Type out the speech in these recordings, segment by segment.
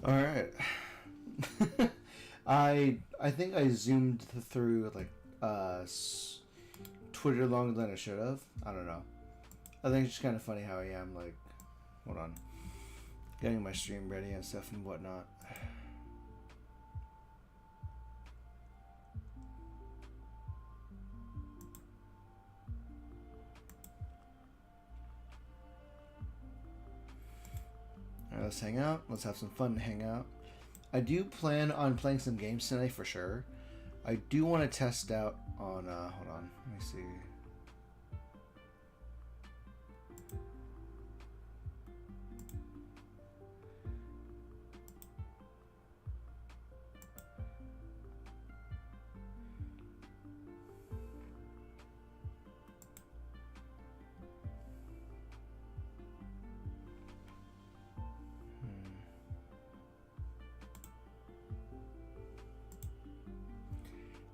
All right. I think I zoomed through like Twitter longer than I should have. I don't know. I think it's just kind of funny how I am like, hold on, getting my stream ready and stuff and whatnot. Alright, let's hang out. Let's have some fun and hang out. I do plan on playing some games tonight for sure. I do want to test out on, hold on, let me see.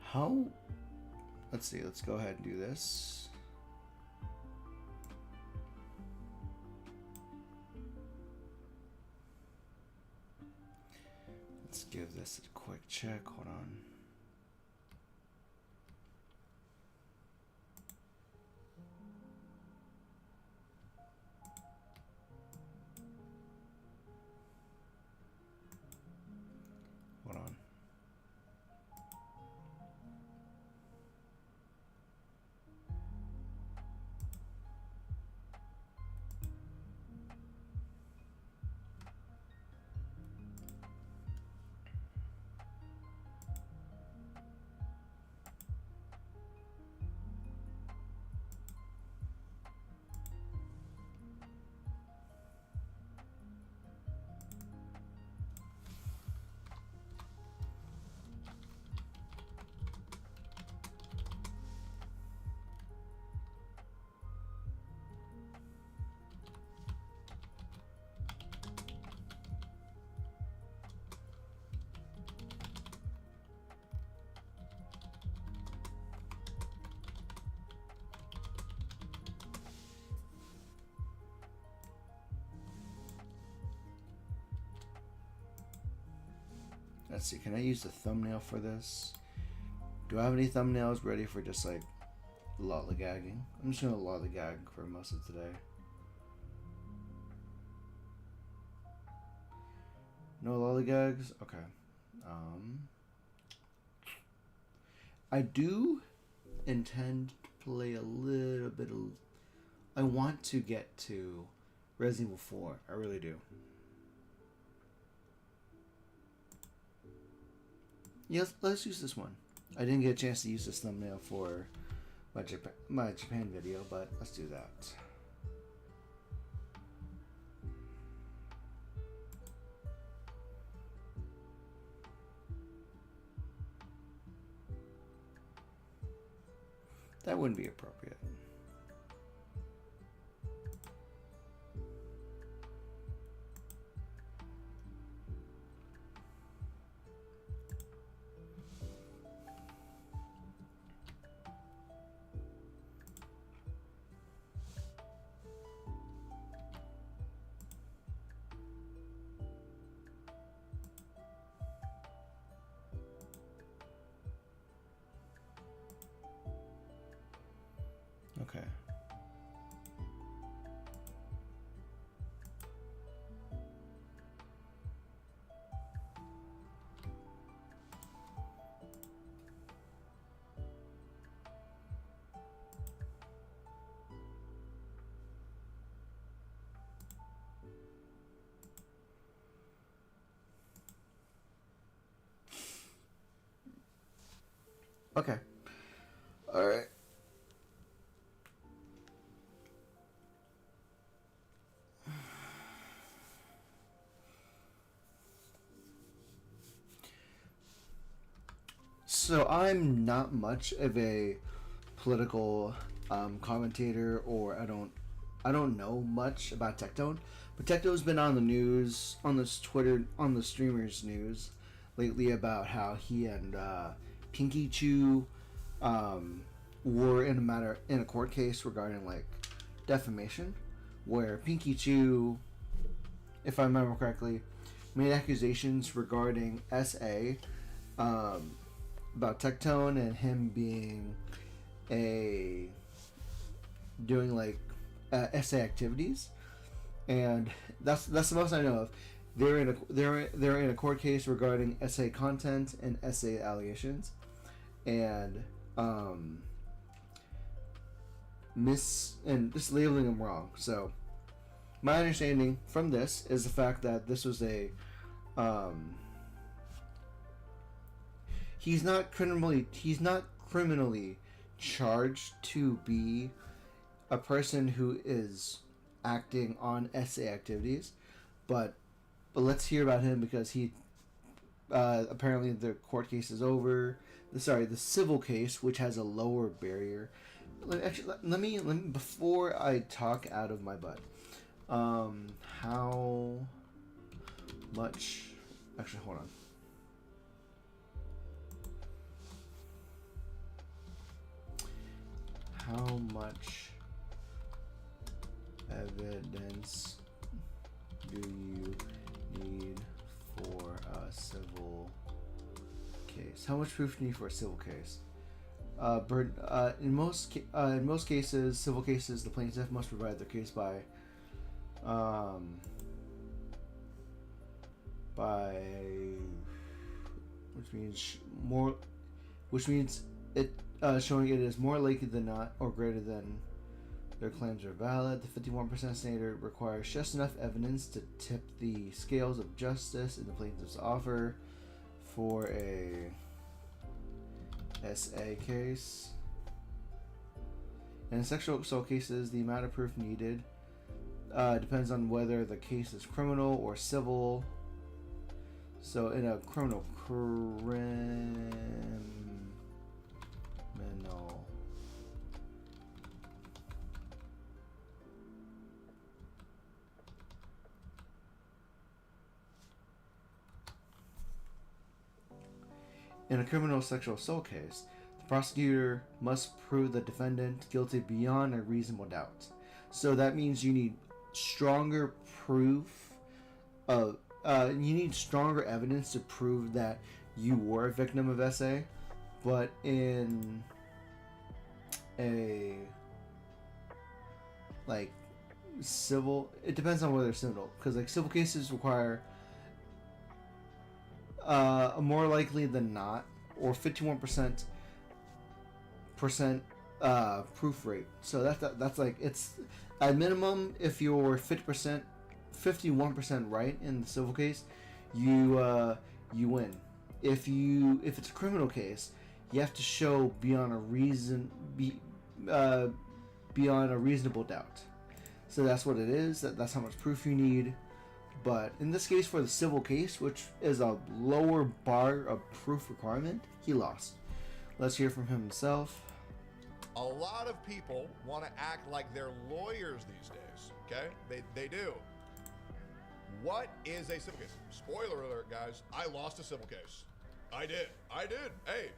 How? Let's see. Let's go ahead and do this. Let's give this a quick check. Hold on. Hold on. Let's see, can I use the thumbnail for this? Do I have any thumbnails ready for just like lollygagging? I'm just gonna lollygag for most of today. No lollygags? Okay. I do intend to play a little bit of... I want to get to Resident Evil 4. I really do. Yes, let's use this one. I didn't get a chance to use this thumbnail for my Japan video, but let's do that. That wouldn't be appropriate. Okay. Okay. All right. So I'm not much of a political commentator, or I don't know much about Tectone, but Tectone's been on the news, on this Twitter, on the streamers news lately about how he and Pinky Chew were in a court case regarding like defamation, where Pinky Chew, if I remember correctly, made accusations regarding SA, about Tectone and him being doing like SA activities, and that's the most I know of. They're in a court case regarding SA content and SA allegations, and just labeling them wrong. So my understanding from this is the fact that this was he's not criminally charged to be a person who is acting on SA activities, but let's hear about him because he apparently the court case is over. The civil case, which has a lower barrier. Let me before I talk out of my butt. How much? Actually, hold on. How much evidence do you need for a civil case? How much proof do you need for a civil case? In most cases, civil cases, the plaintiff must provide their case by which means it showing it is more likely than not or greater than their claims are valid. The 51% standard requires just enough evidence to tip the scales of justice in the plaintiff's offer for a SA case. In sexual assault cases, the amount of proof needed depends on whether the case is criminal or civil. So in a criminal In a criminal sexual assault case, the prosecutor must prove the defendant guilty beyond a reasonable doubt. So that means you need stronger proof of you need stronger evidence to prove that you were a victim of SA. But in a civil, it depends on whether it's civil, because civil cases require more likely than not, or 51% proof rate. So that's it's at minimum, if you're 51% right in the civil case, you win. If it's a criminal case, you have to show beyond a reasonable doubt. So that's what it is. That's how much proof you need. But in this case, for the civil case, which is a lower bar of proof requirement, he lost. Let's hear from him himself. A lot of people want to act like they're lawyers these days, okay? They do. What is a civil case? Spoiler alert, guys. I lost a civil case. I did. Hey,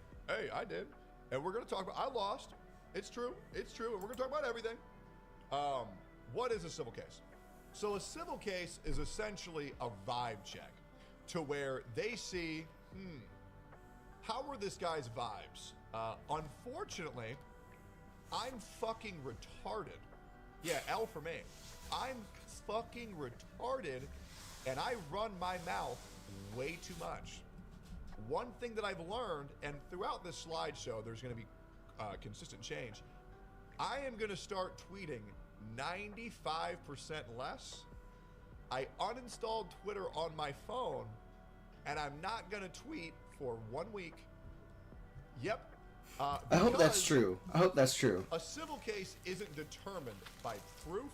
I did. And we're going to talk about, I lost. It's true. And we're going to talk about everything. What is a civil case? So a civil case is essentially a vibe check to where they see, how were this guy's vibes? Unfortunately, I'm fucking retarded. Yeah, L for me. I'm fucking retarded, and I run my mouth way too much. One thing that I've learned, and throughout this slideshow, there's going to be consistent change. I am going to start tweeting 95% less. I uninstalled Twitter on my phone, and I'm not going to tweet for 1 week. Yep. I hope that's true. A civil case isn't determined by proof.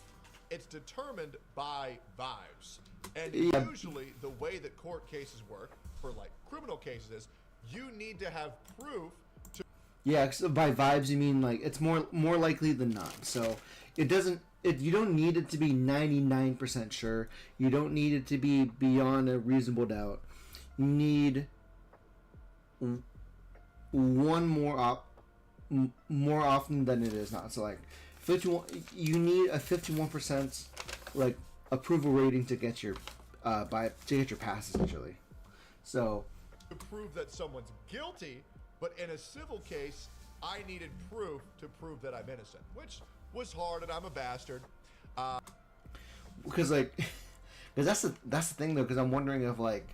It's determined by vibes. And usually the way that court cases work for criminal cases is you need to have proof to... Yeah, so by vibes you mean it's more likely than not. So you don't need it to be 99% sure. You don't need it to be beyond a reasonable doubt. You need one more often than it is not. So 51, you need a 51% approval rating to get your to get your pass essentially. So to prove that someone's guilty, but in a civil case, I needed proof to prove that I'm innocent, which was hard, and I'm a bastard. Because like, because that's the thing though. Because I'm wondering if like,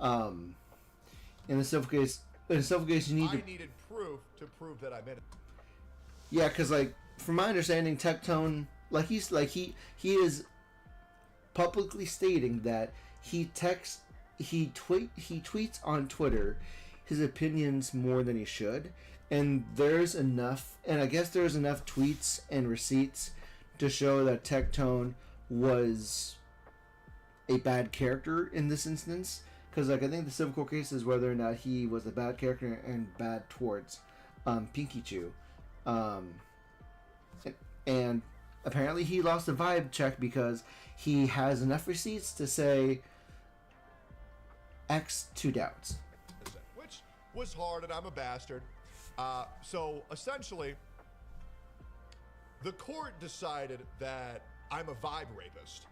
in a civil case, you need I needed proof to prove that I'm innocent. Yeah, because like from my understanding, Tectone, like he is publicly stating that he tweets on Twitter his opinions more than he should, and I guess there's enough tweets and receipts to show that Tectone was a bad character in this instance. Because like I think the civil court case is whether or not he was a bad character and bad towards Pinky Chew, and apparently he lost a vibe check because he has enough receipts to say X two doubts. Which was hard, and I'm a bastard. So essentially, the court decided that I'm a vibe rapist.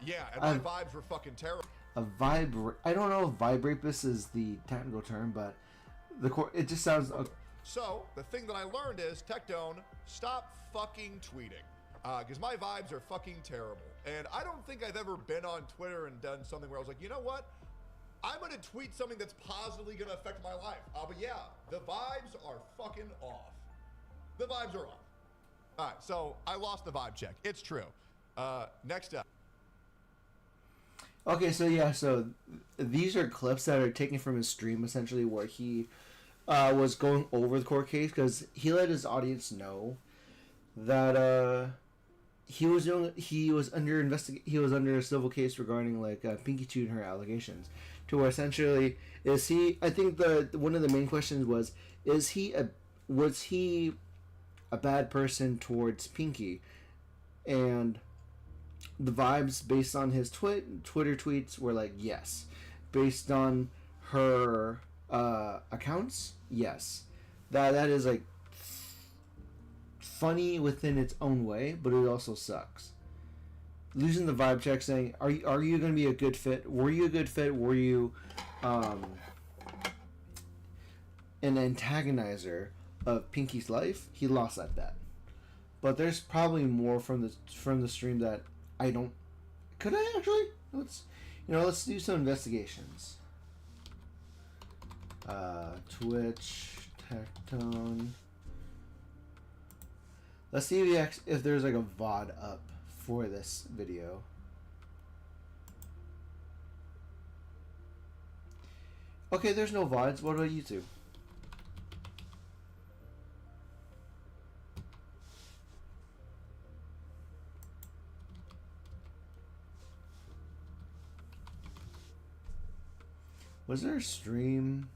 Yeah, and my vibes were fucking terrible. I don't know if vibe rapist is the technical term, but the court, it just sounds. So the thing that I learned is, Tectone, stop fucking tweeting, because my vibes are fucking terrible. And I don't think I've ever been on Twitter and done something where I was like, you know what? I'm gonna tweet something that's positively gonna affect my life. But yeah, the vibes are fucking off. The vibes are off. All right, so I lost the vibe check. It's true. Next up. Okay, so these are clips that are taken from his stream, essentially, where he was going over the court case because he let his audience know that he was under a civil case regarding like Pinky Chew and her allegations, to where essentially I think one of the main questions was he a bad person towards Pinky, and the vibes based on his Twitter tweets were like yes. Based on her accounts, yes. That is like funny within its own way, but it also sucks. Losing the vibe check, saying, "Are you going to be a good fit? Were you a good fit? Were you an antagonizer of Pinky's life?" He lost at that. But there's probably more from the stream that I don't. Could I actually? Let's do some investigations. Twitch, Tectone. Let's see if there's like a VOD up for this video. Okay, there's no VODs. What about YouTube? Was there a stream?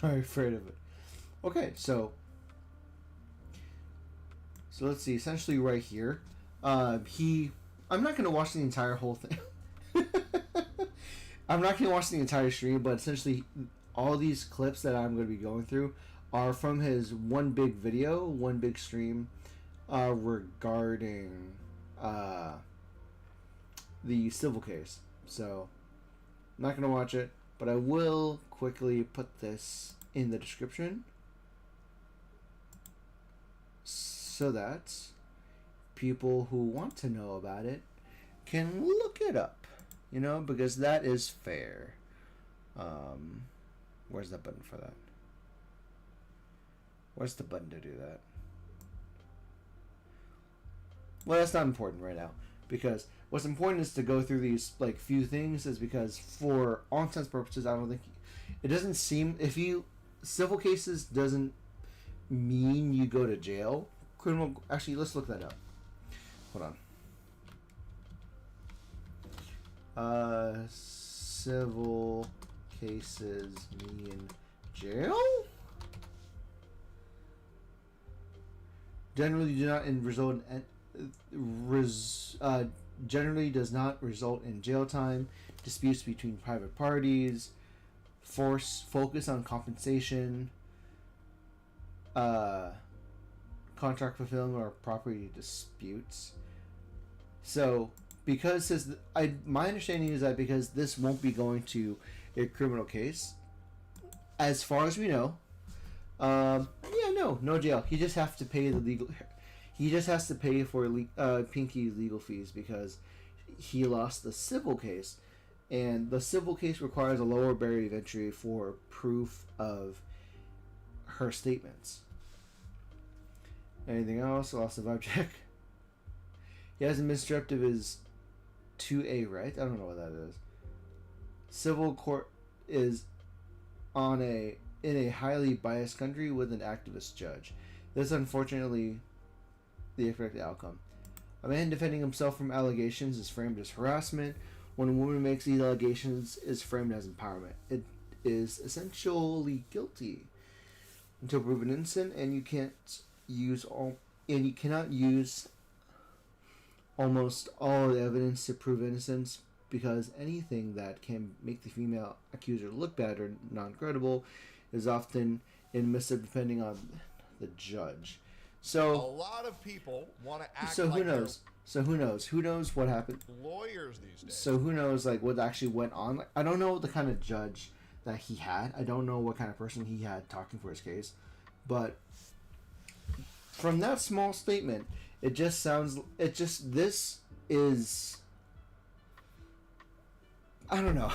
I'm afraid of it. Okay, so let's see. Essentially, right here, I'm not gonna watch the entire whole thing. I'm not gonna watch the entire stream, but essentially, all these clips that I'm gonna be going through are from his one big video, one big stream, regarding the civil case. So, I'm not gonna watch it, but I will quickly put this in the description so that people who want to know about it can look it up, because that is fair. Where's the button for that? Where's the button to do that? Well, that's not important right now, because what's important is to go through these like few things, is because for all intents and purposes, I don't think it doesn't seem, civil cases doesn't mean you go to jail. criminal. Actually, let's look that up. Hold on. Civil cases mean jail? Generally do not result in generally does not result in jail time. Disputes between private parties. Focus on compensation. Contract fulfillment or property disputes. So, because my understanding is that because this won't be going to a criminal case, as far as we know, no jail. He just has to pay the legal. He just has to pay for Pinky's legal fees because he lost the civil case, and the civil case requires a lower barrier of entry for proof of her statements. Anything else? Loss of object. He hasn't been stripped of his 2A right. I don't know what that is. Civil court is in a highly biased country with an activist judge. This is unfortunately the expected outcome. A man defending himself from allegations is framed as harassment. When a woman makes these allegations, is framed as empowerment. It is essentially guilty until proven innocent, and you cannot use almost all the evidence to prove innocence, because anything that can make the female accuser look bad or non-credible is often admissible depending on the judge. So a lot of people want to act. So who knows? So who knows? Who knows what happened? Lawyers these days. So who knows like what actually went on? Like, I don't know the kind of judge that he had. I don't know what kind of person he had talking for his case, but from that small statement, it just sounds. This is. I don't know.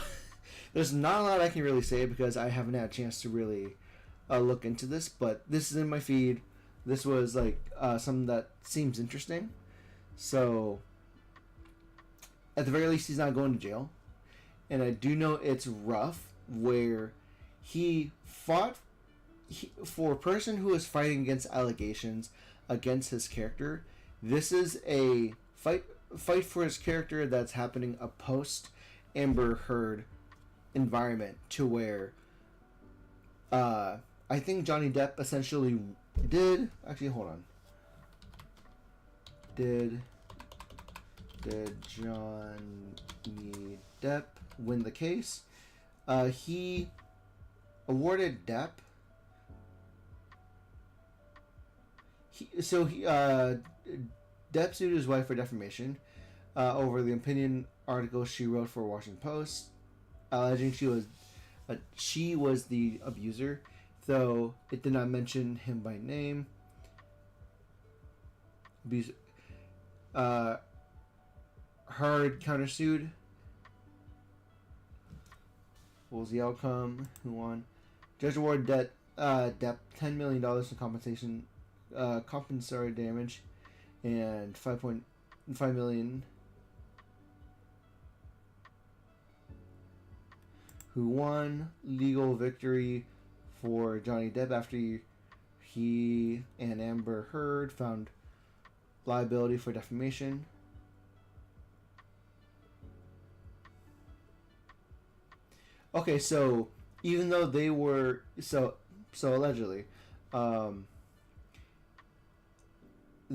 There's not a lot I can really say because I haven't had a chance to really look into this, but this is in my feed. This was like something that seems interesting. So, at the very least, he's not going to jail. And I do know it's rough where he fought for a person who is fighting against allegations against his character. This is a fight for his character that's happening a post Amber Heard environment to where I think Johnny Depp essentially did hold on. Did Johnny Depp win the case? He awarded Depp. Depp sued his wife for defamation over the opinion article she wrote for Washington Post, alleging she was the abuser, though it did not mention him by name. Heard countersued. What was the outcome? Who won? Judge awarded Depp $10 million in compensatory damage, and $5.5 million. Who won? Legal victory for Johnny Depp after he and Amber Heard found liability for defamation. Okay, so even though they were so allegedly,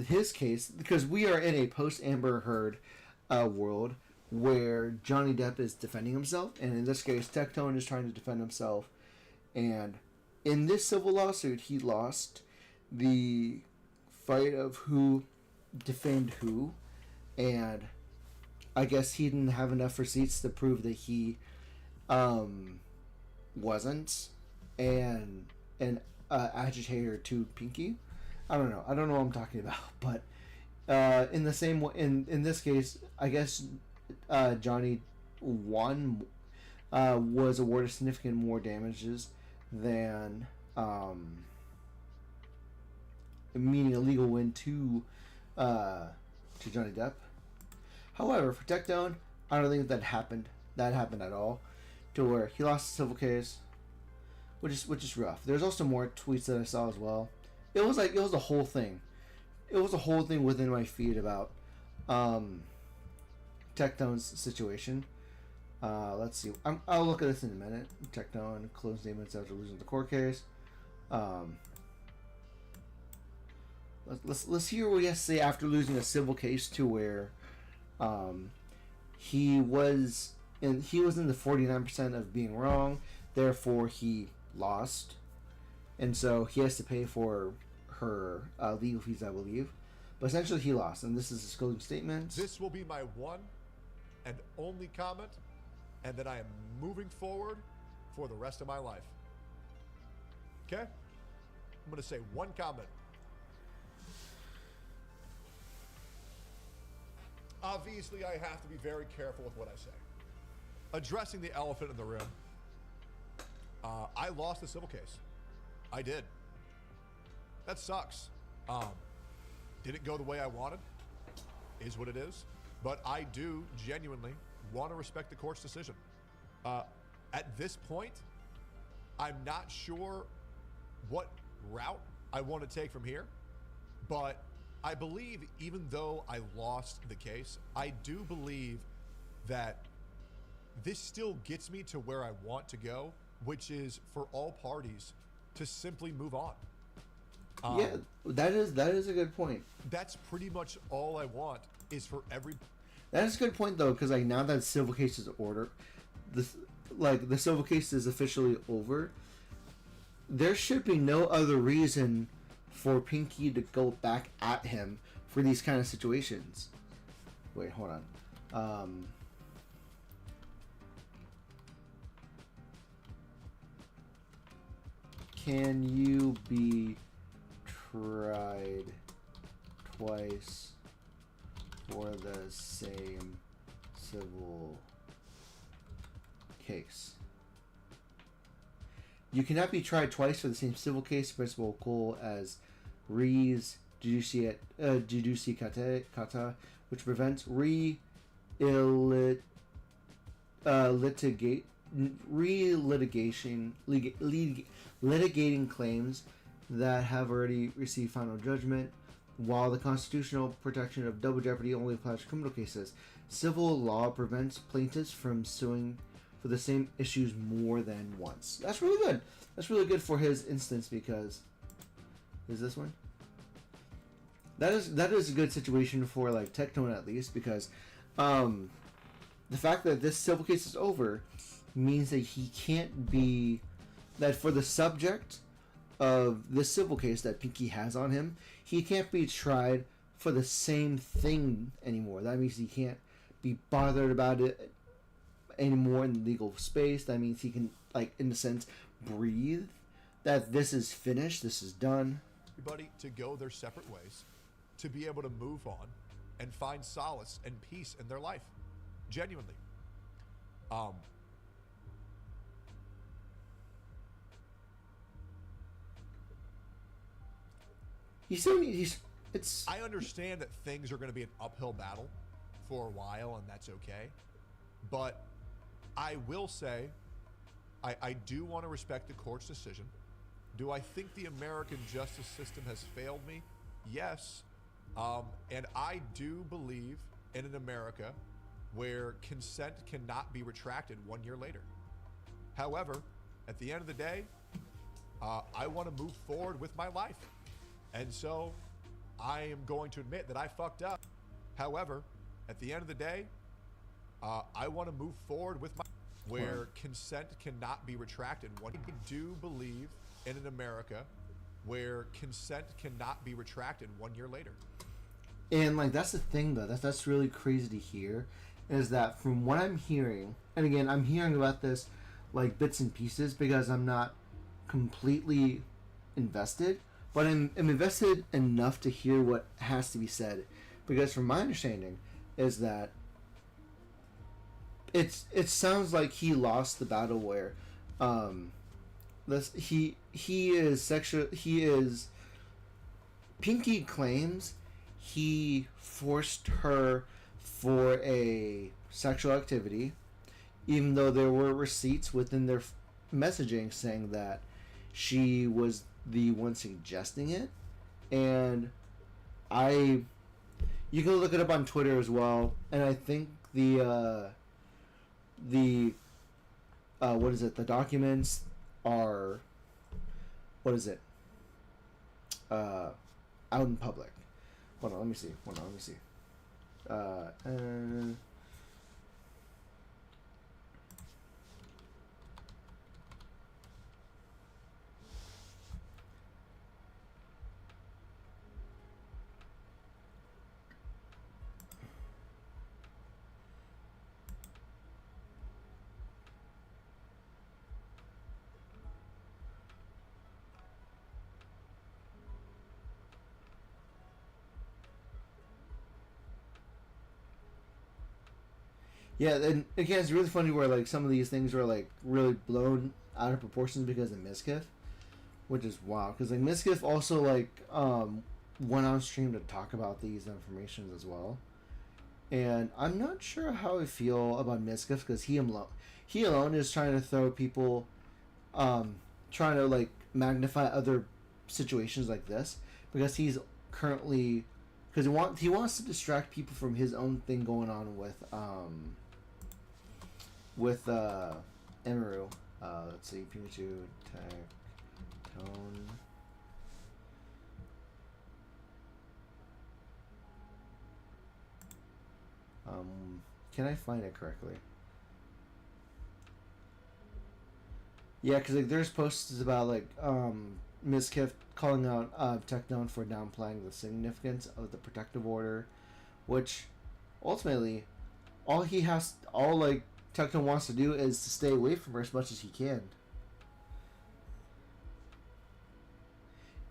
his case, because we are in a post Amber Heard world where Johnny Depp is defending himself, and in this case, Tectone is trying to defend himself, and in this civil lawsuit, he lost the fight of who defamed who, and I guess he didn't have enough receipts to prove that he wasn't an agitator to Pinky. I don't know what I'm talking about, but in the same way, in this case, I guess Johnny won, was awarded significant more damages than meaning a legal win to Johnny Depp. However, for Tectone, I don't think that happened at all, to where he lost the civil case, which is rough. There's also more tweets that I saw as well. It was the whole thing. it was a whole thing within my feed about Tectone's situation. Let's see. I'll look at this in a minute. Tectone closed statements after losing the court case. Let's hear what he has to say after losing a civil case to where he was in the 49% of being wrong, therefore he lost, and so he has to pay for her legal fees, I believe. But essentially, he lost, and this is his closing statement. This will be my one and only comment, and that I am moving forward for the rest of my life. Okay? I'm going to say one comment. Obviously, I have to be very careful with what I say. Addressing the elephant in the room, I lost the civil case. I did. That sucks. Didn't go the way I wanted, is what it is. But I do genuinely want to respect the court's decision. At this point, I'm not sure what route I want to take from here, but I believe, even though I lost the case, I do believe that this still gets me to where I want to go, which is for all parties to simply move on. Yeah, that is a good point. That's pretty much all I want, is for every... That is a good point, though, because like now that civil case is ordered, the civil case is officially over. There should be no other reason for Pinky to go back at him for these kind of situations. Wait, hold on. Can you be tried twice for the same civil case? You cannot be tried twice for the same civil case. Principal Cole as res judicata, which prevents litigating claims that have already received final judgment, while the constitutional protection of double jeopardy only applies to criminal cases. Civil law prevents plaintiffs from suing for the same issues more than once. That's really good. That's really good for his instance, because is this one? That is a good situation for like Tectone, at least, because the fact that this civil case is over means that he can't be, that for the subject of this civil case that Pinky has on him, he can't be tried for the same thing anymore. That means he can't be bothered about it anymore in the legal space. That means he can, like, in a sense, breathe that this is finished, this is done. Everybody to go their separate ways, to be able to move on and find solace and peace in their life. Genuinely. I understand that things are going to be an uphill battle for a while, and that's okay. But I will say, I do want to respect the court's decision. Do I think the American justice system has failed me? Yes. And I do believe in an America where consent cannot be retracted 1 year later. However, at the end of the day, I want to move forward with my life. And so I am going to admit that I fucked up. However, at the end of the day, I want to move forward with my where consent cannot be retracted. I do believe in an America where consent cannot be retracted 1 year later. And like that's the thing, though. That's really crazy to hear, is that from what I'm hearing, and again, I'm hearing about this like bits and pieces because I'm not completely invested, but I'm invested enough to hear what has to be said. Because from my understanding is that it sounds like he lost the battle where Pinky claims he forced her for a sexual activity, even though there were receipts within their messaging saying that she was the one suggesting it. And I you can look it up on Twitter as well, and I think the what is it? The documents are what is it? Out in public. Hold on, let me see. Uh, Yeah, and again, it's really funny where like some of these things are like really blown out of proportion because of Mizkif, which is wild. Because like Mizkif also like went on stream to talk about these informations as well, and I'm not sure how I feel about Mizkif because he alone is trying to throw people, trying to like magnify other situations like this because he's currently because he wants to distract people from his own thing going on with Emeru. Let's see, Pikachu, Tech, Tone. Can I find it correctly? Yeah, because like there's posts about like Mizkif calling out Technone for downplaying the significance of the protective order, which ultimately all like Technone wants to do is to stay away from her as much as he can.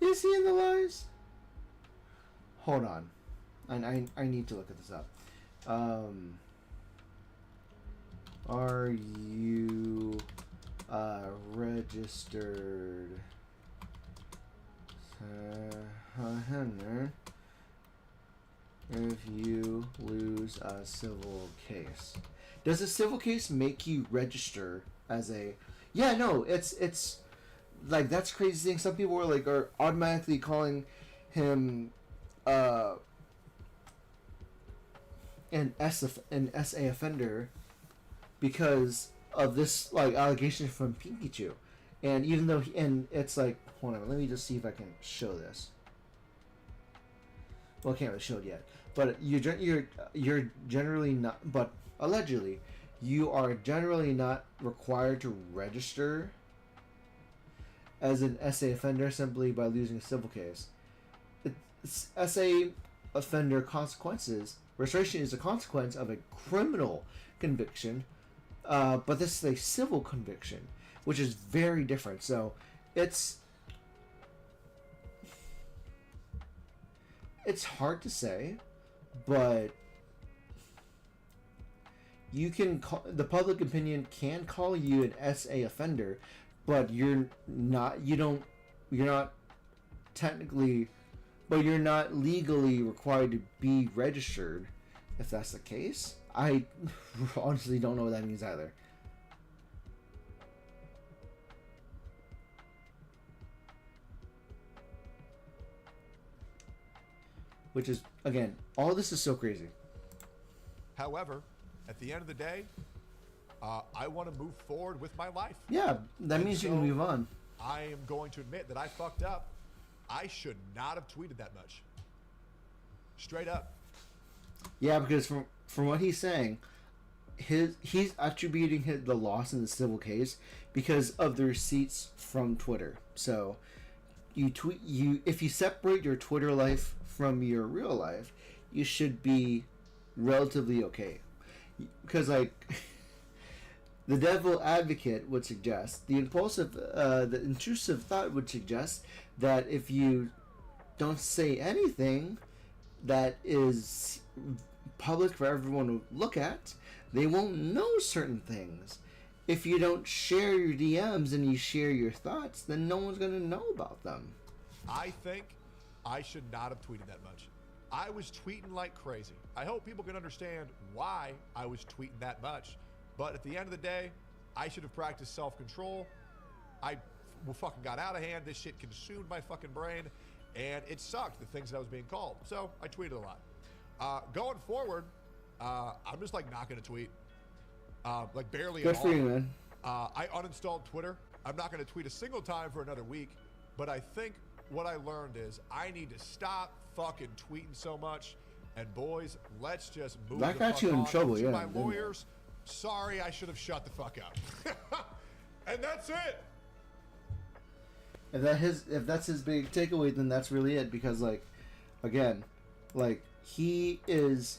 Is he in the lies? Hold on, I need to look at this up. Are you registered if you lose a civil case? Does a civil case make you register as a? Yeah, no, it's like that's crazy thing. Some people are automatically calling him an SA offender because of this like allegation from Pikachu, and even though and it's like hold on, let me just see if I can show this. Well, I can't really show it yet, but you're generally not, but allegedly, you are generally not required to register as an SA offender simply by losing a civil case. It's SA offender consequences. Registration is a consequence of a criminal conviction, but this is a civil conviction, which is very different. So it's hard to say, but you can call, the public opinion can call you an SA offender, but you're not technically, but you're not legally required to be registered. If that's the case, I honestly don't know what that means either. Which is, again, all this is so crazy. However, at the end of the day, I want to move forward with my life. Yeah, that means you can move on. I am going to admit that I fucked up. I should not have tweeted that much. Straight up. Yeah, because from what he's saying, he's attributing the loss in the civil case because of the receipts from Twitter. So if you separate your Twitter life from your real life, you should be relatively okay. Because like the devil advocate would suggest, the intrusive thought would suggest that if you don't say anything that is public for everyone to look at, they won't know certain things. If you don't share your DMs and you share your thoughts, then no one's going to know about them. I think I should not have tweeted that much. I was tweeting like crazy. I hope people can understand why I was tweeting that much. But at the end of the day, I should have practiced self-control. I fucking got out of hand. This shit consumed my fucking brain. and it sucked, the things that I was being called. So I tweeted a lot. Going forward, I'm just like not going to tweet, like barely Good at for all. you, man. I uninstalled Twitter. I'm not going to tweet a single time for another week, but I think what I learned is I need to stop fucking tweeting so much. And boys, let's just move That the got fuck you in on. trouble, To yeah, my didn't it? lawyers, sorry, I should have shut the fuck up. And that's it. If that's his big takeaway, then that's really it. Because like, again, like because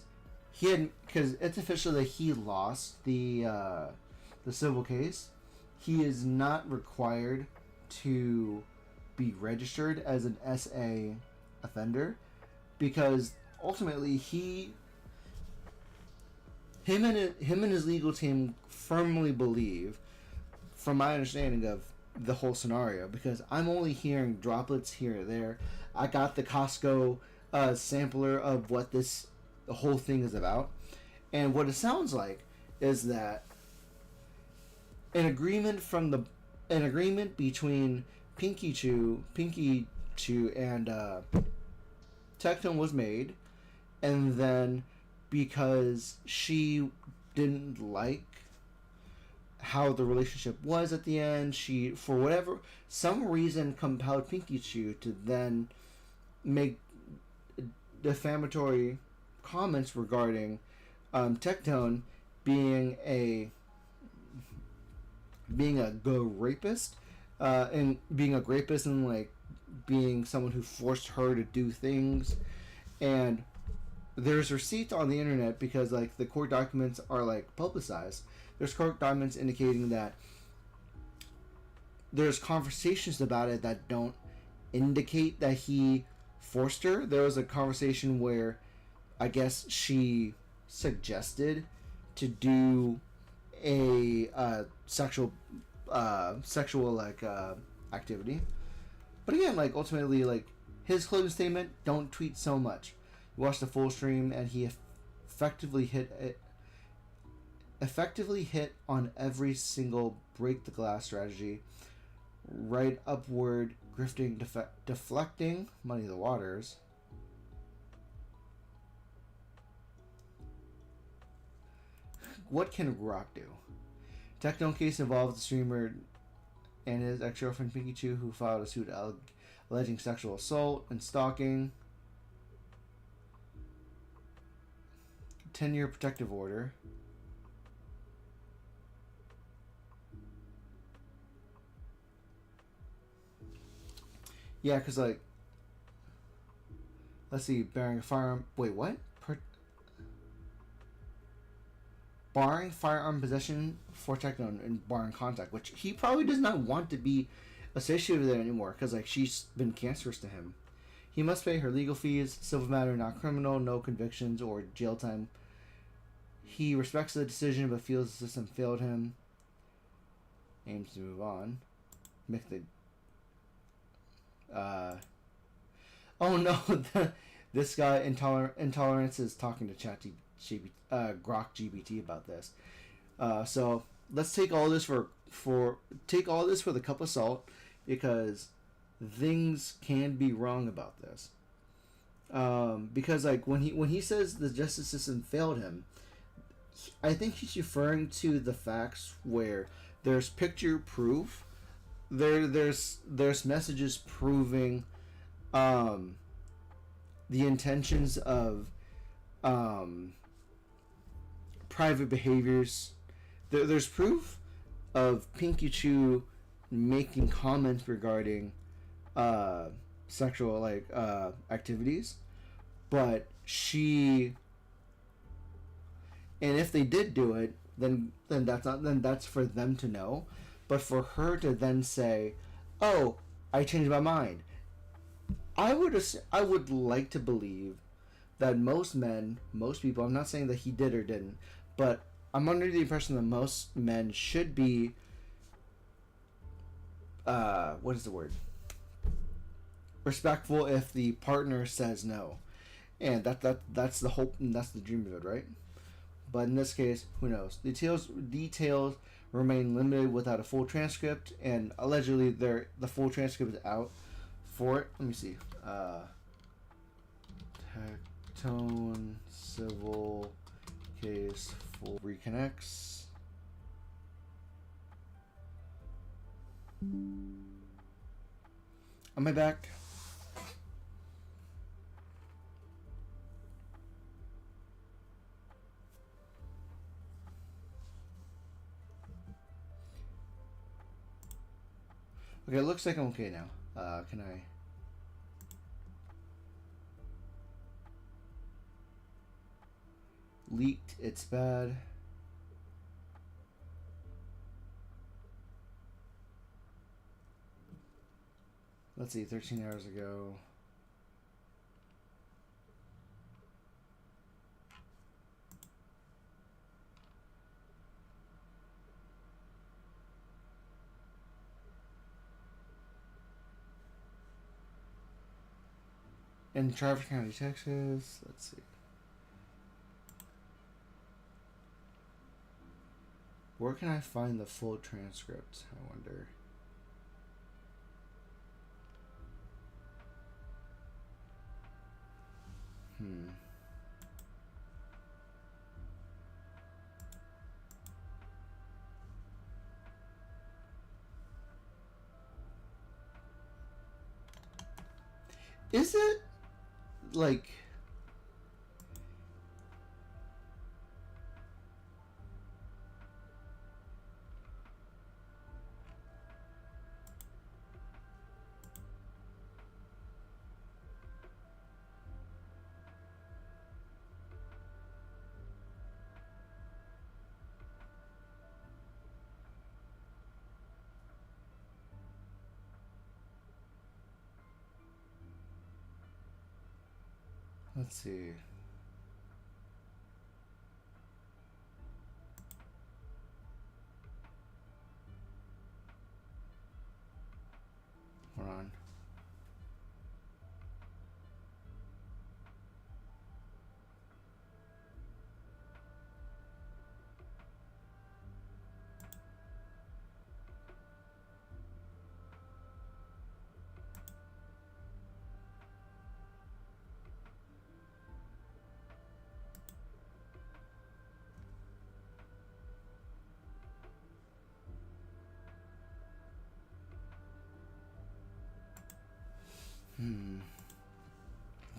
it's official that he lost the civil case. He is not required to be registered as an SA offender, because ultimately him and his legal team firmly believe, from my understanding of the whole scenario, because I'm only hearing droplets here or there. I got the Costco sampler of what the whole thing is about, and what it sounds like is that an agreement between Pinky Chew and Tectone was made, and then because she didn't like how the relationship was at the end, she, for whatever some reason, compelled Pinky Chew to then make defamatory comments regarding Tectone being a rapist, and like being someone who forced her to do things. And there's receipts on the internet, because like the court documents are like publicized. There's court documents indicating that there's conversations about it that don't indicate that he forced her. There was a conversation where I guess she suggested to do a sexual like activity. But again, like ultimately, like his closing statement: "Don't tweet so much." You watch the full stream, and he effectively hit on every single break the glass strategy, right upward, grifting, deflecting, muddy the waters. What can Rock do? Tectone case involved the streamer and his ex-girlfriend Pinky Chew, who filed a suit alleging sexual assault and stalking. 10-year protective order. Yeah, because, like, let's see, bearing a firearm. Wait, what? Barring firearm possession for Tectone and barring contact, which he probably does not want to be associated with it anymore, because, like, she's been cancerous to him. He must pay her legal fees, civil matter, not criminal, no convictions or jail time. He respects the decision but feels the system failed him. Aims to move on. Make the oh no, this guy Intolerance is talking to Grok GBT about this. So let's take all this with a cup of salt, because things can be wrong about this. Because like when he says the justice system failed him, I think he's referring to the facts where there's picture proof. There's messages proving the intentions of private behaviors. There's proof of Pinky Chew making comments regarding sexual activities, but and if they did do it, then that's for them to know. But for her to then say, "Oh, I changed my mind," I would like to believe that most people, I'm not saying that he did or didn't, but I'm under the impression that most men should be, what is the word? Respectful if the partner says no. And that's the hope, and that's the dream of it, right? But in this case, who knows? Details remain limited without a full transcript, and allegedly the full transcript is out for it. Let me see. Tectone civil case for reconnects. Am I back? Okay, it looks like I'm okay now. Can I? Leaked, it's bad. Let's see, 13 hours ago. In Travis County, Texas. Let's see. Where can I find the full transcript? I wonder. Is it like let's see. Hold on.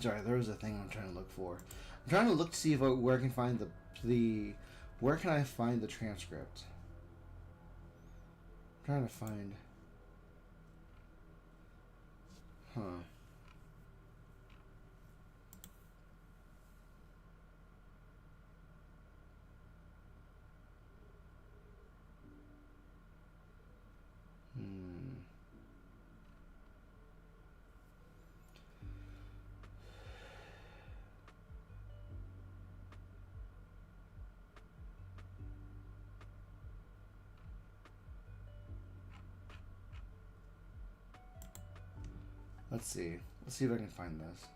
Sorry, there was a thing I'm trying to look for. I'm trying to look to see if where I can find the where can I find the transcript? I'm trying to find. Huh. Let's see. Let's see if I can find this.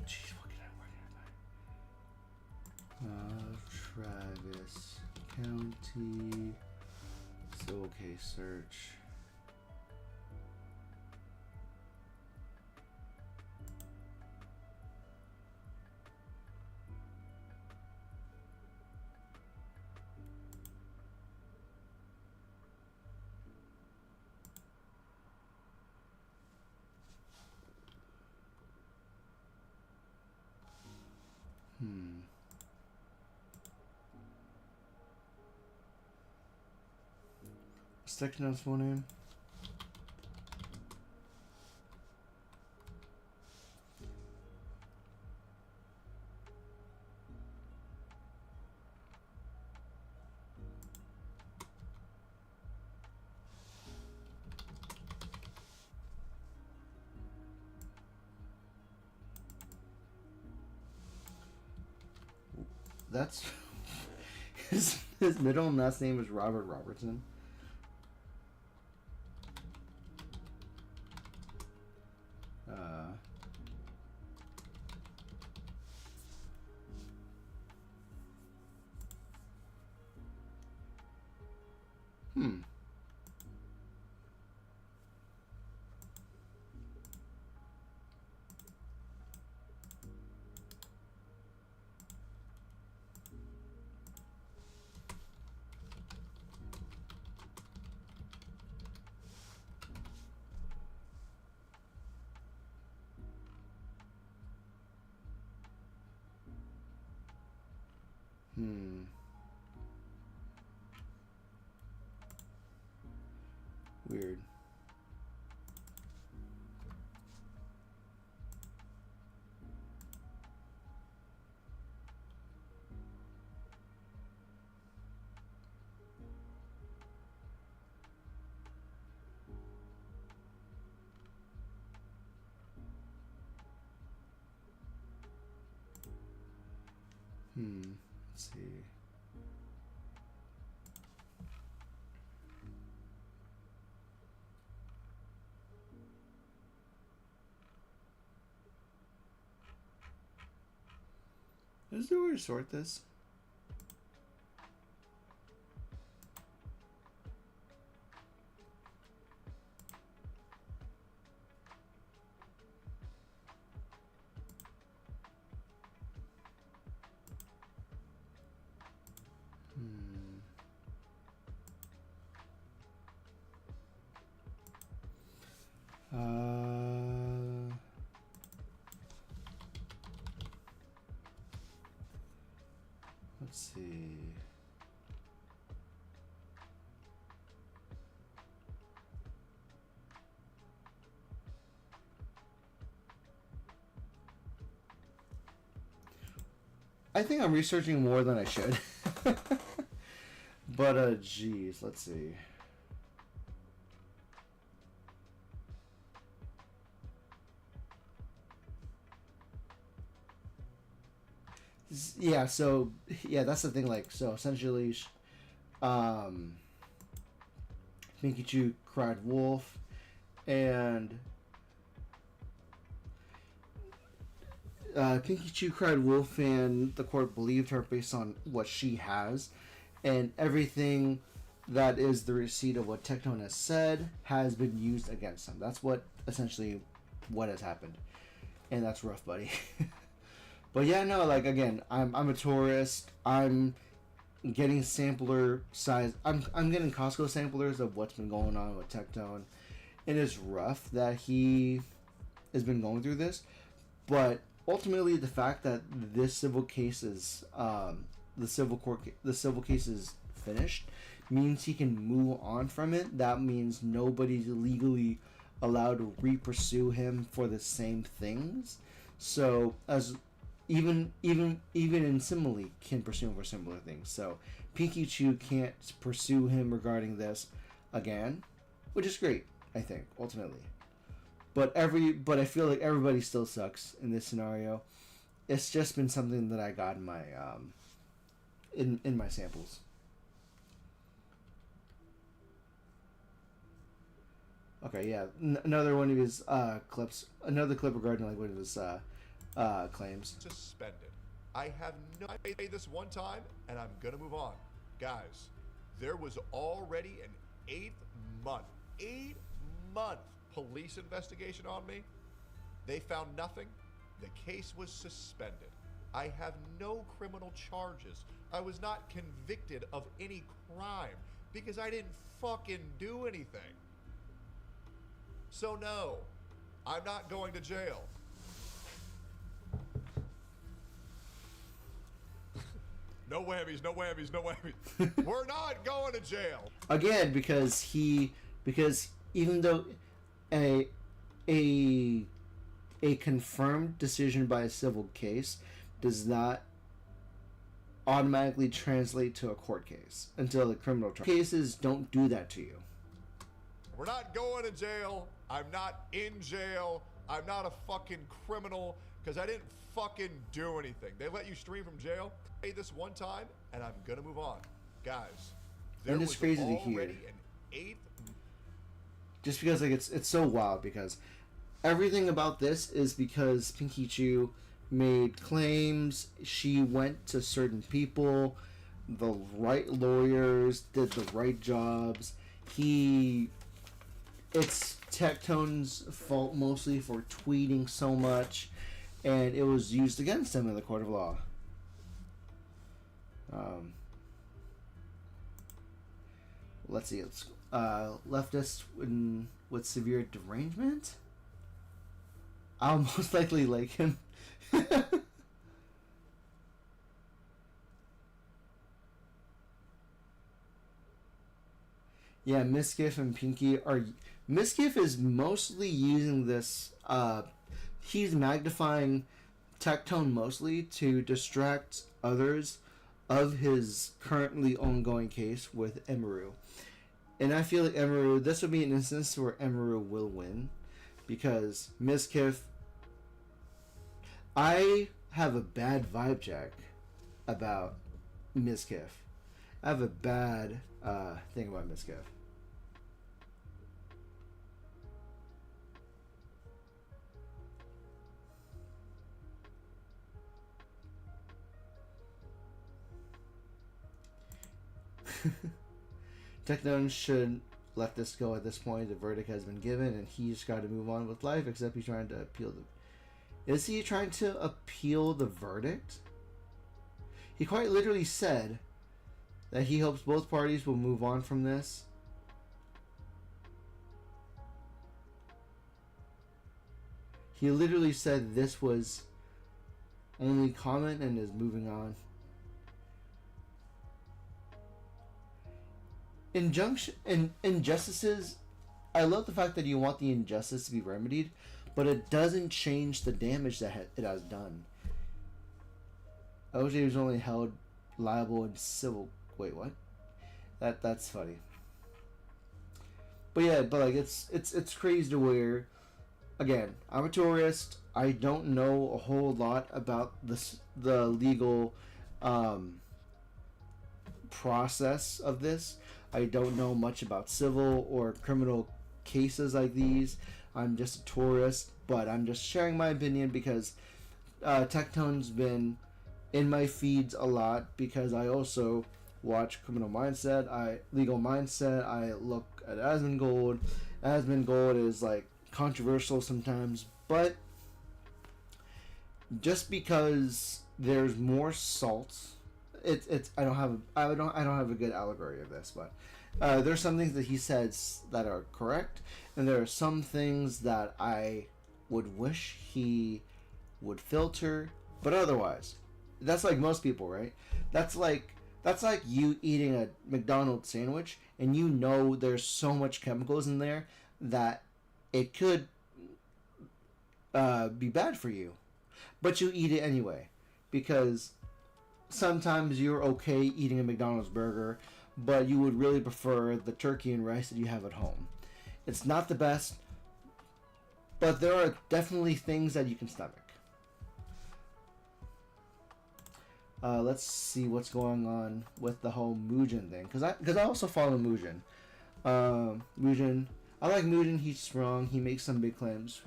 Jeez, what can I Travis County. So okay, search. Techno's full name. That's his middle and last name is Robert Robertson. Hmm. Hmm. Weird. Let's see. Is there a way to sort this? Let's see. I think I'm researching more than I should. But geez, let's see. Yeah, so yeah, that's the thing. Like, so essentially, um, Pinky Chew cried wolf, and Pinky Chew cried wolf, and the court believed her based on what she has, and everything that is the receipt of what Tectone has said has been used against them. That's what essentially what has happened, and that's rough, buddy. But yeah, no, like again, I'm a tourist. I'm getting sampler size. I'm getting Costco samplers of what's been going on with Tectone. It is rough that he has been going through this, but ultimately the fact that this civil case is the civil case is finished means he can move on from it. That means nobody's legally allowed to re-pursue him for the same things. So as even in simile can pursue him for similar things. So Pinky Chew can't pursue him regarding this again, which is great, I think, ultimately. But I feel like everybody still sucks in this scenario. It's just been something that I got in my in my samples. Okay, yeah, another one of his clips, another clip regarding like one of his claims. Suspended. I have no. I made this one time, and I'm gonna move on, guys. There was already an 8-month police investigation on me. They found nothing. The case was suspended. I have no criminal charges. I was not convicted of any crime because I didn't fucking do anything. So no, I'm not going to jail. No whammies, no whammies, no whammies. We're not going to jail. Again, because even though a a a confirmed decision by a civil case does not automatically translate to a court case until the criminal trial. Cases don't do that to you. We're not going to jail. I'm not in jail. I'm not a fucking criminal because I didn't fucking do anything. They let you stream from jail. I paid this one time and I'm gonna move on. Guys, there And it's was crazy to already hear. an eighth. Just because like it's so wild because everything about this is because Pinky Chew made claims. She went to certain people, the right lawyers, did the right jobs. It's Tectone's fault mostly for tweeting so much, and it was used against him in the court of law. Let's see. It's leftist with severe derangement. I'll most likely like him. Yeah, Miskiff and Pinky are. Miskiff is mostly using this. He's magnifying Tectone mostly to distract others of his currently ongoing case with Emeru. And I feel like Emeru, this would be an instance where Emeru will win. Because Miskiff. I have a bad vibe check about Miskiff. I have a bad thing about Miskiff. Tectone should let this go at this point. The verdict has been given, and he's got to move on with life. Except he's trying to appeal the. Is he trying to appeal the verdict? He quite literally said that he hopes both parties will move on from this. He literally said this was only comment and is moving on. Injustices, I love the fact that you want the injustice to be remedied, but it doesn't change the damage that it has done. OJ was only held liable in civil. Wait, what? That's funny. But yeah, but like it's crazy to where, again, I'm a tourist. I don't know a whole lot about the legal process of this. I don't know much about civil or criminal cases like these. I'm just a tourist, but I'm just sharing my opinion because Tectone's been in my feeds a lot because I also watch Criminal Mindset, Legal Mindset, I look at Asmongold. Asmongold is like controversial sometimes, but just because there's more salt, I don't have a good allegory of this, but there's some things that he says that are correct, and there are some things that I would wish he would filter, but otherwise, that's like most people, right? That's like you eating a McDonald's sandwich and you know there's so much chemicals in there that it could be bad for you, but you eat it anyway because sometimes you're okay eating a McDonald's burger, but you would really prefer the turkey and rice that you have at home. It's not the best, but there are definitely things that you can stomach. Let's see what's going on with the whole Mugen thing, because I also follow Mugen. Mugen, I like Mugen. He's strong. He makes some big claims.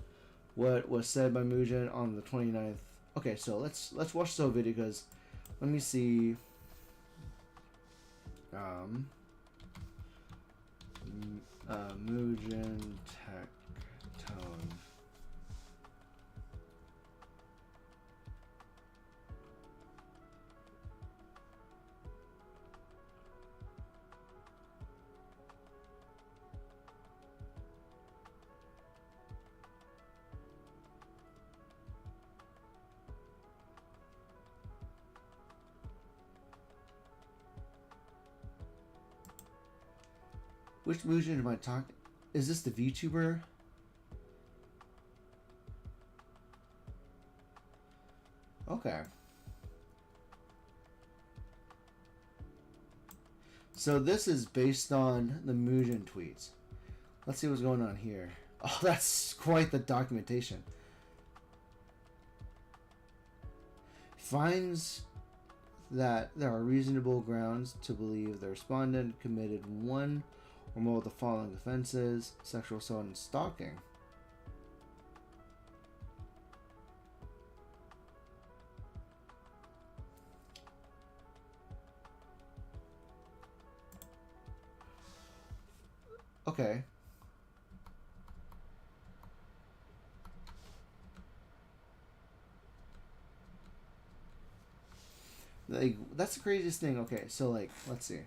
What was said by Mugen on the 29th? Okay, so let's watch the whole video because let me see. Mugen Tectone. Which Mugen am I talking? Is this the VTuber? Okay. So this is based on the Mugen tweets. Let's see what's going on here. Oh, that's quite the documentation. Finds that there are reasonable grounds to believe the respondent committed one or more of the following offenses: sexual assault and stalking. Okay. Like, that's the craziest thing. Okay, so like, let's see.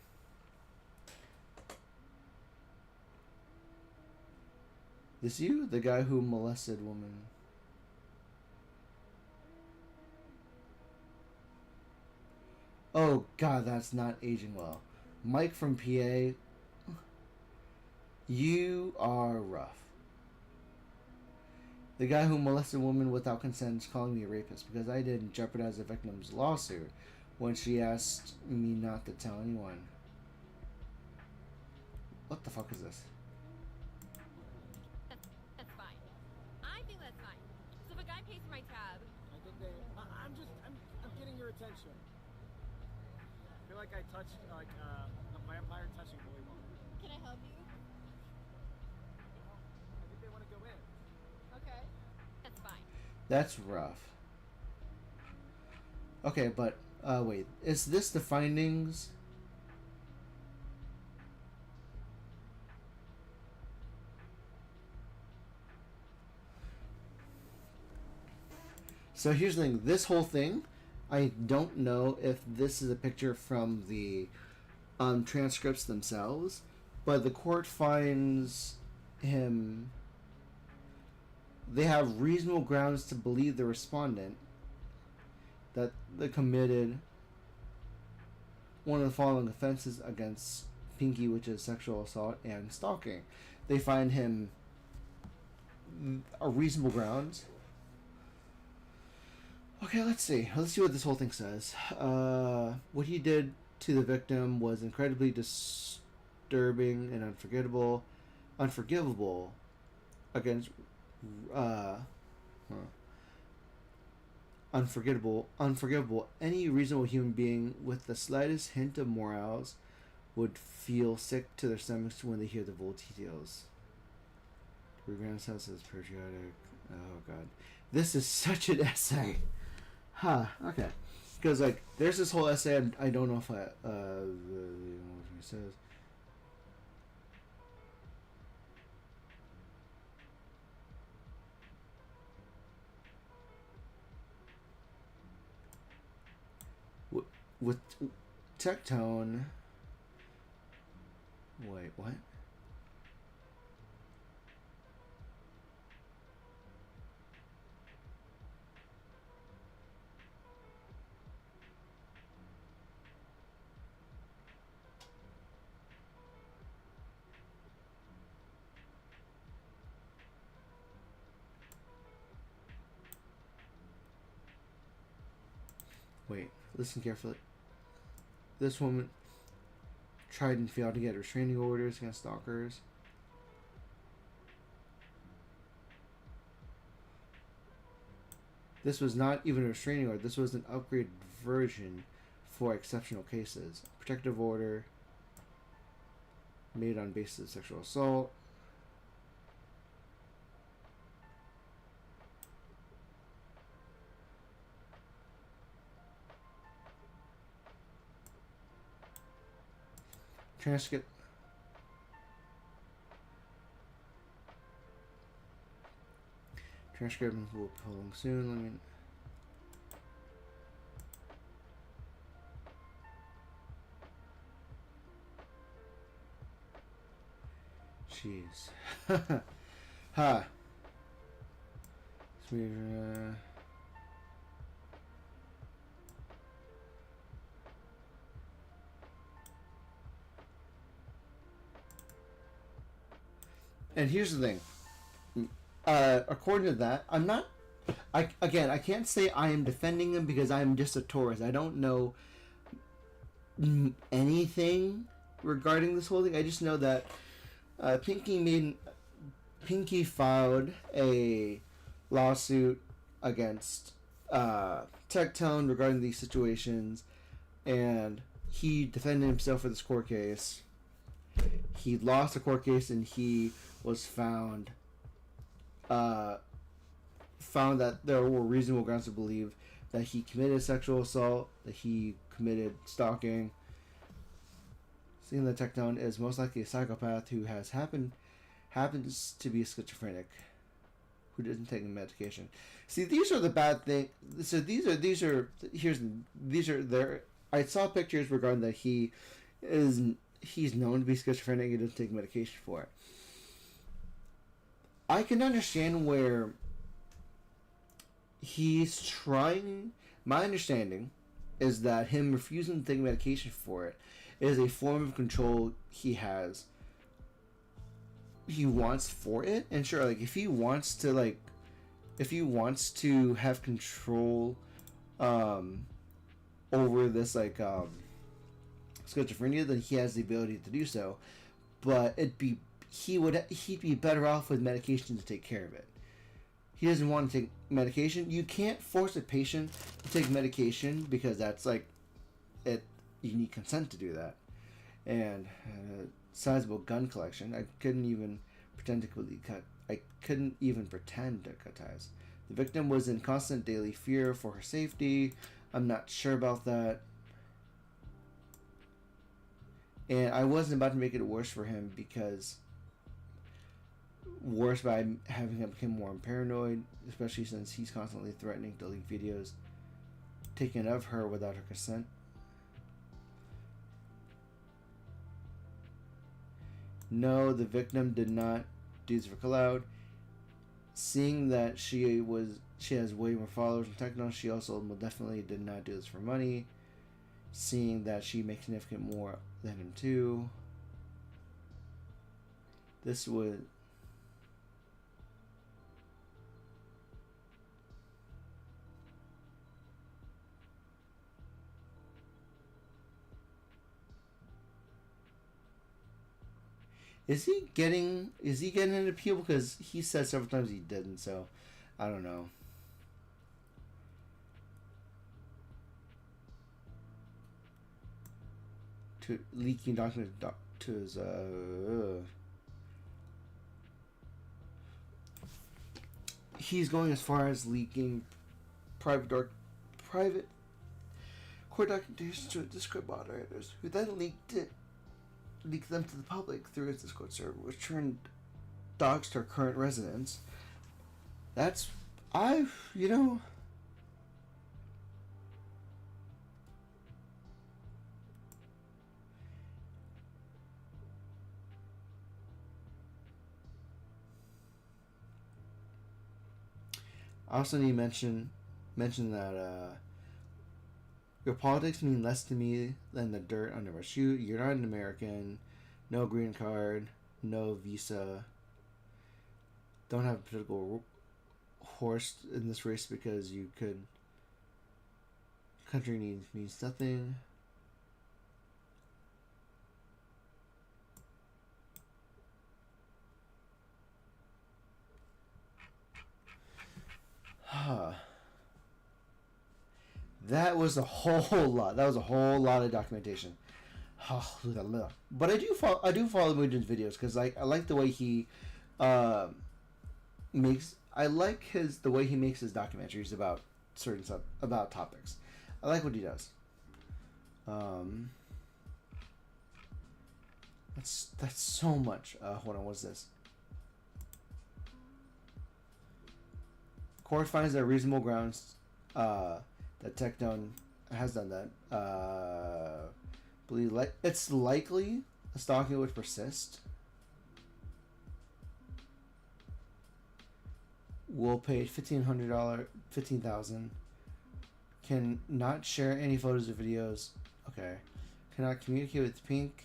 This you? The guy who molested woman. Oh god, that's not aging well. Mike from PA. You are rough. The guy who molested a woman without consent is calling me a rapist because I didn't jeopardize the victim's lawsuit when she asked me not to tell anyone. What the fuck is this? That's fine. I think that's fine. So if a guy pays for my tab, I think I'm getting your attention. I feel like I touched like a vampire touching holy water. can I help you? I think they want to go in. Okay. That's fine. That's rough. Okay, but wait, is this the findings? So here's the thing, this whole thing, I don't know if this is a picture from the transcripts themselves, but the court finds him, they have reasonable grounds to believe the respondent that they committed one of the following offenses against Pinky, which is sexual assault and stalking. They find him a reasonable grounds. Okay, let's see. Let's see what this whole thing says. What he did to the victim was incredibly disturbing and unforgivable against unforgivable. Any reasonable human being with the slightest hint of morals would feel sick to their stomachs when they hear the full details. Your grandson says patriotic. Oh god, this is such an essay. Huh. Okay. Because like, there's this whole essay. I don't know if I what he says. With Tectone. Wait, what? Wait, listen carefully. This woman tried and failed to get restraining orders against stalkers. This was not even a restraining order. This was an upgraded version for exceptional cases. Protective order made on basis of sexual assault. Transcript. Transcript will be pulling soon. Let me. Jeez. Ha. So we're, And here's the thing. According to that, I'm not. I can't say I am defending him because I'm just a tourist. I don't know anything regarding this whole thing. I just know that Pinky filed a lawsuit against Tectone regarding these situations, and he defended himself for this court case. He lost the court case, and he was found that there were reasonable grounds to believe that he committed sexual assault, that he committed stalking. Seeing that Tectone is most likely a psychopath who happens to be schizophrenic, who doesn't take medication. See, these are the bad things. So these are there. I saw pictures regarding that he's known to be schizophrenic and doesn't take medication for it. I can understand where he's trying. My understanding is that him refusing to take medication for it is a form of control he wants for it. And sure, like if he wants to have control over this schizophrenia, then he has the ability to do so. But he'd be better off with medication to take care of it. He doesn't want to take medication. You can't force a patient to take medication because that's you need consent to do that. And sizable gun collection. I couldn't even pretend to cut ties. The victim was in constant daily fear for her safety. I'm not sure about that. And I wasn't about to make it worse for him by having him become more paranoid, especially since he's constantly threatening to leak videos taken of her without her consent. No, the victim did not do this for clout. Seeing that she has way more followers on Tectone, she also definitely did not do this for money. Seeing that she makes significant more than him too. This would. Is he getting an appeal? Because he said several times he didn't, so I don't know. To leaking documents to his he's going as far as leaking private court documentation to Discord moderators, who then leaked them to the public through his Discord server, which turned dogs to her current residence. That's I also need to mention that your politics mean less to me than the dirt under my shoe. You're not an American. No green card. No visa. Don't have a political horse in this race because you could. Country means nothing. That was a whole lot. That was a whole lot of documentation. But I do follow Mugen's videos because I like the way he makes. I like the way he makes his documentaries about certain stuff, about topics. I like what he does. That's so much. Hold on, what's this? Court finds there reasonable grounds that Tectone has done that. It's likely the stalking would persist. Will pay $1,500. Can not share any photos or videos. Okay. Cannot communicate with Pink.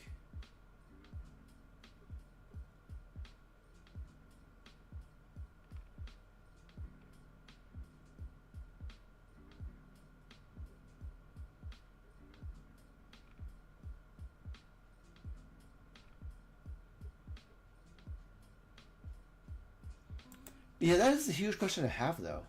Yeah, that is a huge question to have, though.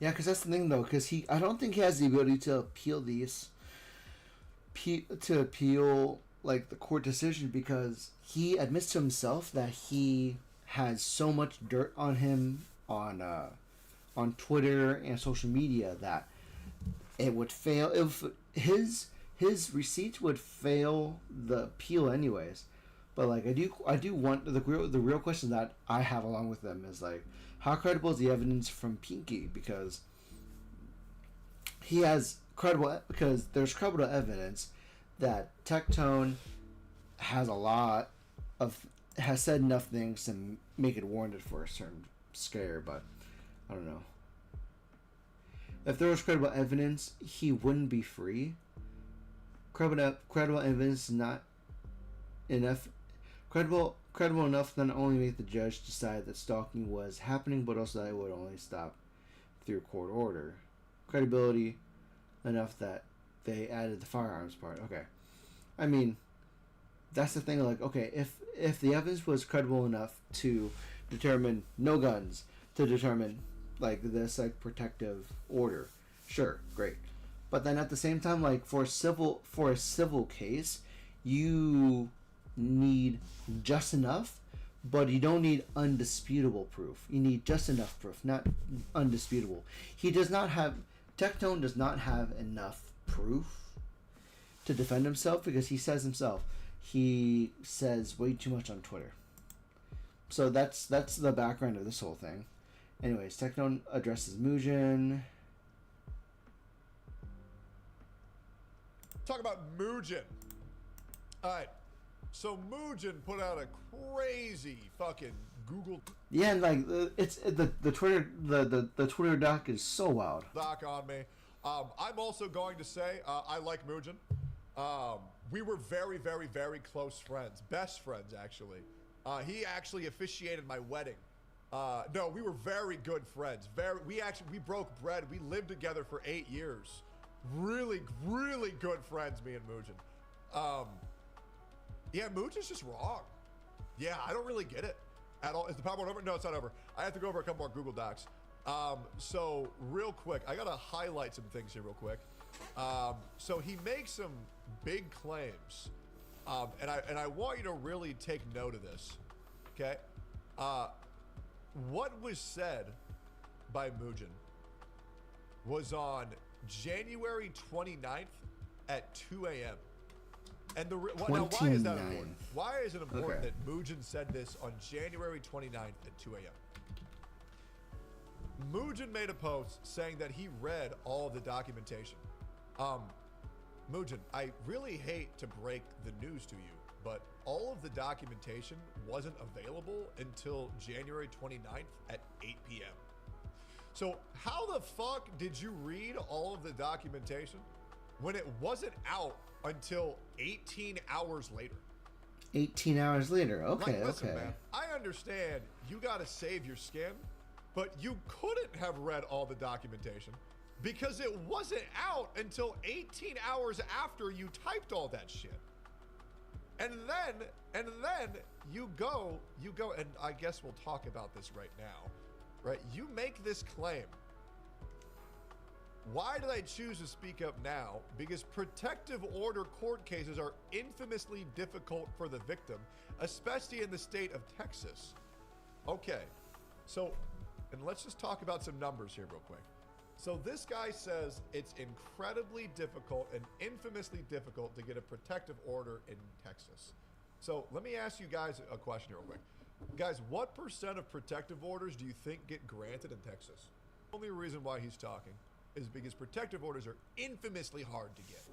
Yeah, because that's the thing, though. Because I don't think he has the ability to appeal to appeal like the court decision, because he admits to himself that he has so much dirt on him on Twitter and social media that it would fail if his receipts would fail the appeal anyways. But like I do want the real question that I have along with them is like, how credible is the evidence from Pinky? Because there's credible evidence that Tectone has said enough things to make it warranted for a certain scare, but I don't know. If there was credible evidence, he wouldn't be free. Credible evidence is not enough. Credible enough to not only make the judge decide that stalking was happening, but also that it would only stop through court order. Credibility enough that they added the firearms part. Okay, I mean, that's the thing. Like, okay, if the evidence was credible enough to determine no guns, to determine like this like protective order, sure, great. But then at the same time, like for a civil case, you need just enough, but you don't need undisputable proof. You need just enough proof, not undisputable. Tectone does not have enough proof to defend himself, because he says way too much on Twitter. So that's the background of this whole thing. Anyways, Tectone addresses Mugen. Talk about Mugen. Alright. So Mugen put out a crazy fucking Google Yeah, and like the Twitter doc is so wild. doc on me. I'm also going to say I like Mugen. We were very, very, very close friends, best friends actually. He actually officiated my wedding. No, we were very good friends. We broke bread. We lived together for 8 years. Really, really good friends, me and Mugen. Yeah, Mugen's just wrong. Yeah, I don't really get it at all. Is the PowerPoint over? No, it's not over. I have to go over a couple more Google Docs. So real quick, I gotta highlight some things here real quick. So he makes some big claims, and I want you to really take note of this. Okay, what was said by Mugen was on January 29th at 2 a.m. And now, why is that important? Why is it important that Mugen said this on January 29th at 2 a.m.? Mugen made a post saying that he read all of the documentation. Mugen, I really hate to break the news to you, but all of the documentation wasn't available until January 29th at 8 p.m. So how the fuck did you read all of the documentation when it wasn't out until 18 hours later? 18 hours later. Okay, like, listen, okay. Man, I understand you got to save your skin, but you couldn't have read all the documentation because it wasn't out until 18 hours after you typed all that shit. And then you go, and I guess we'll talk about this right now, right? You make this claim. Why did I choose to speak up now? Because protective order court cases are infamously difficult for the victim, especially in the state of Texas. Okay, so, and let's just talk about some numbers here real quick. So this guy says it's incredibly difficult and infamously difficult to get a protective order in Texas. So let me ask you guys a question here real quick. Guys, what % of protective orders do you think get granted in Texas? The only reason why he's talking is because protective orders are infamously hard to get.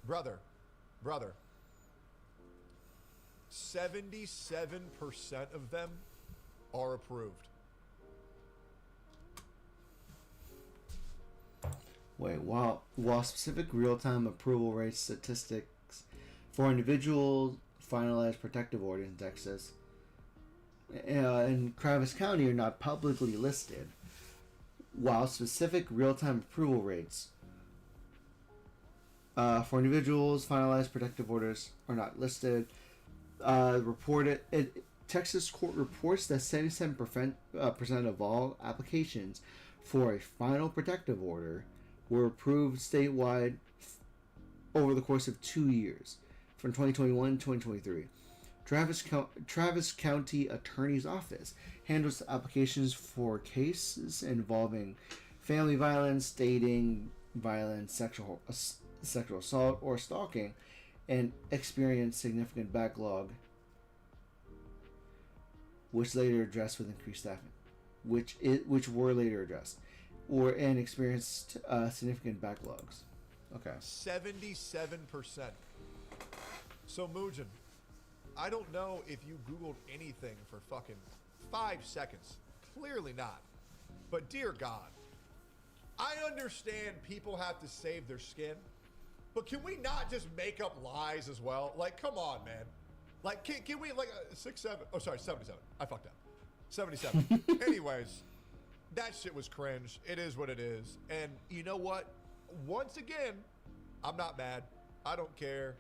Brother, 77% of them are approved. Wait, while specific real-time approval rate statistics for individual finalized protective orders in Texas and Travis County are not publicly listed, while specific real-time approval rates For individuals, finalized protective orders are not listed. Texas court reports that 77% percent of all applications for a final protective order were approved statewide over the course of 2 years, from 2021 to 2023. Travis County Attorney's Office handles applications for cases involving family violence, dating violence, sexual assault, or stalking, and experienced significant backlog, which later addressed with increased staffing, which were later addressed, and experienced significant backlogs. Okay. 77%. So Mugen, I don't know if you Googled anything for fucking 5 seconds. Clearly not. But dear God, I understand people have to save their skin, but can we not just make up lies as well? Like, come on, man. Like, can we, like, 77? Oh, sorry, 77. I fucked up. 77. Anyways, that shit was cringe. It is what it is. And you know what? Once again, I'm not mad. I don't care.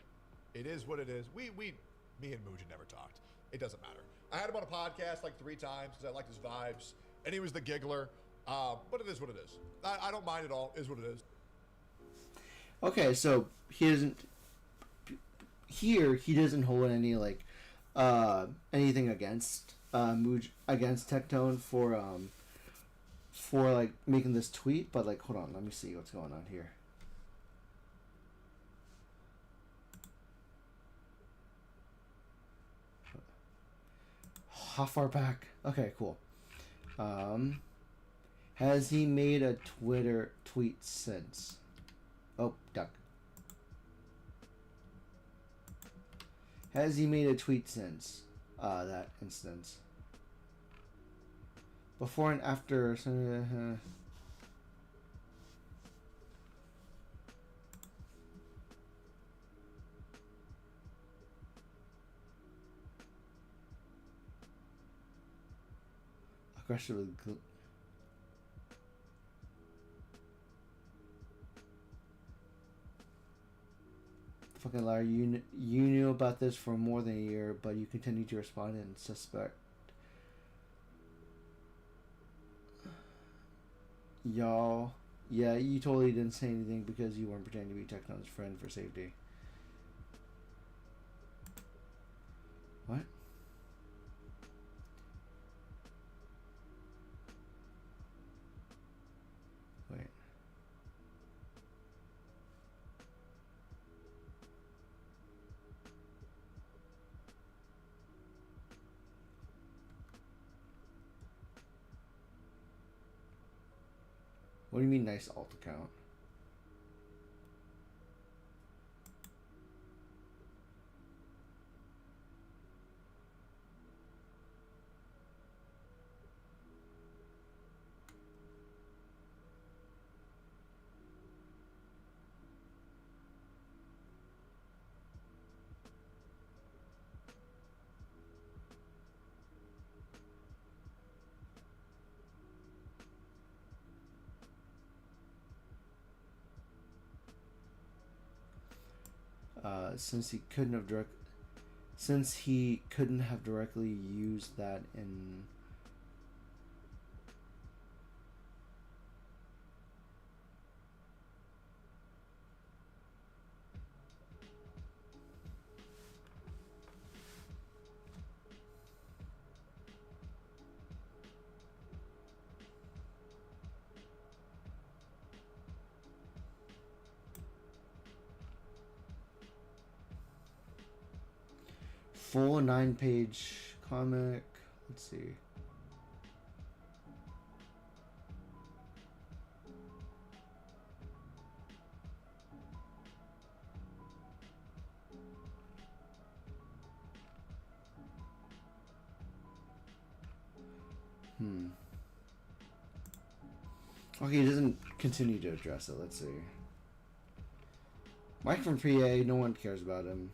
It is what it is. Me and Mugen never talked. It doesn't matter. I had him on a podcast like 3 times because I liked his vibes, and he was the giggler. But it is what it is. I don't mind at all. It is what it is. Okay, so he doesn't. Here, he doesn't hold any like anything against against Tectone for like making this tweet. But like, hold on, let me see what's going on here. How far back? Okay, cool. Has he made a Twitter tweet since? Oh, duck. Has he made a tweet since that instance? Before and after. Aggressively. Fucking liar, you knew about this for more than a year, but you continued to respond and suspect. Y'all, yeah, you totally didn't say anything because you weren't pretending to be Tectone's friend for safety. What? Wait. What do you mean, nice alt account? Since he couldn't have directly used that in full 9-page comic. Let's see. Okay, he doesn't continue to address it. Let's see. Mike from PA, no one cares about him.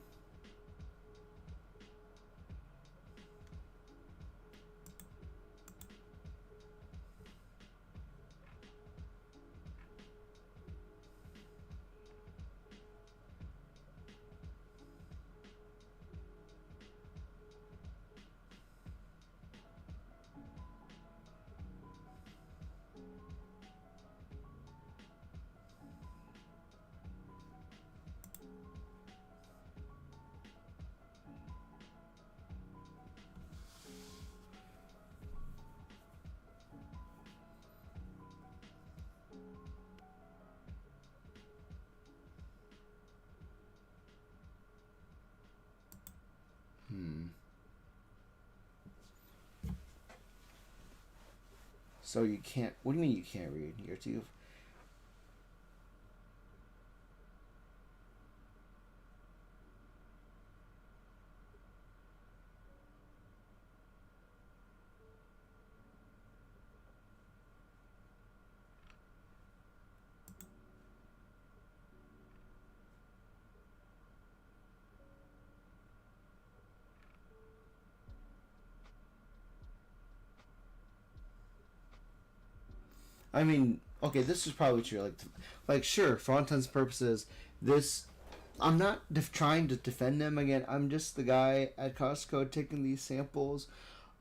So you can't. What do you mean you can't read? You're too. I mean, okay, this is probably true. Like sure, for all intents and purposes, this. I'm not trying to defend them again. I'm just the guy at Costco taking these samples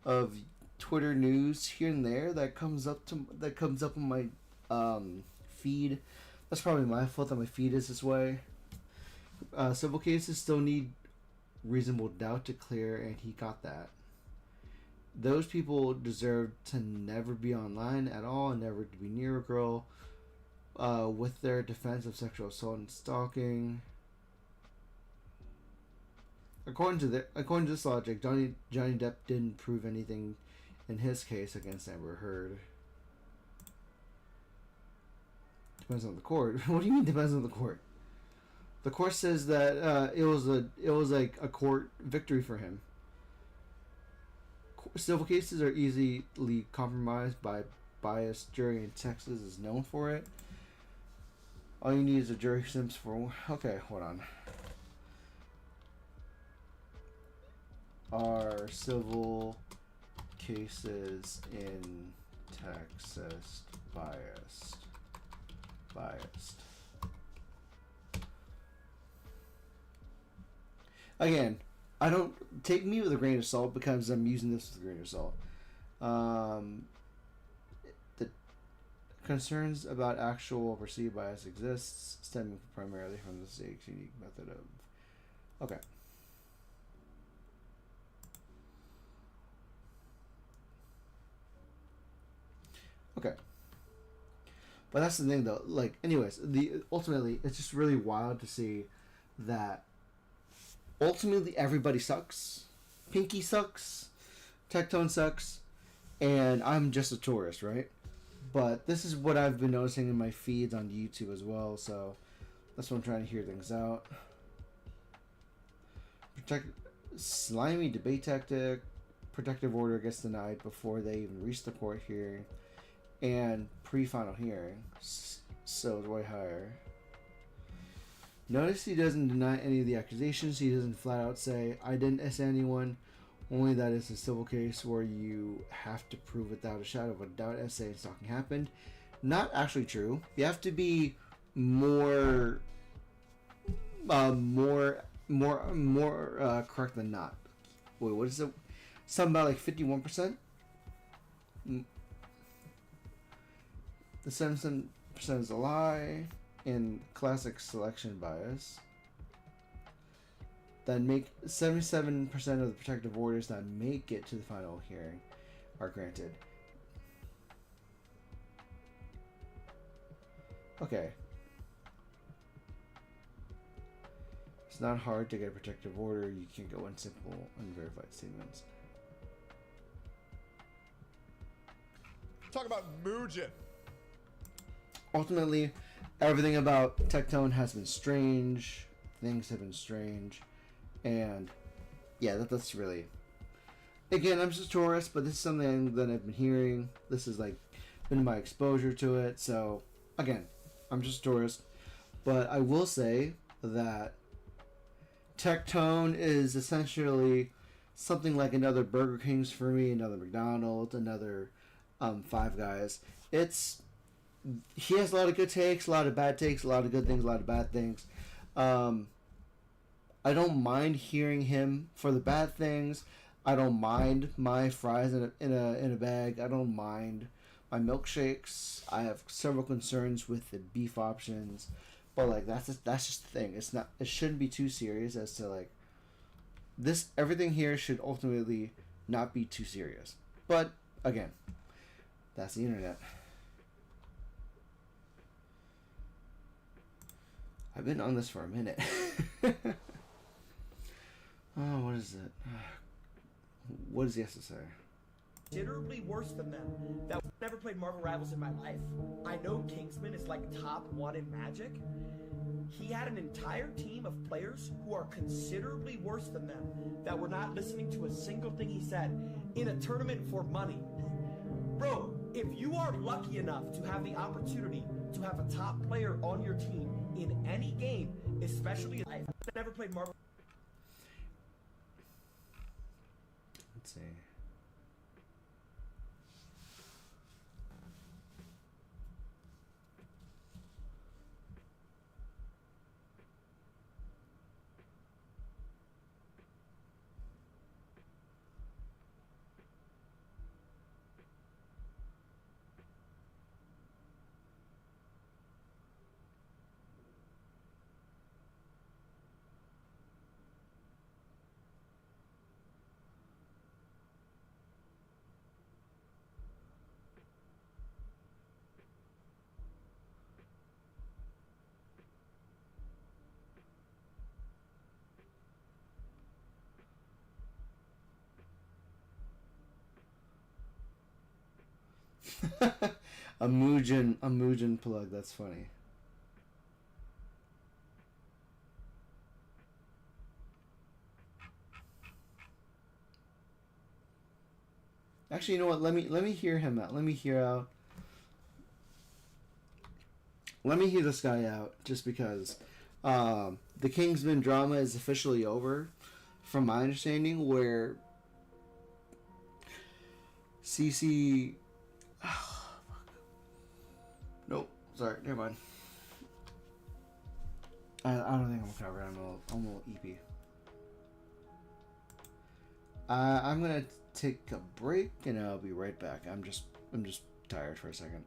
of Twitter news here and there that comes up on my feed. That's probably my fault that my feed is this way. Civil cases still need reasonable doubt to clear, and he got that. Those people deserve to never be online at all, never to be near a girl, with their defense of sexual assault and stalking. According to this logic, Johnny Depp didn't prove anything in his case against Amber Heard. Depends on the court. What do you mean depends on the court? The court says that it was like a court victory for him. Civil cases are easily compromised by biased jury, and Texas is known for it. All you need is a jury sims for. Okay, hold on. Are civil cases in Texas biased? Again, I don't take me with a grain of salt because I'm using this with a grain of salt. The concerns about actual or perceived bias exists, stemming primarily from the state's unique method of. Okay. Okay. But that's the thing, though. Like, anyways, ultimately, it's just really wild to see that. Ultimately, everybody sucks. Pinky sucks. Tectone sucks. And I'm just a tourist, right? But this is what I've been noticing in my feeds on YouTube as well. So that's what I'm trying to hear things out. Slimy debate tactic. Protective order gets denied before they even reach the court hearing. And pre-final hearing. So it's way higher. Notice he doesn't deny any of the accusations. He doesn't flat out say, I didn't S anyone. Only that it's a civil case where you have to prove without a shadow of a doubt SA and stalking happened. Not actually true. You have to be more correct than not. Wait, what is it? Something about like 51%? The 7% is a lie. In classic selection bias, that make 77% of the protective orders that make it to the final hearing are granted. Okay. It's not hard to get a protective order. You can go in simple, unverified statements. Talk about Mugen. Ultimately, everything about Tectone has been strange. Things have been strange. And yeah, that's really. Again, I'm just a tourist, but this is something that I've been hearing. This is like been my exposure to it. So again, I'm just a tourist. But I will say that Tectone is essentially something like another Burger King's for me, another McDonald's, another Five Guys. He has a lot of good takes, a lot of bad takes, a lot of good things, a lot of bad things. I don't mind hearing him for the bad things. I don't mind my fries in a bag. I don't mind my milkshakes. I have several concerns with the beef options, but like that's just the thing. It shouldn't be too serious as to like this. Everything here should ultimately not be too serious. But again, that's the internet. I've been on this for a minute. Oh, what is it? What does he have to say? considerably worse than them that I've never played Marvel Rivals in my life. I know Kingsman is like top 1 in Magic. He had an entire team of players who are considerably worse than them that were not listening to a single thing he said in a tournament for money. Bro, if you are lucky enough to have the opportunity to have a top player on your team in any game, especially I've never played Marvel. Let's see. a Mugen plug. That's funny. Actually, you know what? Let me hear him out. Let me hear out. Let me hear this guy out, just because the Kingsman drama is officially over, from my understanding. Where CC. Nope. Sorry. Never mind. I don't think I'm covered. I'm a little EP. I'm gonna take a break and I'll be right back. I'm just tired for a second.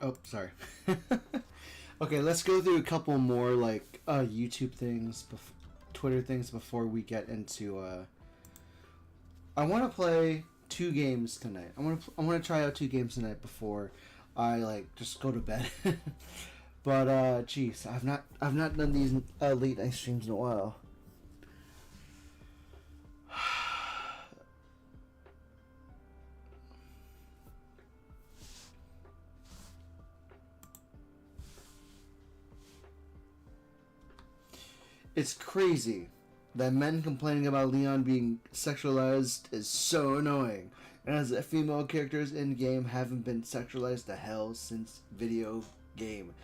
Oh, sorry. Okay, let's go through a couple more like YouTube things, Twitter things before we get into. I want to play 2 games tonight. I want to try out 2 games tonight before I like just go to bed. But geez, I've not done these late night streams in a while. It's crazy that men complaining about Leon being sexualized is so annoying, and as female characters in game haven't been sexualized to hell since video game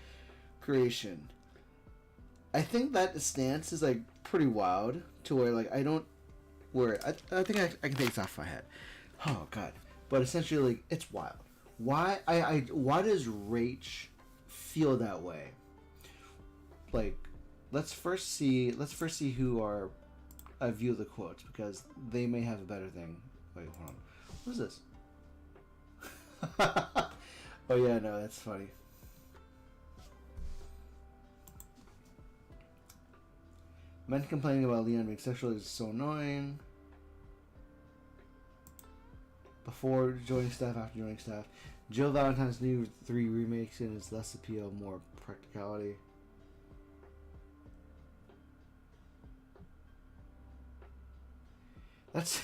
creation. I think that stance is like pretty wild to where like I don't where I think I can take this off my head. Oh god. But essentially like it's wild. Why why does Rach feel that way? Like let's first see who are I view the quotes because they may have a better thing. Wait, hold on. What is this? Oh yeah, no, that's funny. Men complaining about Leon being sexual is so annoying. Before joining staff, after joining staff. Jill Valentine's new 3 remakes and its less appeal, more practicality. That's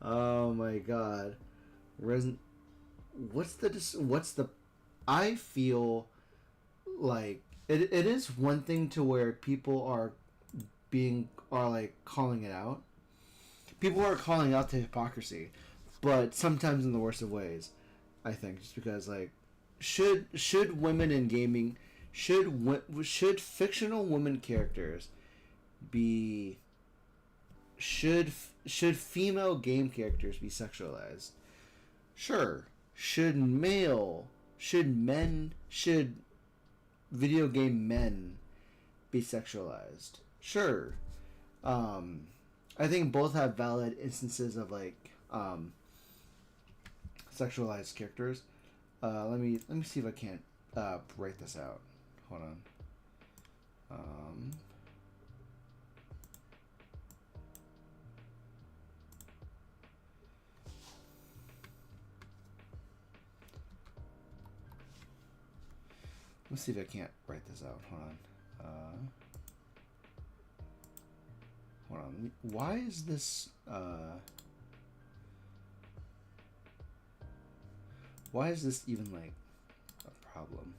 oh my god. What's the I feel like it is one thing to where people are like calling it out. People are calling out the hypocrisy, but sometimes in the worst of ways. I think just because like should women in gaming should fictional women characters be should female game characters be sexualized? Sure. Should video game men be sexualized? Sure. I think both have valid instances of like sexualized characters. Let me see if I can't write this out. Hold on. Let's see if I can't write this out. Hold on. Hold on. Why is this? Why is this even like a problem?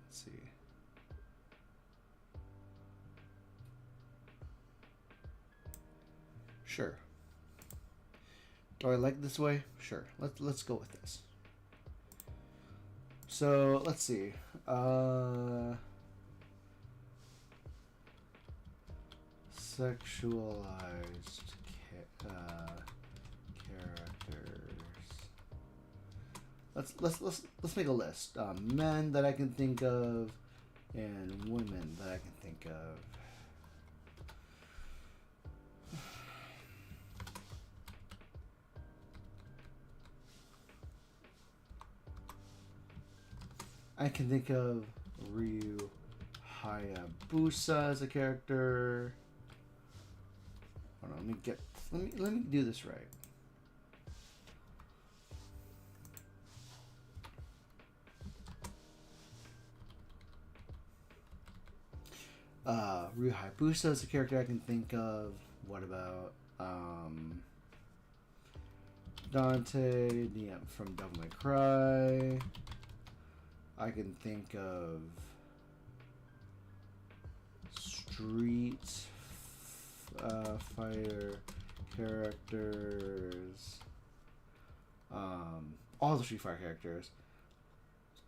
Let's see. Sure. Do I like this way? Sure. Let's go with this. So let's see. Sexualized characters. Let's make a list. Men that I can think of, and women that I can think of. I can think of Ryu Hayabusa as a character. Hold on, let me do this right. Ryu Hayabusa is a character I can think of. What about Dante from Devil May Cry? I can think of Street Fighter characters. All the Street Fighter characters.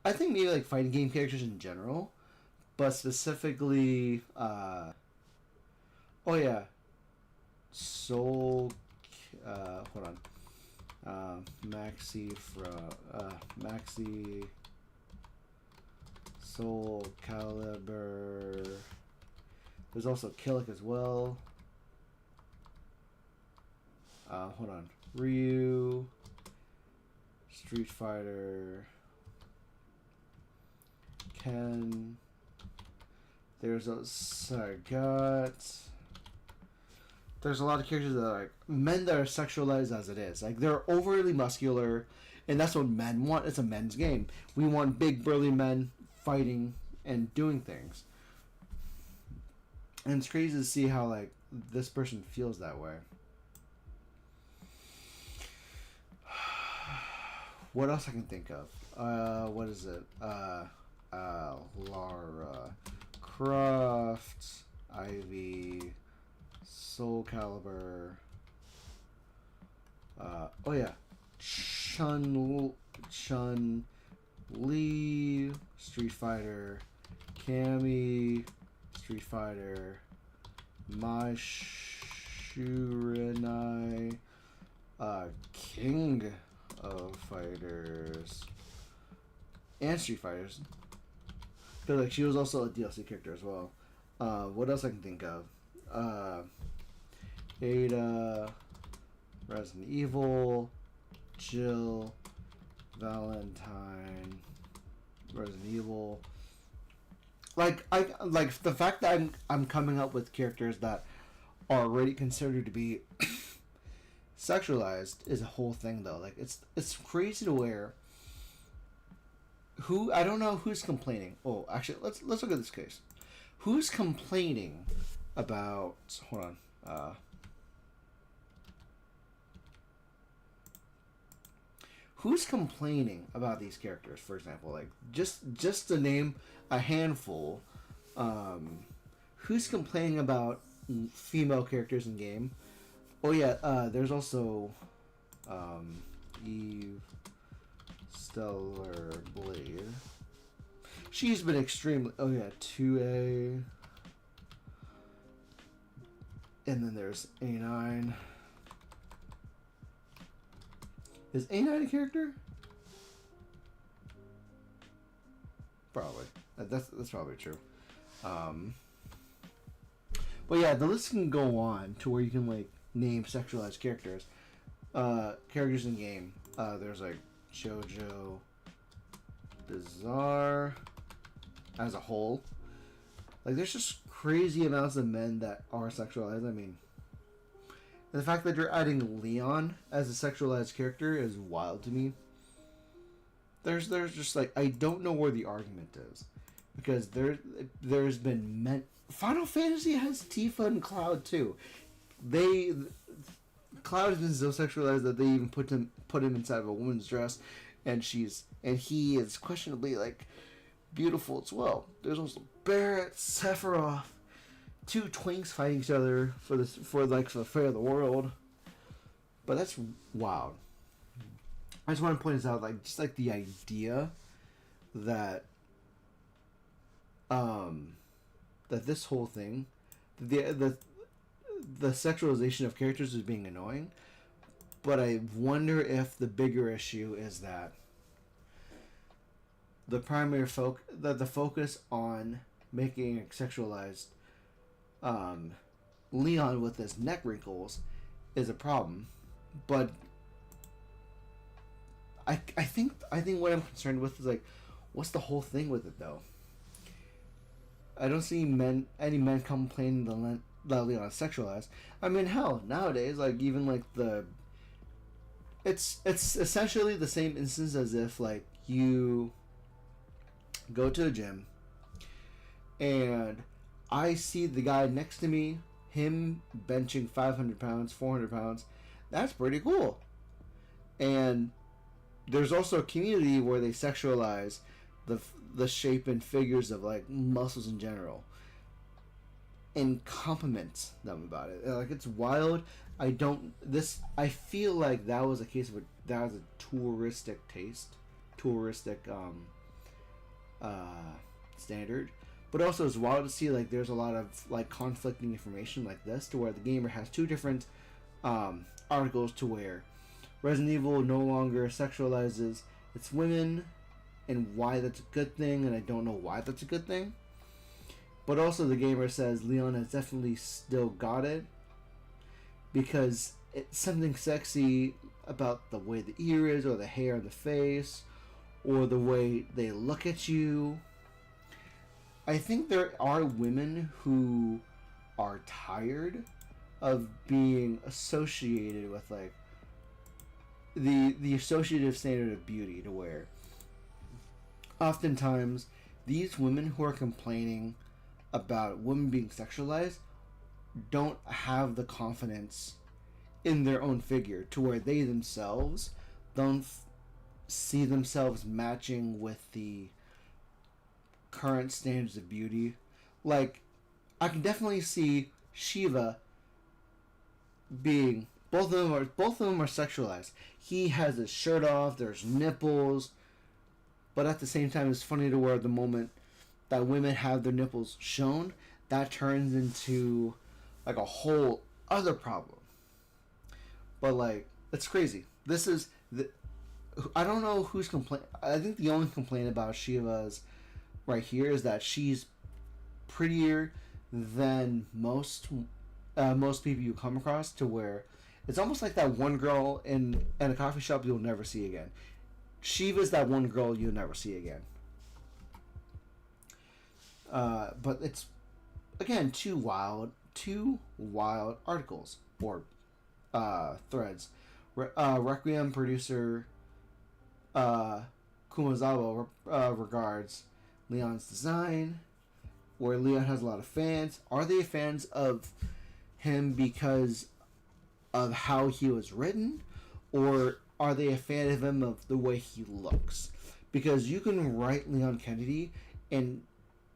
I think maybe like fighting game characters in general, but specifically Oh yeah, Soul. Hold on. Maxi Soul Calibur. There's also Killick as well. Hold on. Ryu. Street Fighter. Ken. There's a Sagat. There's a lot of characters that are like men that are sexualized as it is. Like they're overly muscular, and that's what men want. It's a men's game. We want big burly men fighting and doing things. And it's crazy to see how like this person feels that way. What else I can think of? What is it? Lara Croft, Ivy, Soul Calibur. Oh yeah, Chun Li, Street Fighter, Cammy, Street Fighter, Mai Shiranai, King of Fighters, and Street Fighters. But like she was also a DLC character as well. What else I can think of? Ada, Resident Evil, Jill, Valentine, Resident Evil. Like the fact that I'm coming up with characters that are already considered to be sexualized is a whole thing though. Like it's crazy to where I don't know who's complaining. Oh, actually, let's look at this case. Who's complaining about? Hold on. Who's complaining about these characters? For example, like just to name a handful. Who's complaining about female characters in game? Oh yeah, there's also Eve Stellar Blade. She's been extremely. Oh yeah, 2A. And then there's A9. Is A9 a character? Probably. That's probably true. But yeah, the list can go on to where you can like name sexualized characters. Characters in game. There's like JoJo, Bizarre, as a whole. Like there's just crazy amounts of men that are sexualized. I mean, the fact that you're adding Leon as a sexualized character is wild to me. There's just like I don't know where the argument is, because there's been men. Final Fantasy has Tifa and Cloud too. Cloud has been so sexualized that they even put him inside of a woman's dress, and he is questionably like beautiful as well. There's also Barrett, Sephiroth, two twinks fighting each other for the fate of the world. But that's wild. I just want to point this out, like just like the idea that that this whole thing, the sexualization of characters is being annoying. But I wonder if the bigger issue is that the primary the focus on making a sexualized Leon with his neck wrinkles is a problem. But I think what I'm concerned with is like, what's the whole thing with it though? I don't see any men complaining that Leon is sexualized. I mean, hell, nowadays, like even like it's essentially the same instance as if like you go to a gym and I see the guy next to me, him benching 500 pounds, 400 pounds. That's pretty cool. And there's also a community where they sexualize the shape and figures of like muscles in general and compliment them about it. Like it's wild. I feel like that was a case of that was a touristic standard. But also it's wild to see like there's a lot of like conflicting information like this, to where the gamer has two different articles to where Resident Evil no longer sexualizes its women, and why that's a good thing, and I don't know why that's a good thing. But also the gamer says Leon has definitely still got it, because it's something sexy about the way the ear is, or the hair on the face, or the way they look at you. I think there are women who are tired of being associated with like the associative standard of beauty, to where oftentimes these women who are complaining about women being sexualized don't have the confidence in their own figure, to where they themselves don't see themselves matching with the current standards of beauty. Like, I can definitely see Shiva being both of them are sexualized. He has his shirt off, there's nipples, but at the same time it's funny to where the moment that women have their nipples shown, that turns into like a whole other problem. But like, it's crazy. This is I don't know who's complaining. I think the only complaint about Shiva's right here is that she's prettier than most people you come across, to where it's almost like that one girl in a coffee shop you'll never see again. Shiva's that one girl you'll never see again. But it's, again, two wild articles or threads. Requiem producer Kumazawa regards Leon's design, where Leon has a lot of fans. Are they fans of him because of how he was written, or are they a fan of him of the way he looks? Because you can write Leon Kennedy and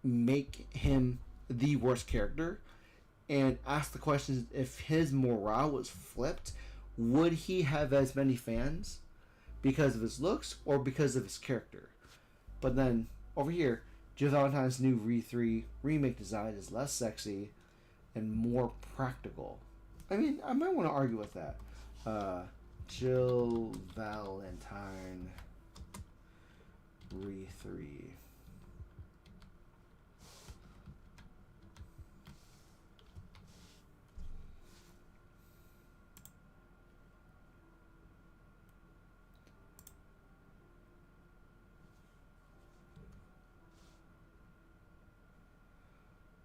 make him the worst character, and ask the question, if his morale was flipped, would he have as many fans because of his looks or because of his character? But then over here, Jill Valentine's new Re3 remake design is less sexy and more practical. I mean, I might want to argue with that. Jill Valentine Re3.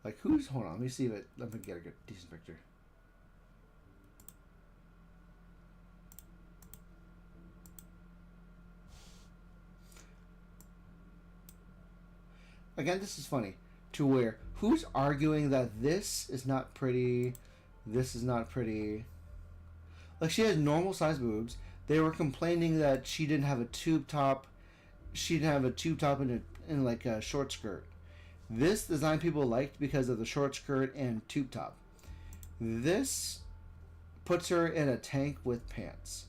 Like, who's... Hold on, let me see if it... Let me get a good, decent picture. Again, this is funny. To where... Who's arguing that this is not pretty? This is not pretty. Like, she has normal size boobs. They were complaining that she didn't have a tube top. She didn't have a tube top in like a short skirt. This design people liked because of the short skirt and tube top. This puts her in a tank with pants.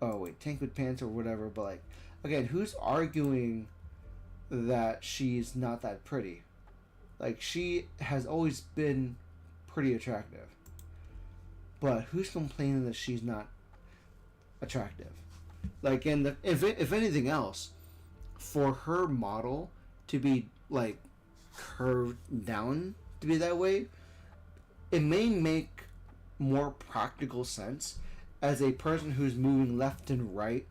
Oh wait, tank with pants or whatever, but like, again, who's arguing that she's not that pretty? Like, she has always been pretty attractive. But who's complaining that she's not attractive? Like, if anything else, for her model to be like curved down to be that way, it may make more practical sense as a person who's moving left and right,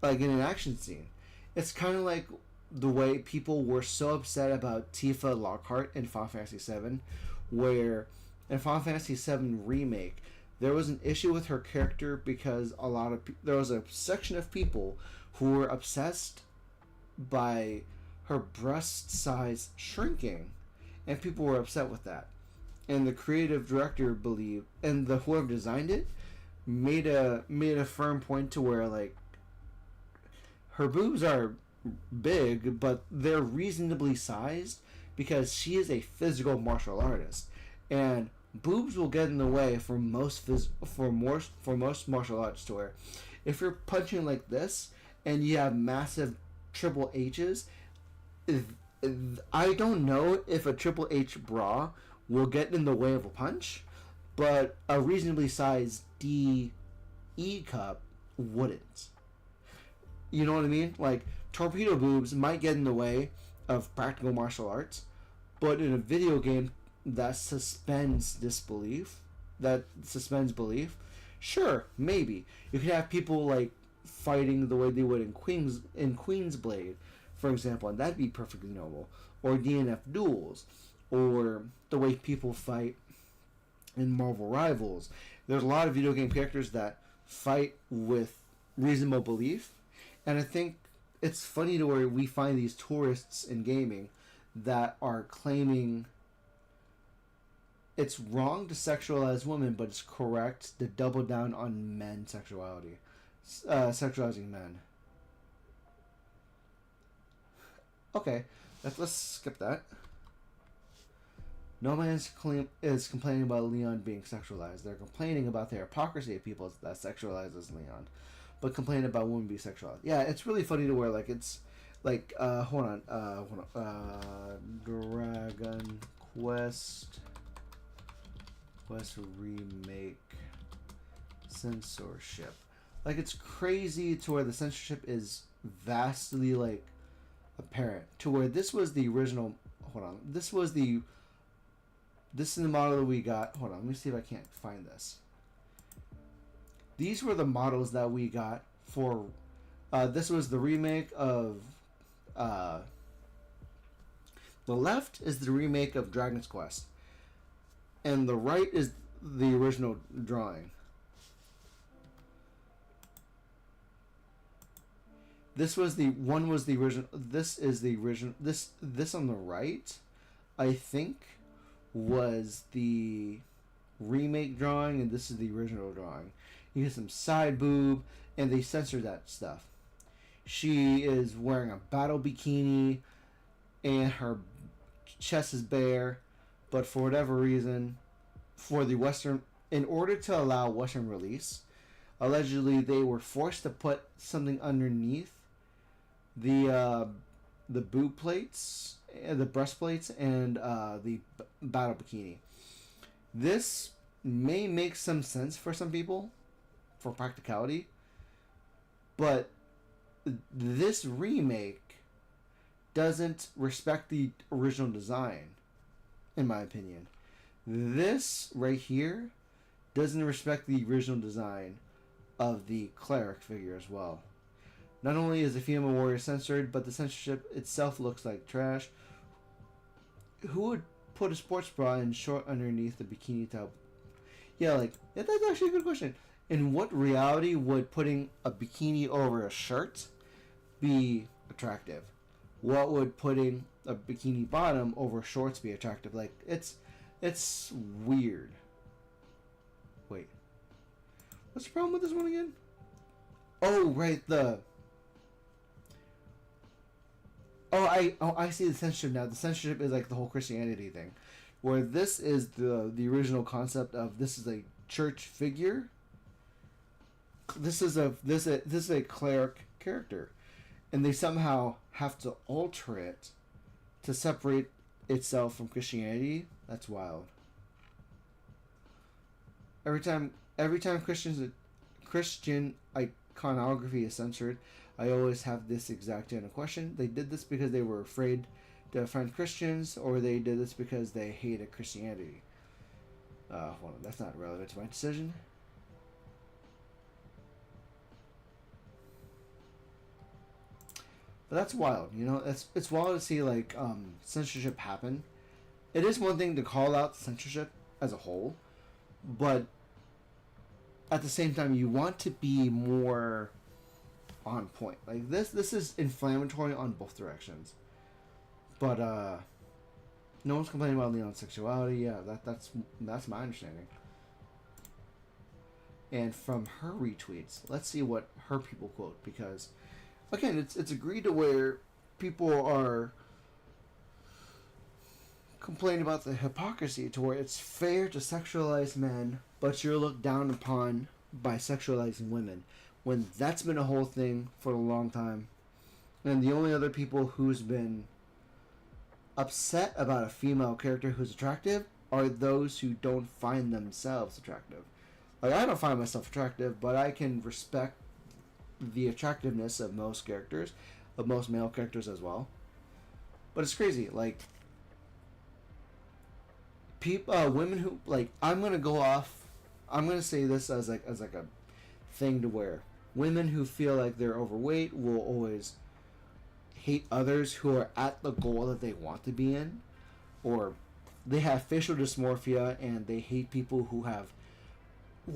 like in an action scene. It's kind of like the way people were so upset about Tifa Lockhart in Final Fantasy VII, where in Final Fantasy VII Remake there was an issue with her character because there was a section of people who were obsessed by her breast size shrinking, and people were upset with that. And the creative director believed, and the whoever designed it made a firm point to where, like, her boobs are big, but they're reasonably sized because she is a physical martial artist, and boobs will get in the way for most martial arts, to where if you're punching like this and you have massive triple H's, I don't know if a Triple H bra will get in the way of a punch, but a reasonably sized DE cup wouldn't. You know what I mean? Like, torpedo boobs might get in the way of practical martial arts, but in a video game that suspends belief, sure, maybe. You could have people, like, fighting the way they would in Queen's Blade, for example, and that'd be perfectly normal. Or DNF duels, or the way people fight in Marvel Rivals. There's a lot of video game characters that fight with reasonable belief, and I think it's funny to where we find these tourists in gaming that are claiming it's wrong to sexualize women, but it's correct to double down on men's sexuality. Sexualizing men. Okay, let's skip that. No man is complaining about Leon being sexualized. They're complaining about the hypocrisy of people that sexualizes Leon, but complaining about women being sexualized. Yeah, it's really funny to where, like, it's like hold on, Dragon Quest remake censorship. Like, it's crazy to where the censorship is vastly, like, apparent. To where this was the original. Hold on. This is the model that we got. Hold on. Let me see if I can't find this. These were the models that we got for. This was the remake of. The left is the remake of Dragon's Quest, and the right is the original drawing. This was the original. This is the original. This on the right, I think, was the remake drawing, and this is the original drawing. You get some side boob, and they censored that stuff. She is wearing a battle bikini, and her chest is bare, but for whatever reason, for the Western, in order to allow Western release, allegedly they were forced to put something underneath the boob plates, the breastplates, and the battle bikini. This may make some sense for some people, for practicality, but this remake doesn't respect the original design, in my opinion. This right here doesn't respect the original design of the cleric figure as well. Not only is the female warrior censored, but the censorship itself looks like trash. Who would put a sports bra and short underneath the bikini top? Yeah, like, that's actually a good question. In what reality would putting a bikini over a shirt be attractive? What would putting a bikini bottom over shorts be attractive? Like, it's weird. Wait. What's the problem with this one again? Oh, right, I see the censorship now. The censorship is like the whole Christianity thing, where this is the original concept of this is a church figure. This is a cleric character, and they somehow have to alter it to separate itself from Christianity. That's wild. Every time Christian iconography is censored, I always have this exact kind of question. They did this because they were afraid to offend Christians, or they did this because they hated Christianity. Hold on, that's not relevant to my decision. But that's wild, you know. It's wild to see, like, censorship happen. It is one thing to call out censorship as a whole, but at the same time, you want to be more on point. Like, this is inflammatory on both directions. But no one's complaining about Leon's sexuality. Yeah, that's my understanding. And from her retweets, let's see what her people quote, because again, it's agreed to where people are complaining about the hypocrisy to where it's fair to sexualize men, but you're looked down upon by sexualizing women, when that's been a whole thing for a long time. And the only other people who's been upset about a female character who's attractive are those who don't find themselves attractive. Like, I don't find myself attractive, but I can respect the attractiveness of most characters, of most male characters as well. But it's crazy, like, people, women who, like, I'm gonna say this as like a thing to where women who feel like they're overweight will always hate others who are at the goal that they want to be in, or they have facial dysmorphia and they hate people who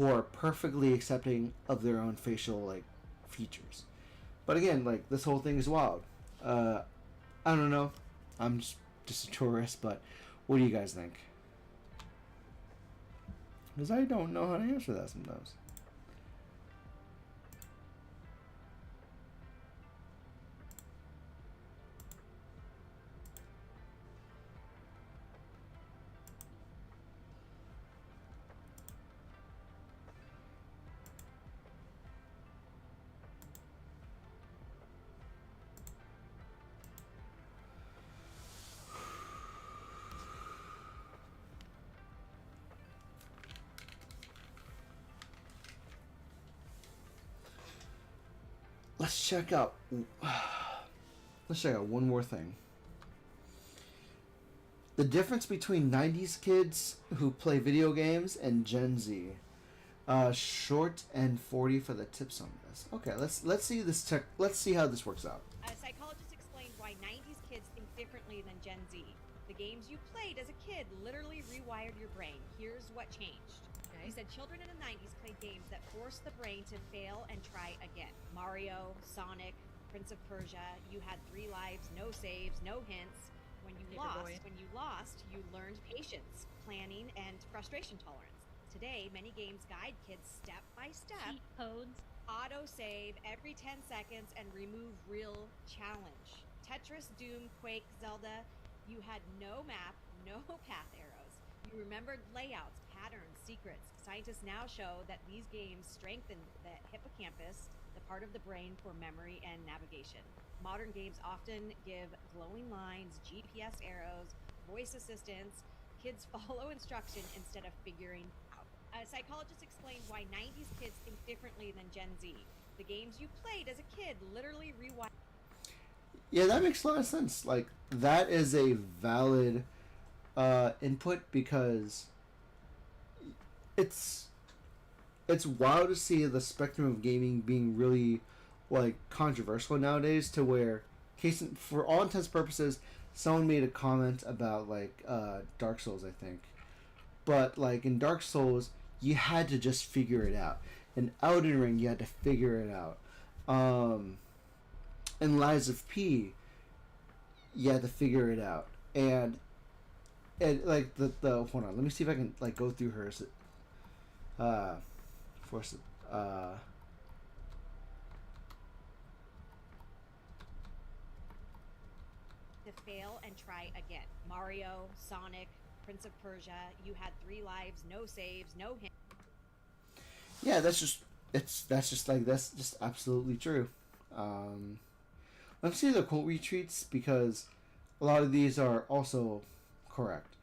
are perfectly accepting of their own facial, like, features. But again, like, this whole thing is wild. I don't know. I'm just a tourist, but what do you guys think? Because I don't know how to answer that sometimes. Let's check out one more thing. The difference between 90s kids who play video games and Gen Z. Short and 40 for the tips on this. Okay, let's see this let's see how this works out. Psychologists explained why 90s kids think differently than Gen Z. The games you played as a kid literally rewired your brain. Here's what changed. He said children in the 90s played games that forced the brain to fail and try again. Mario, Sonic, Prince of Persia, you had 3 lives, no saves, no hints. When you lost, you learned patience, planning, and frustration tolerance. Today, many games guide kids step by step. Cheat codes. Auto-save every 10 seconds and remove real challenge. Tetris, Doom, Quake, Zelda, you had no map, no path arrows. You remembered layouts, patterns, secrets. Scientists now show that these games strengthen the hippocampus, the part of the brain for memory and navigation. Modern games often give glowing lines, GPS arrows, voice assistance. Kids follow instruction instead of figuring out. Psychologists explained why 90s kids think differently than Gen Z. The games you played as a kid literally rewired. Yeah, that makes a lot of sense. Like, that is a valid input, because it's wild to see the spectrum of gaming being really, like, controversial nowadays, to where, for all intents and purposes, someone made a comment about, like, Dark Souls, I think. But, like, in Dark Souls, you had to just figure it out. In Elden Ring, you had to figure it out. In Lies of P, you had to figure it out. And like, the hold on, let me see if I can, like, go through hers. Force to fail and try again. Mario, Sonic, Prince of Persia, you had 3 lives, no saves, no hints. Yeah, that's just absolutely true. Let's see the quote retweets, because a lot of these are also correct.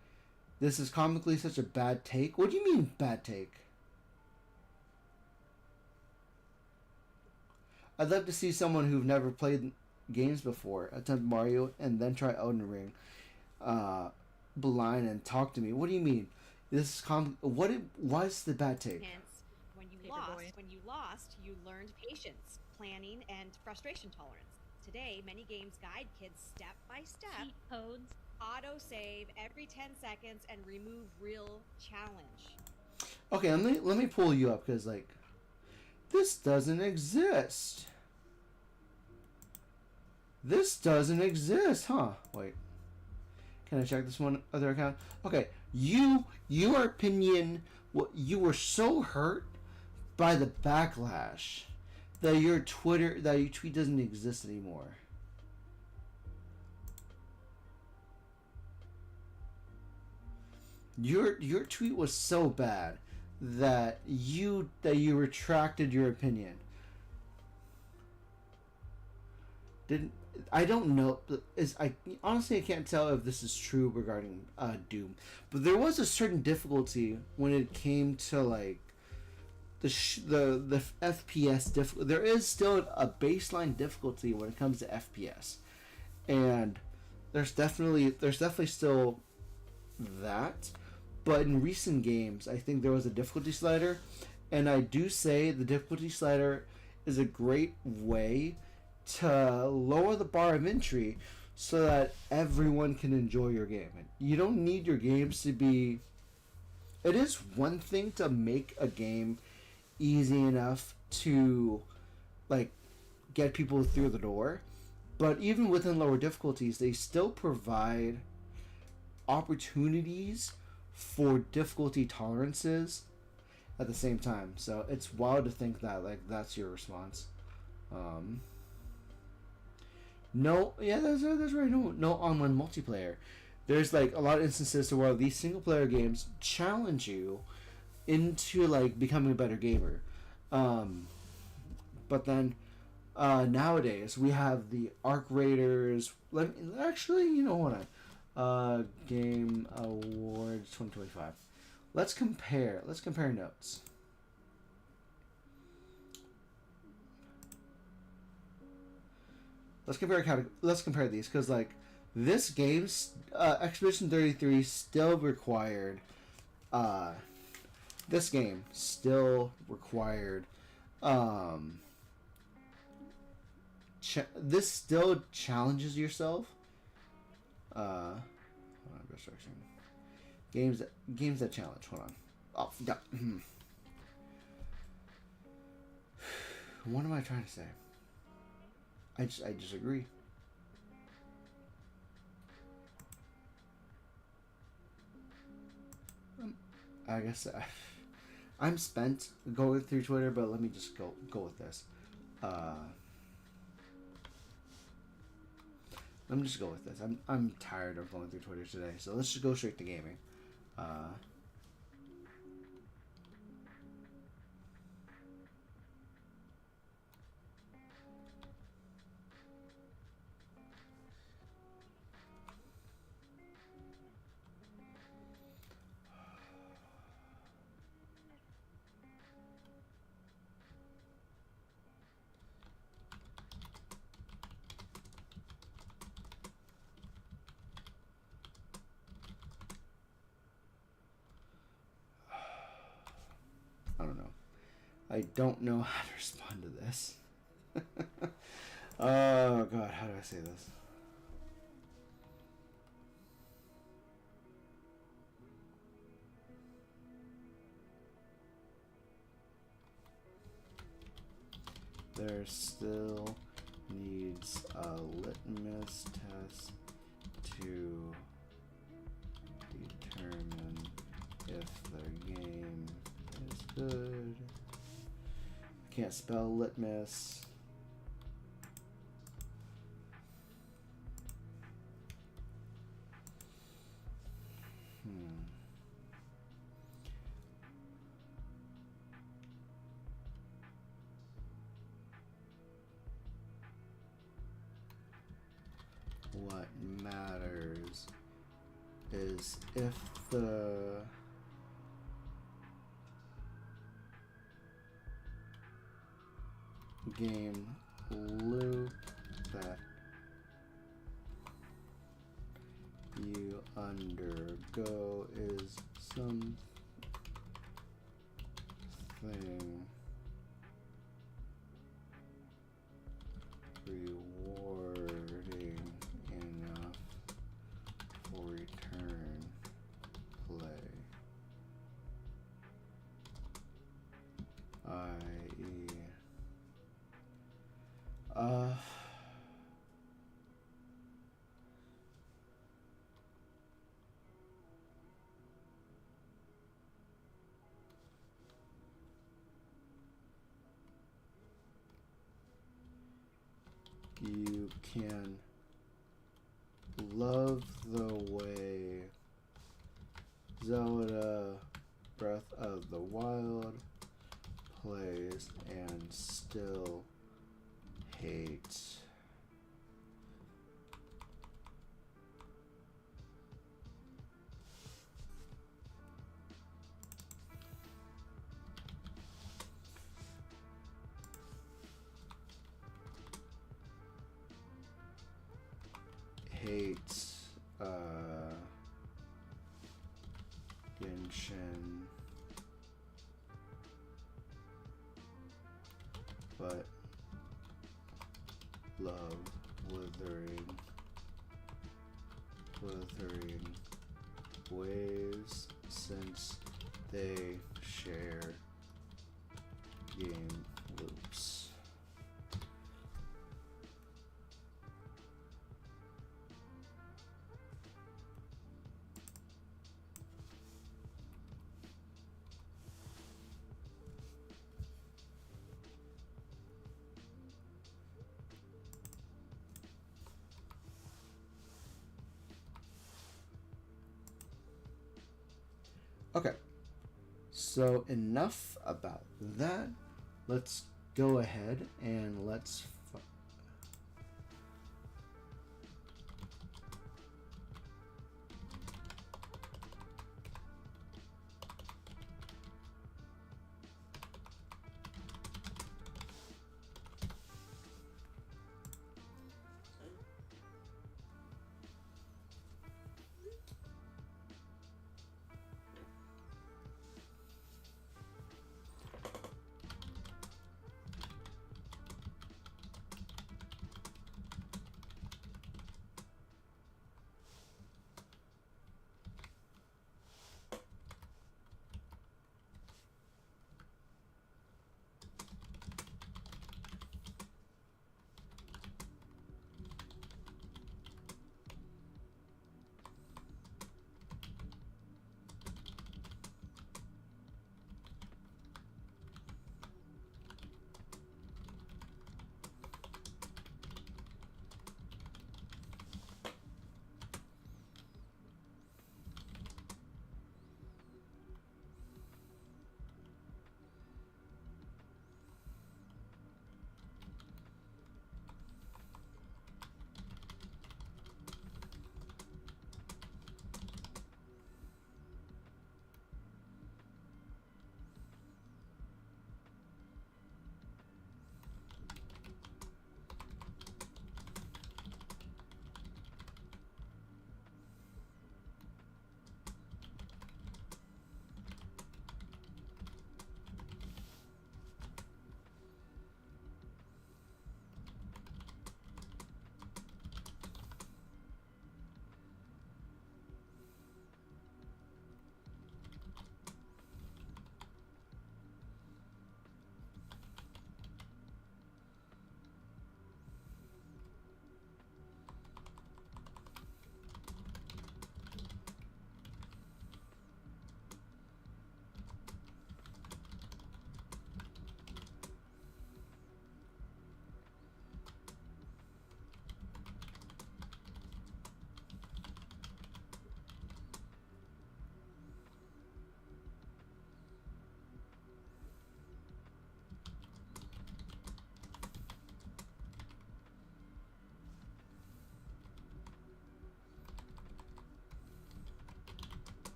This is comically such a bad take. What do you mean, bad take? I'd love to see someone who've never played games before attempt Mario and then try Elden Ring blind and talk to me. What do you mean? This is why is the bad take? Hints. When you lost, you learned patience, planning, and frustration tolerance. Today, many games guide kids step by step. Cheat codes. Auto-save every 10 seconds and remove real challenge. Okay, let me pull you up, because, like, this doesn't exist. This doesn't exist, huh? Wait. Can I check this one other account? Okay, your opinion, you were so hurt by the backlash that your tweet doesn't exist anymore. Your tweet was so bad that you retracted your opinion. I don't know. I honestly I can't tell if this is true regarding Doom, but there was a certain difficulty when it came to like the FPS difficulty. There is still a baseline difficulty when it comes to FPS, and there's definitely still that. But in recent games, I think there was a difficulty slider, and I do say the difficulty slider is a great way to lower the bar of entry so that everyone can enjoy your game. You don't need your games to be. It is one thing to make a game easy enough to like get people through the door, but even within lower difficulties, they still provide opportunities for difficulty tolerances at the same time. So it's wild to think that like that's your response. No, yeah, that's right. No online multiplayer. There's like a lot of instances to where these single player games challenge you into like becoming a better gamer. But then nowadays we have the Arc Raiders. Actually, you know what? Game Awards 2025. Let's compare notes. Let's compare these because like this game's Expedition 33 still required. This game still required. This still challenges yourself. Games that challenge. Hold on. Oh, yeah. What am I trying to say? I disagree. I guess I'm spent going through Twitter, but let me just go with this. Let me just go with this. I'm tired of going through Twitter today, so let's just go straight to gaming. I don't know how to respond to this. Oh god, how do I say this? There still needs a litmus test to determine if the game is good. Can't spell litmus. What matters is if the game loop that you undergo is something rewarding enough for return play, i.e. You can love the way Zelda Breath of the Wild plays and still hate 8 Genshin, but love withering waves since they share game loops. Okay, so enough about that. Let's go ahead and let's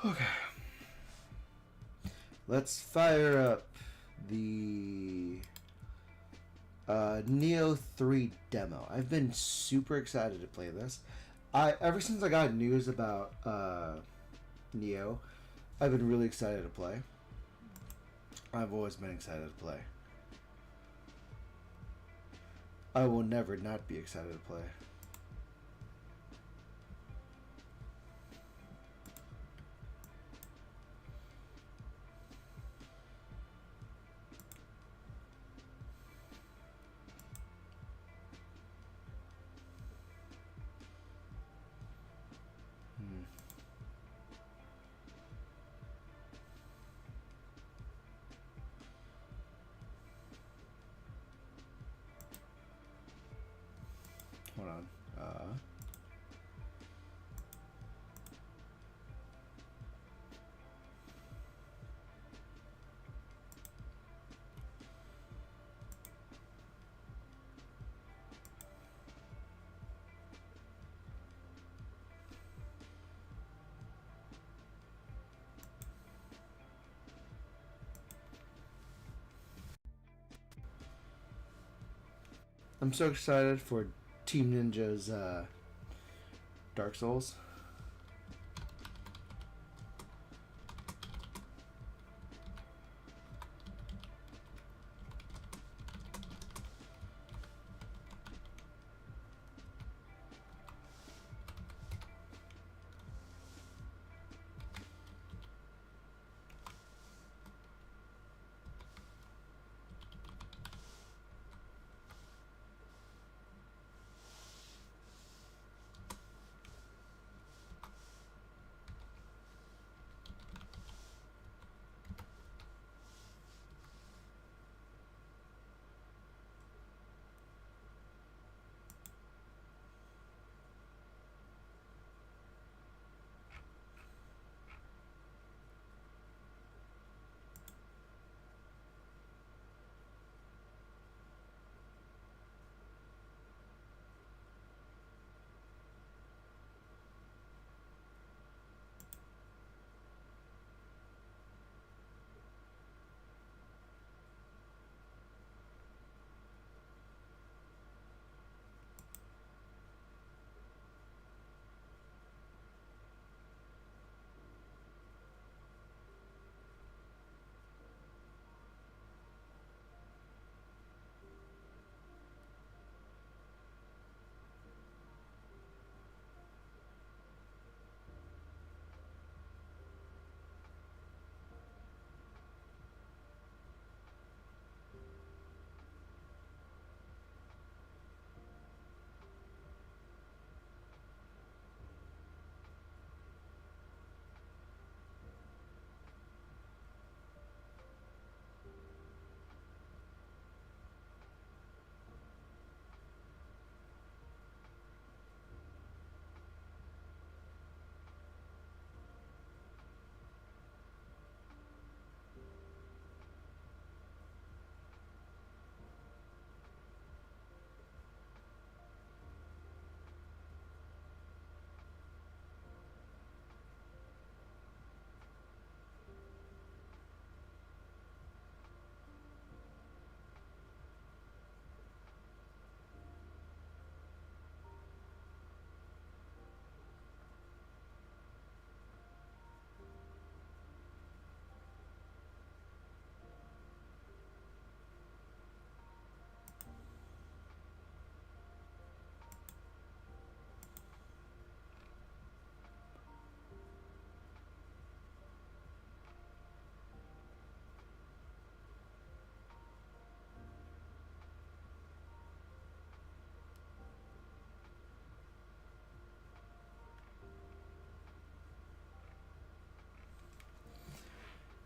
okay. Let's fire up the Neo 3 demo. I've been super excited to play this. Ever since I got news about Neo, I've been really excited to play. I've always been excited to play. I will never not be excited to play. Hold on. I'm so excited for Team Ninja's Dark Souls.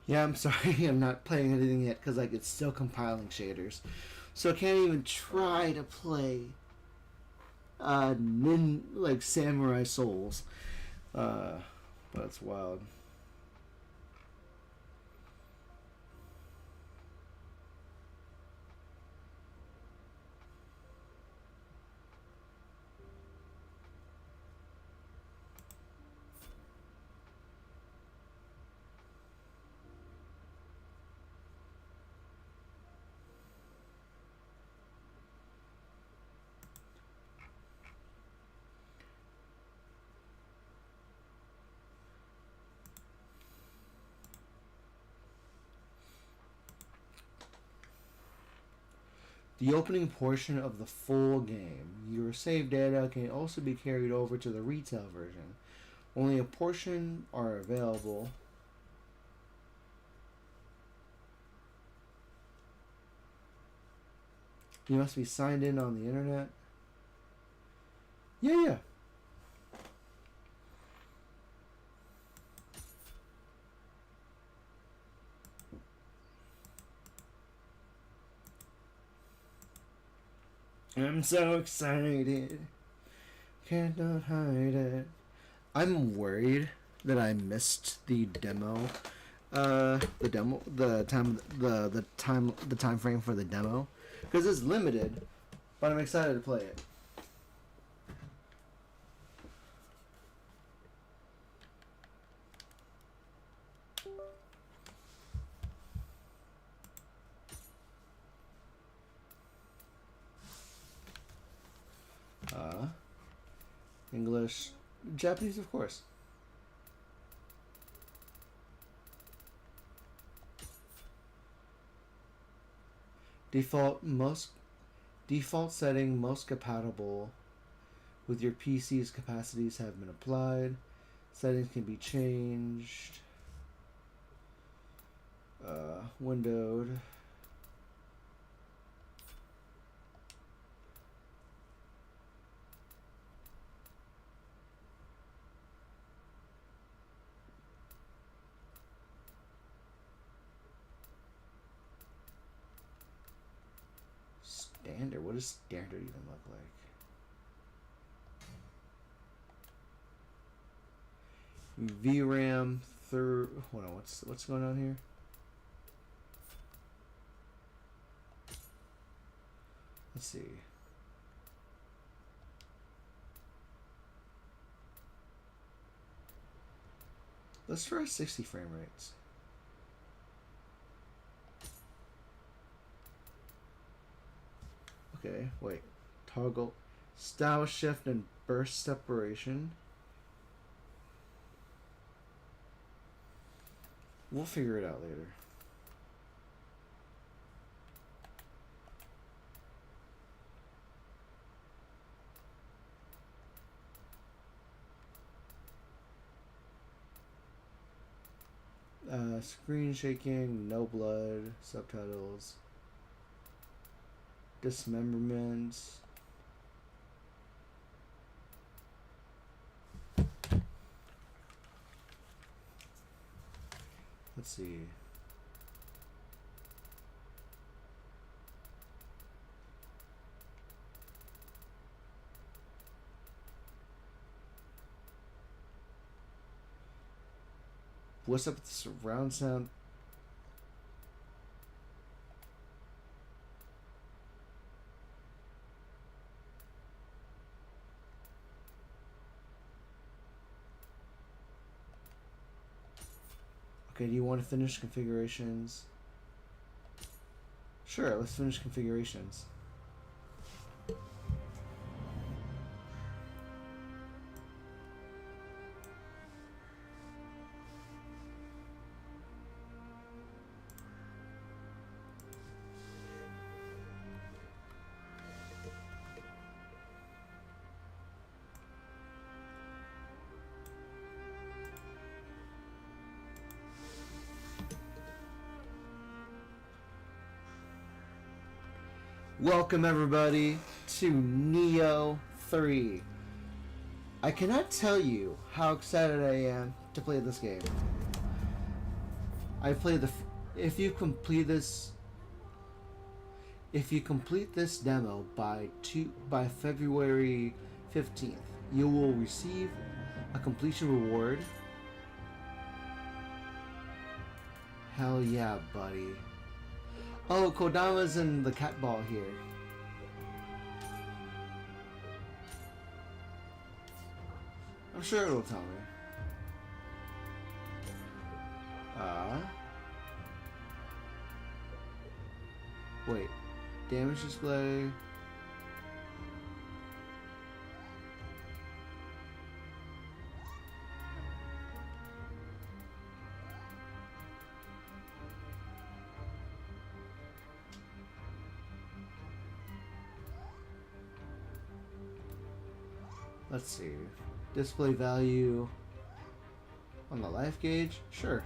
Yeah, I'm sorry, I'm not playing anything yet because like it's still compiling shaders, so I can't even try to play like Samurai Souls. But it's wild. the opening portion of the full game. Your save data can also be carried over to the retail version. Only a portion are available. You must be signed in on the internet. Yeah. I'm so excited. Can't not hide it. I'm worried that I missed the demo. The time frame for the demo, because it's limited, but I'm excited to play it. English, Japanese, of course. Default setting most compatible with your PC's capacities have been applied. Settings can be changed. Windowed. Standard. What does standard even look like? VRAM third. Hold on. What's going on here? Let's see. Let's try 60 frame rates. Okay, wait. Toggle style shift and burst separation. We'll figure it out later. Screen shaking, no blood, subtitles. Dismemberments. Let's see. What's up with the surround sound? Okay, do you want to finish configurations? Sure, let's finish configurations. Welcome everybody to Neo 3. I cannot tell you how excited I am to play this game. I played if you complete this demo by February 15th, you will receive a completion reward. Hell yeah, buddy. Oh, Kodama's in the cat ball here. I'm sure it'll tell me. Wait. Damage display. Let's see. Display value on the life gauge? Sure.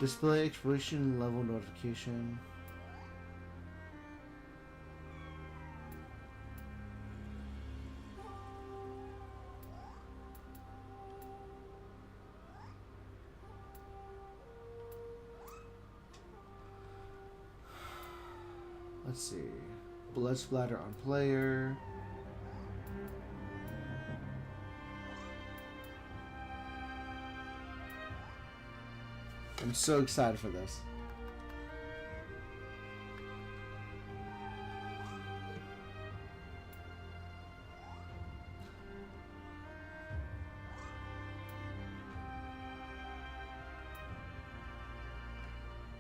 Display exploration level notification. Let's see. Blood splatter on player. I'm so excited for this.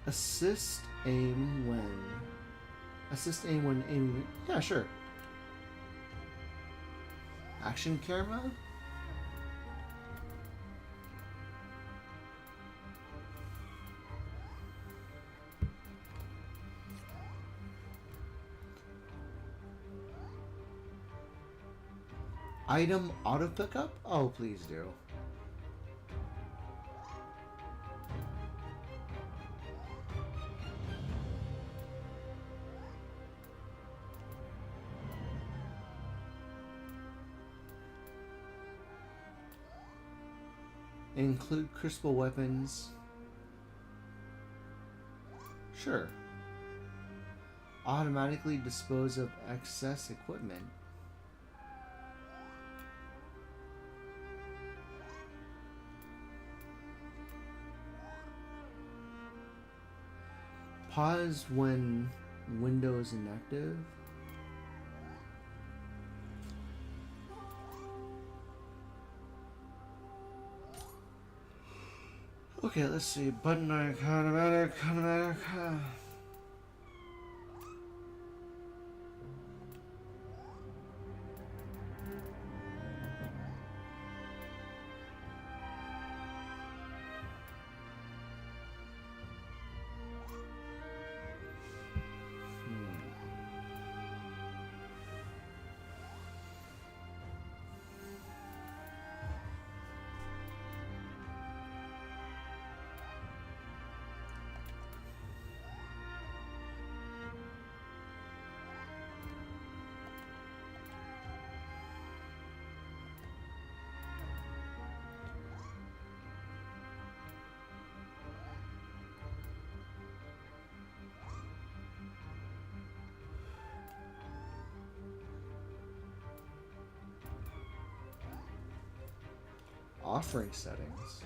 Assist aim when aiming. Yeah, sure. Action camera? Item auto pickup? Oh, please do. Include crystal weapons. Sure. Automatically dispose of excess equipment. Pause when Windows inactive. Okay, let's see. Button automatic. Offering settings.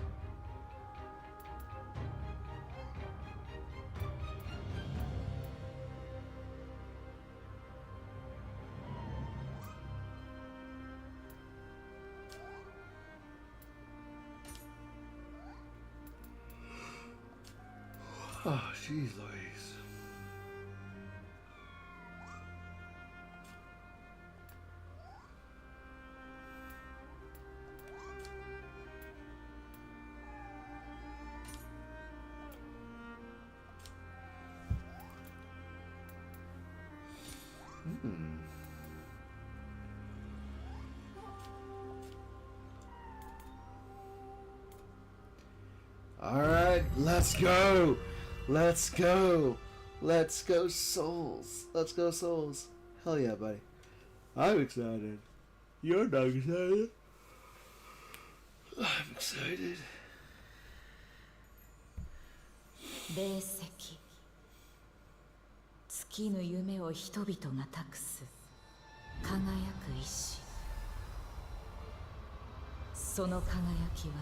Oh, jeez Louise. All right, let's go. Let's go. Let's go, Souls. Let's go, Souls. Hell yeah, buddy. I'm excited. You're not excited. I'm excited. 霊石尽きぬ夢を人々が託す輝く石その輝きは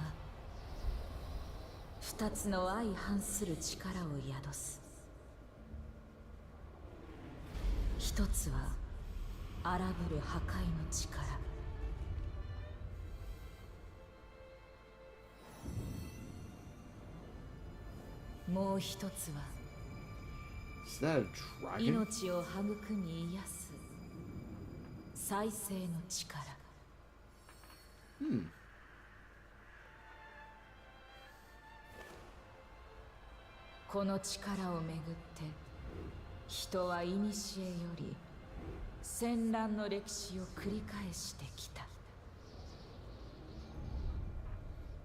二つの相反する力を宿す一つは荒ぶる破壊の力。もう一つは Is that a dragon? 命を育み癒す再生の力。この力をめぐって人は古より戦乱の歴史を繰り返してきた。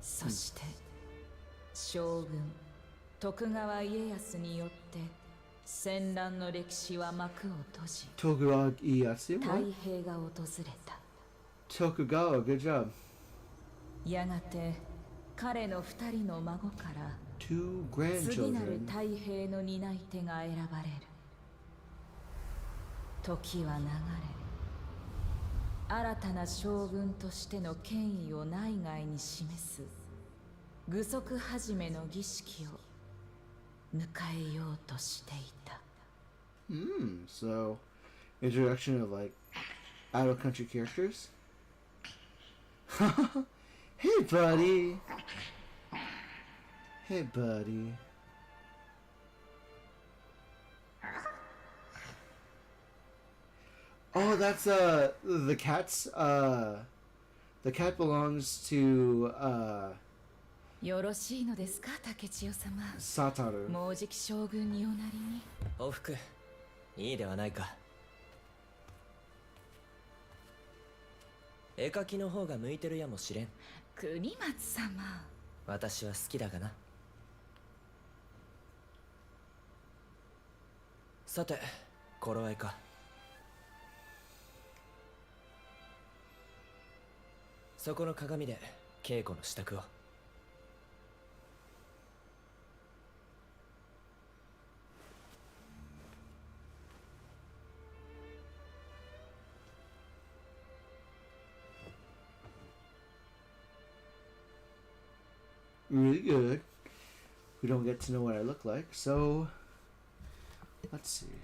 そして将軍徳川家康によって戦乱の歴史は幕を閉じ、 Tokugawa Ieyasu? 太 What? 平が訪れた。 Tokugawa, good job. やがて彼の二人の孫から Two 次なる grandchildren. 太平の担い手が選ばれる。時は流れ、新たな将軍としての権威を内外に示す具足始めの儀式を迎えようとしていた。 So, introduction of like out of country characters. Hey, buddy. Hey, buddy. Oh, that's the cat's the cat belongs to よろしいのですか、竹千代様。 Sataru. もうじき将軍におなりに。おふく、いいではないか。絵描きの方が向いてるやもしれん。国松様。私は好きだがな。さて、頃合いか。そこの鏡で稽古の支度を。Really good. We don't get to know what I look like, so let's see.「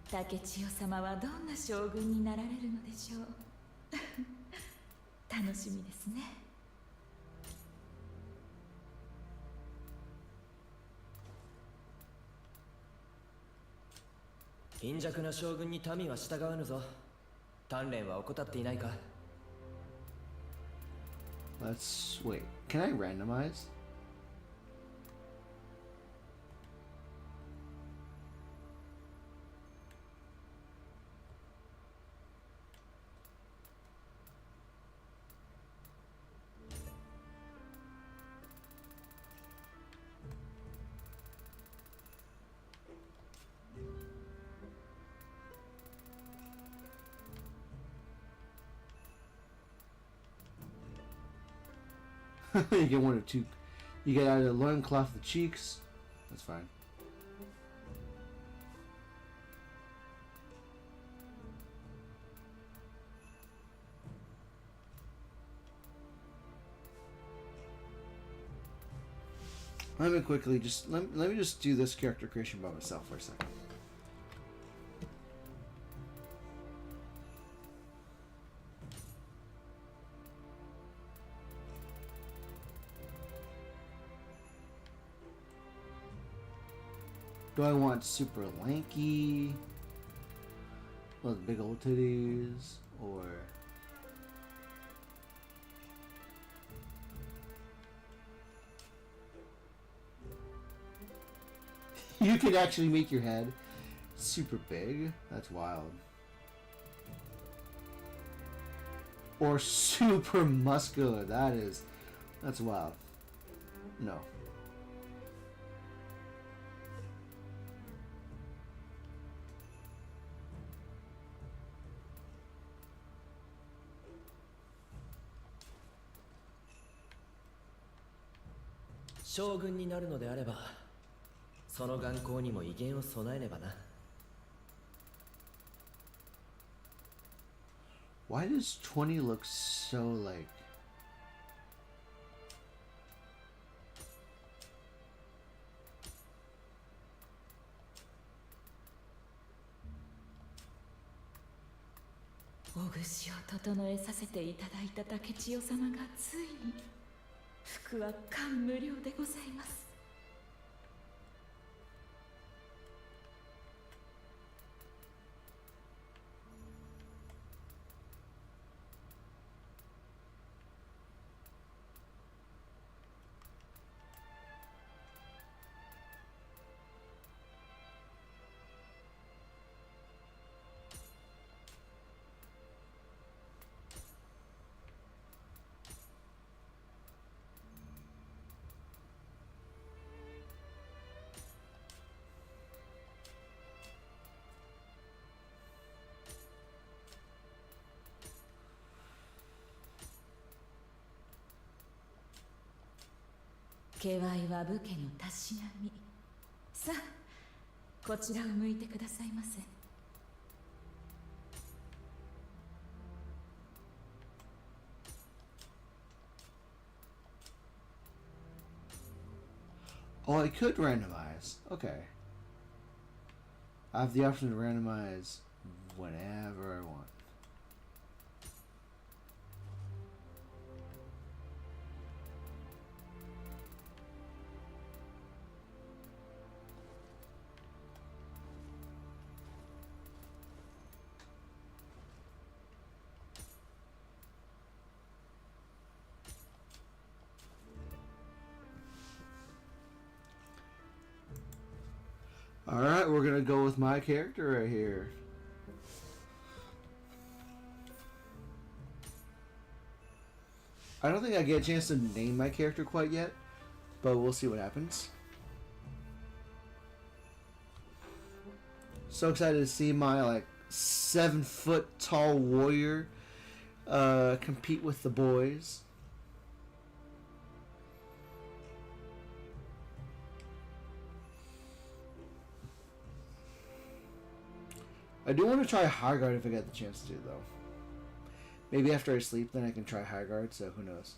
竹千代様はどんな将軍になられるのでしょう」楽しみですね。貧弱な将軍に民は従わぬぞ。鍛錬は怠っていないか。 Let's wait. Can I randomize? You get one or two. You get either loincloth the cheeks. That's fine. Let me quickly just let me just do this character creation by myself for a second. Do I want super lanky with big old titties, or you could actually make your head super big? That's wild. Or super muscular. That's wild. No. 将軍になるのであれば、その眼光にも威厳を備えねばな。Why does 20 look so like お串を整えさせていただいた竹千代様がついに服は感無量でございます。気合は武家のたしなみ。さあ、こちらを向いてくださいませ。Oh, I could randomize. Okay. I have the option to randomize whenever I want. Alright, we're gonna go with my character right here. I don't think I get a chance to name my character quite yet, but we'll see what happens. So excited to see my like 7-foot tall warrior compete with the boys. I do want to try High Guard if I get the chance to, though. Maybe after I sleep, then I can try High Guard, so who knows.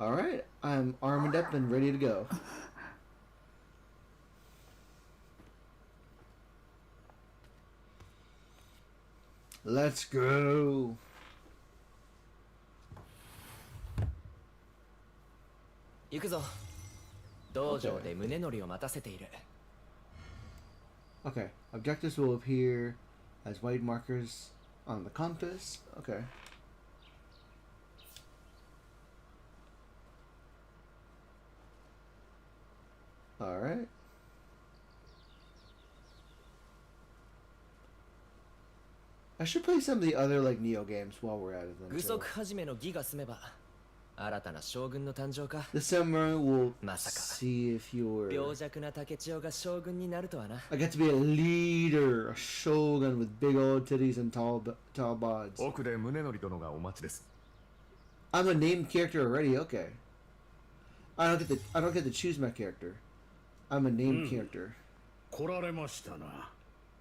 Alright, I'm armed up and ready to go. Let's go. 行くぞ。道場で胸乗りを待たせている。Okay, objectives will appear as white markers on the compass. Okay. Alright. I should play some of the other like Neo games while we're at it then. 具足始めの儀が済めば新たな将軍の誕生か。 The samurai will まさか see if you're 病弱な竹千代が将軍になるとはな。 I get to be a leader, a shogun with big old titties and tall bods. 奥で宗則殿がお待ちです。 I'm a named character already. Okay. I don't get to choose my character. I'm a named character. 来られましたな。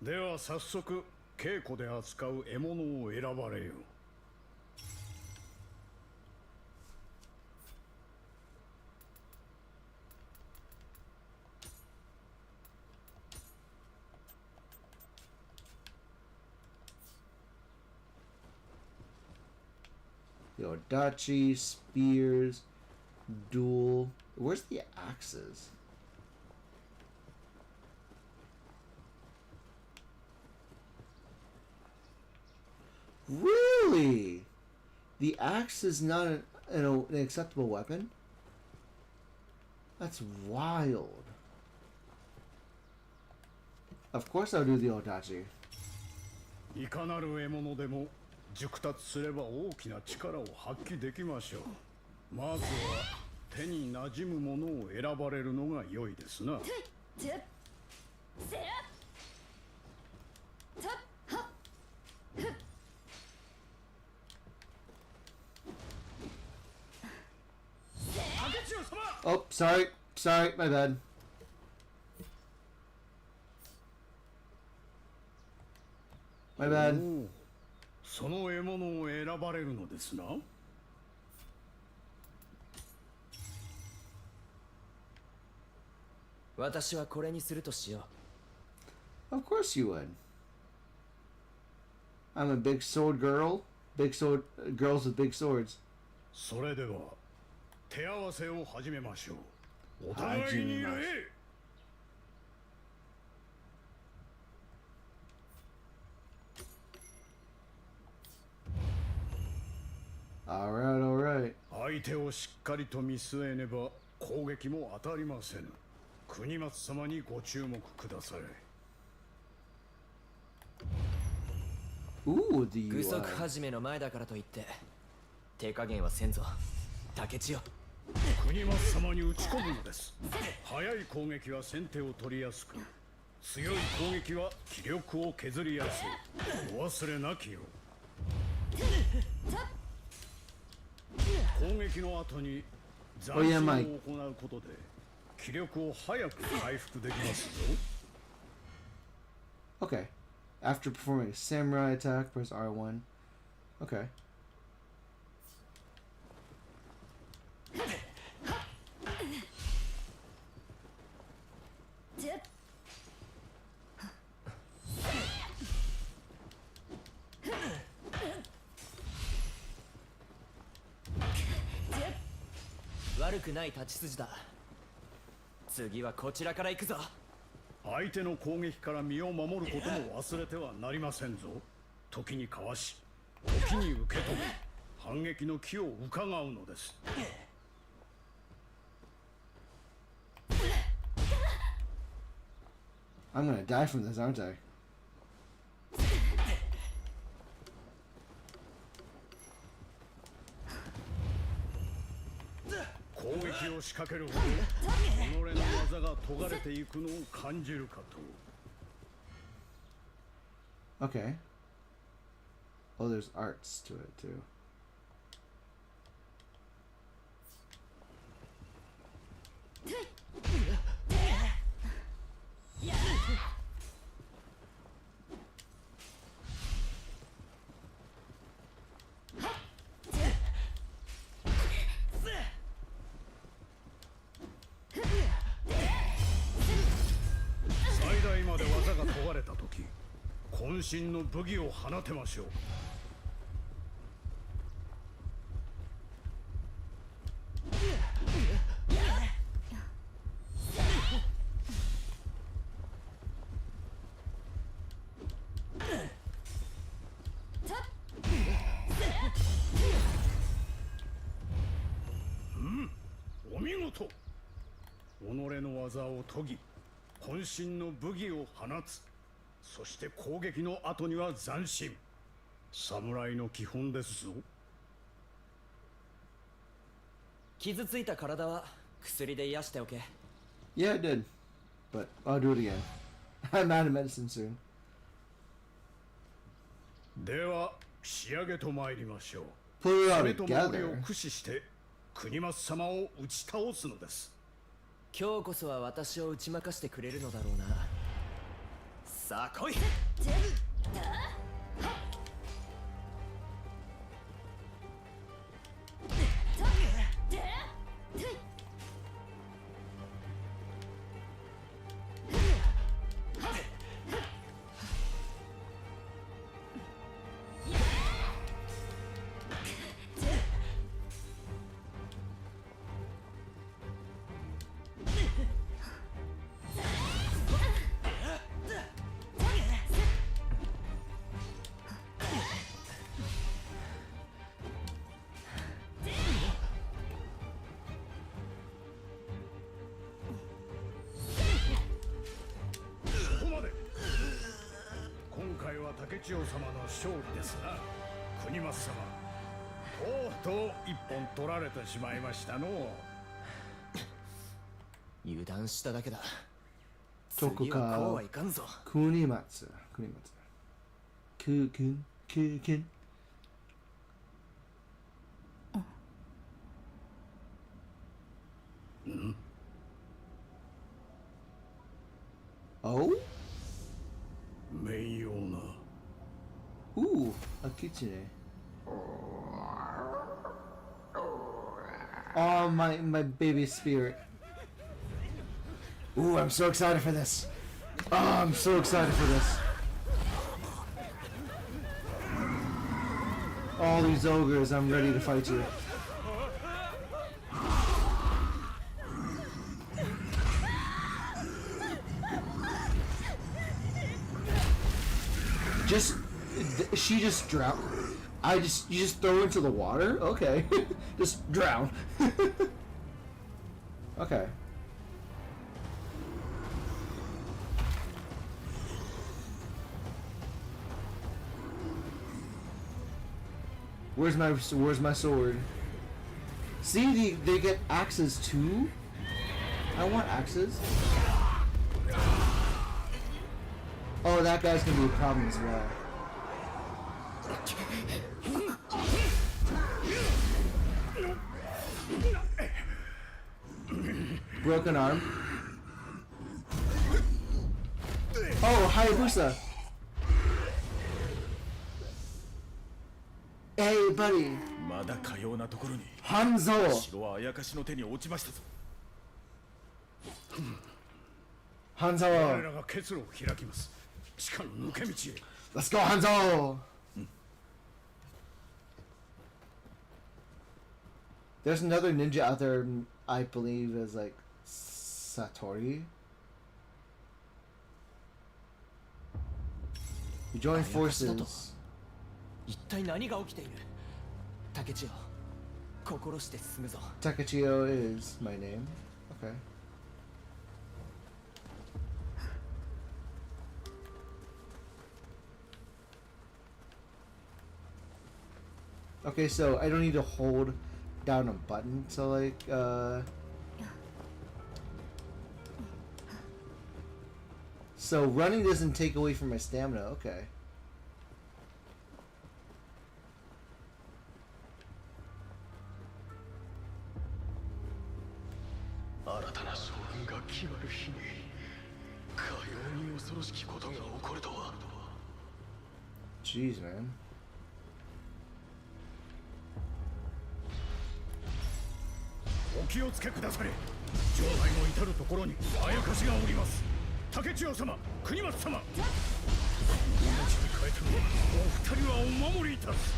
では早速稽古で扱う獲物を選ばれよ。 The Odachi, spears, duel. Where's the axes? Really? The axe is not an acceptable weapon? That's wild. Of course I'll do the Odachi. いかなる獲物でも熟達すれば大きな力を発揮できましょう。まずは手に馴染むものを選ばれるのが良いですな。Oh, sorry, my bad. My bad. その獲物を選ばれるのですな。私はこれにするとしよう。 Of course you would. I'm a big sword girl. Big sword girls with big swords. それでは手合わせを始めましょう。お互いに礼。Alright, alright. 相手をしっかりと見据えねば攻撃も当たりませぬ。国松様にご注目ください。Ooh, the 具足始めの前だからといって手加減はせんぞ竹千代。国松様に打ち込むのです。速い攻撃は先手を取りやすく、強い攻撃は気力を削りやすい。お忘れなきよう。攻撃の後に斬新を行うことで気力を早く回復できますよ。Okay. After performing a samurai attack, press R1. Okay. Good. 悪くない立ち筋だ。次はこちらから行くぞ。相手の攻撃から身を守ることも忘れてはなりませんぞ。時にかわし、時に受け止め、反撃の機を伺うのです。I'm gonna die from this, aren't I? 攻撃を仕掛けるほど己の技が研がれていくのを感じるかと。 Okay. Oh, there's arts to it too.問われた時、渾身の武技を放てましょう。お見事。己の技を研ぎ、渾身の武技を放つ。そして攻撃の後には斬新。侍の基本ですぞ。傷ついた体は薬で癒しておけ。Yeah, it did. But I'll do it again. I'm out of medicine soon. では仕上げと参りましょう。 Put it all それと守りを together. 駆使して国松様を打ち倒すのです。今日こそは私を打ち負かしてくれるのだろうな。さあ来い。竹千代様の勝利ですな。国松様、とうとう一本取られてしまいましたの。油断しただけだ。そこか。次はこうはいかんぞ。国松。くん。んOh? 面用な。Ooh. A kitsune. Oh, my baby spirit. Ooh, I'm so excited for this. Oh, I'm so excited for this. All these ogres, I'm ready to fight you. She just drowned. You just throw her into the water? Okay. Just drown. Okay. Where's my sword? See, they get axes too? I want axes. Oh, that guy's gonna be a problem as well. Broken arm. Oh, Hayabusa. Hey, buddy. まだかようなところに Hanzo. 城はあやかしの手に落ちましたぞ。 Hanzo. 我らが結露を開きます。地下の抜け道へ。 Let's go, Hanzo. There's another ninja out there, I believe, is like Satori. You join forces. 一体何が起きている？竹千代、心して進むぞ。 Takechio is my name. Okay. Okay, so I don't need to hold down a button to like so running doesn't take away from my stamina. Okay. Jeez, man. お気をつけくだされ。城内の至る所にあやかしがおります。竹千代様、国松様。命に変えてもお二人はお守りいたす。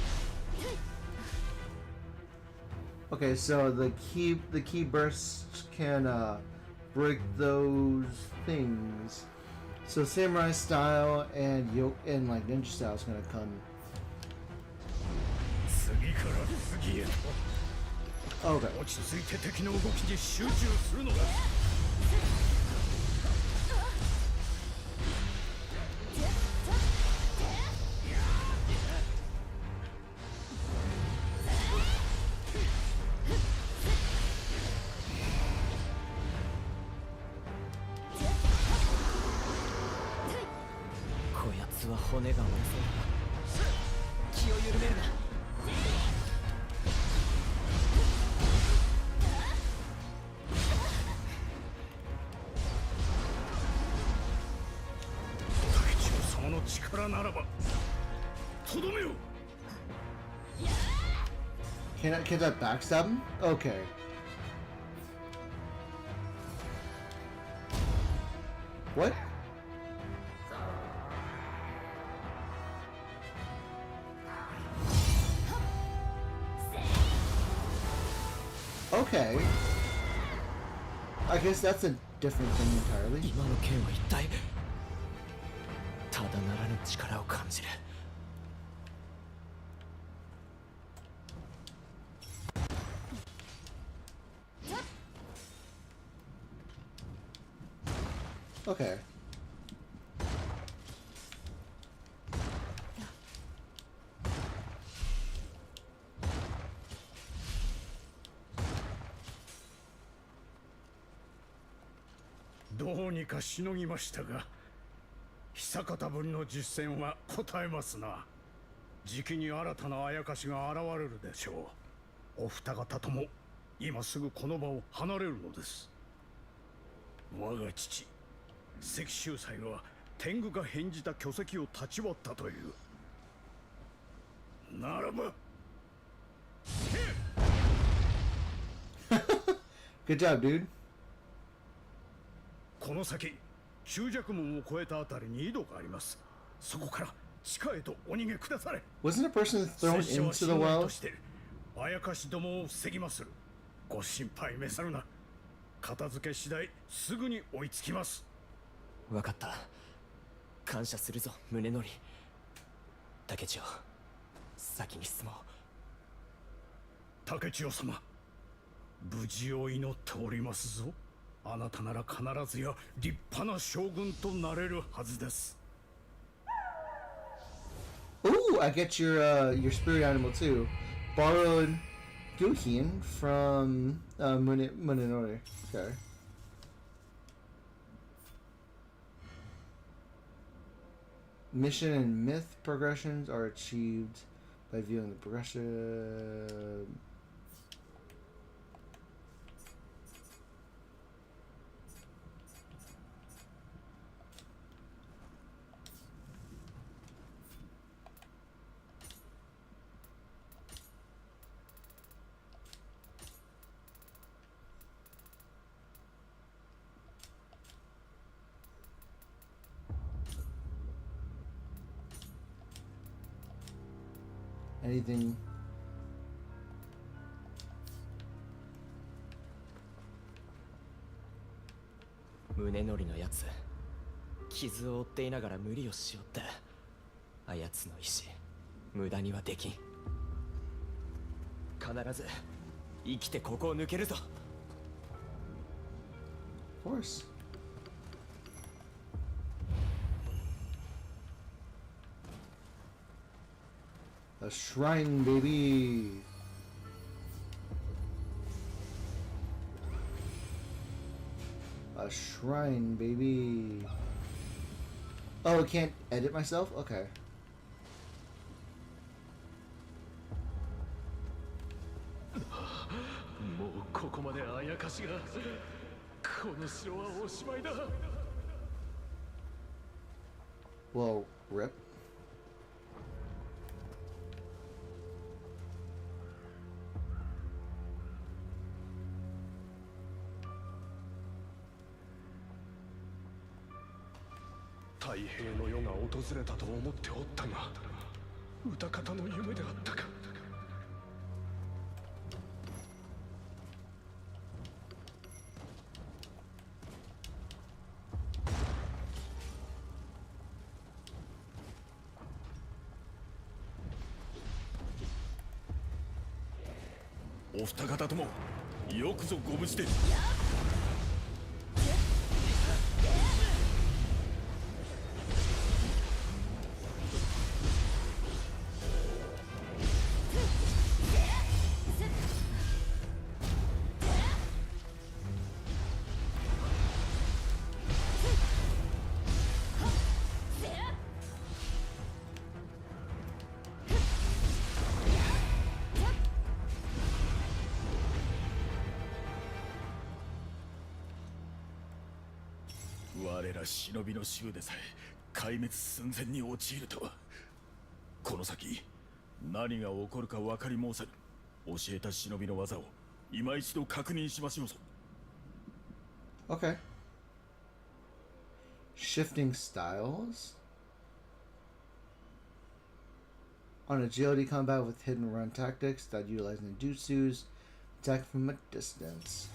Okay, so the key bursts can break those things. So samurai style and like ninja style is gonna come. 次から次へと。 Okay. 落ち着いて敵の動きに集中するのだ。 こやつは骨が折れそうだ。気を緩めるな。 力ならばとどめよ。 Can that backstab him? Okay. What? Okay. I guess that's a different thing entirely. 今の剣は一体ただならぬ力を感じる。 Okay.「どうにかしのぎましたが、久方ぶりの実戦は答えますな。じきに新たなあやかしが現れるでしょう。お二方とも今すぐこの場を離れるのです。我が父関秀斎は天狗が返じた巨石を立ち割ったという。ならば Good job, dude. この先中弱門を越えたあたりに井戸があります。そこから地下へとお逃げくだされ。 Wasn't a person thrown 拙者は into the 信頼 well? としてあやかしどもを防ぎまする。ご心配召さるな。片付け次第すぐに追いつきます。分かった。感謝するぞ宗則。竹千代、先に進もう。竹千代様、無事を祈っておりますぞ。あなたなら必ずや立派な将軍となれるはずです。 Ooh, I get your spirit animal too. Borrowed Guhien from Munenori. Okay. Mission and myth progressions are achieved by viewing the progression. Anything? 宗則のやつ、傷を負っていながら無理をしよって。あやつの意志、無駄にはできん。必ず生きてここを抜けるぞ。 Of course. A shrine, baby. A shrine, baby. Oh, I can't edit myself? Okay. もうここまであやかしが。この城はおしまいだ。 Well, rip. 太平の世が訪れたと思っておったが、歌方の夢であったか。お二方ともよくぞご無事で。我ら忍びの衆でさえ壊滅寸前に陥るとは。この先何が起こるか分かり申せぬ。教えた忍びの技を今一度確認しましょうぞ。 Okay. Shifting styles. On agility combat with hidden run tactics that utilize ninjutsus. Attack from a distance.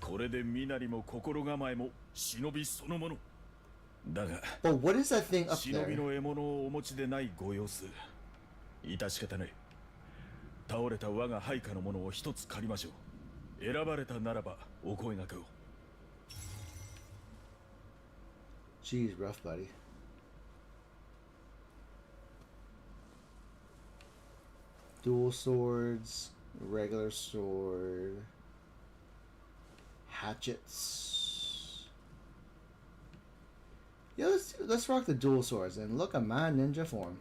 これで身なりも心構えも忍びそのものだが。 But what is that thing up 忍び there? の獲物をお持ちでないご様子。致し方ない。倒れた我が配下のものを一つ借りましょう。選ばれたならばお声掛けを。 Jeez, rough buddy. Dual swords, regular sword, hatchets. Yeah, let's rock the dual swords and look at my ninja form.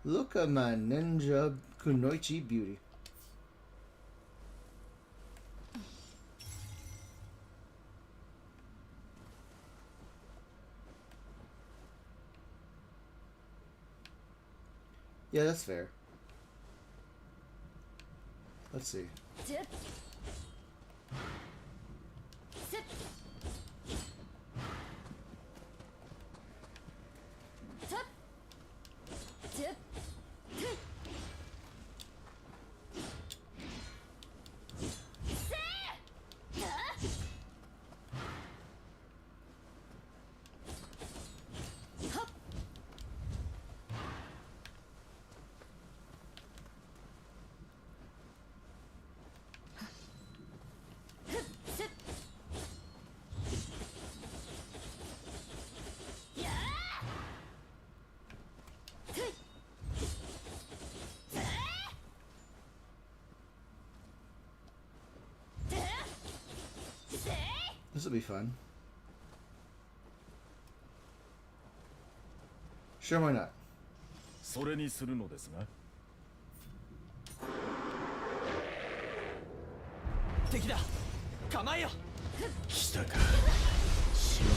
Look at my ninja kunoichi beauty. Yeah, that's fair. Let's see. Tip. Sit. Tip. Tip. Tip. This will be fun. Sure, why not? それにするのですが。敵だ。構えよ。来たか。忍び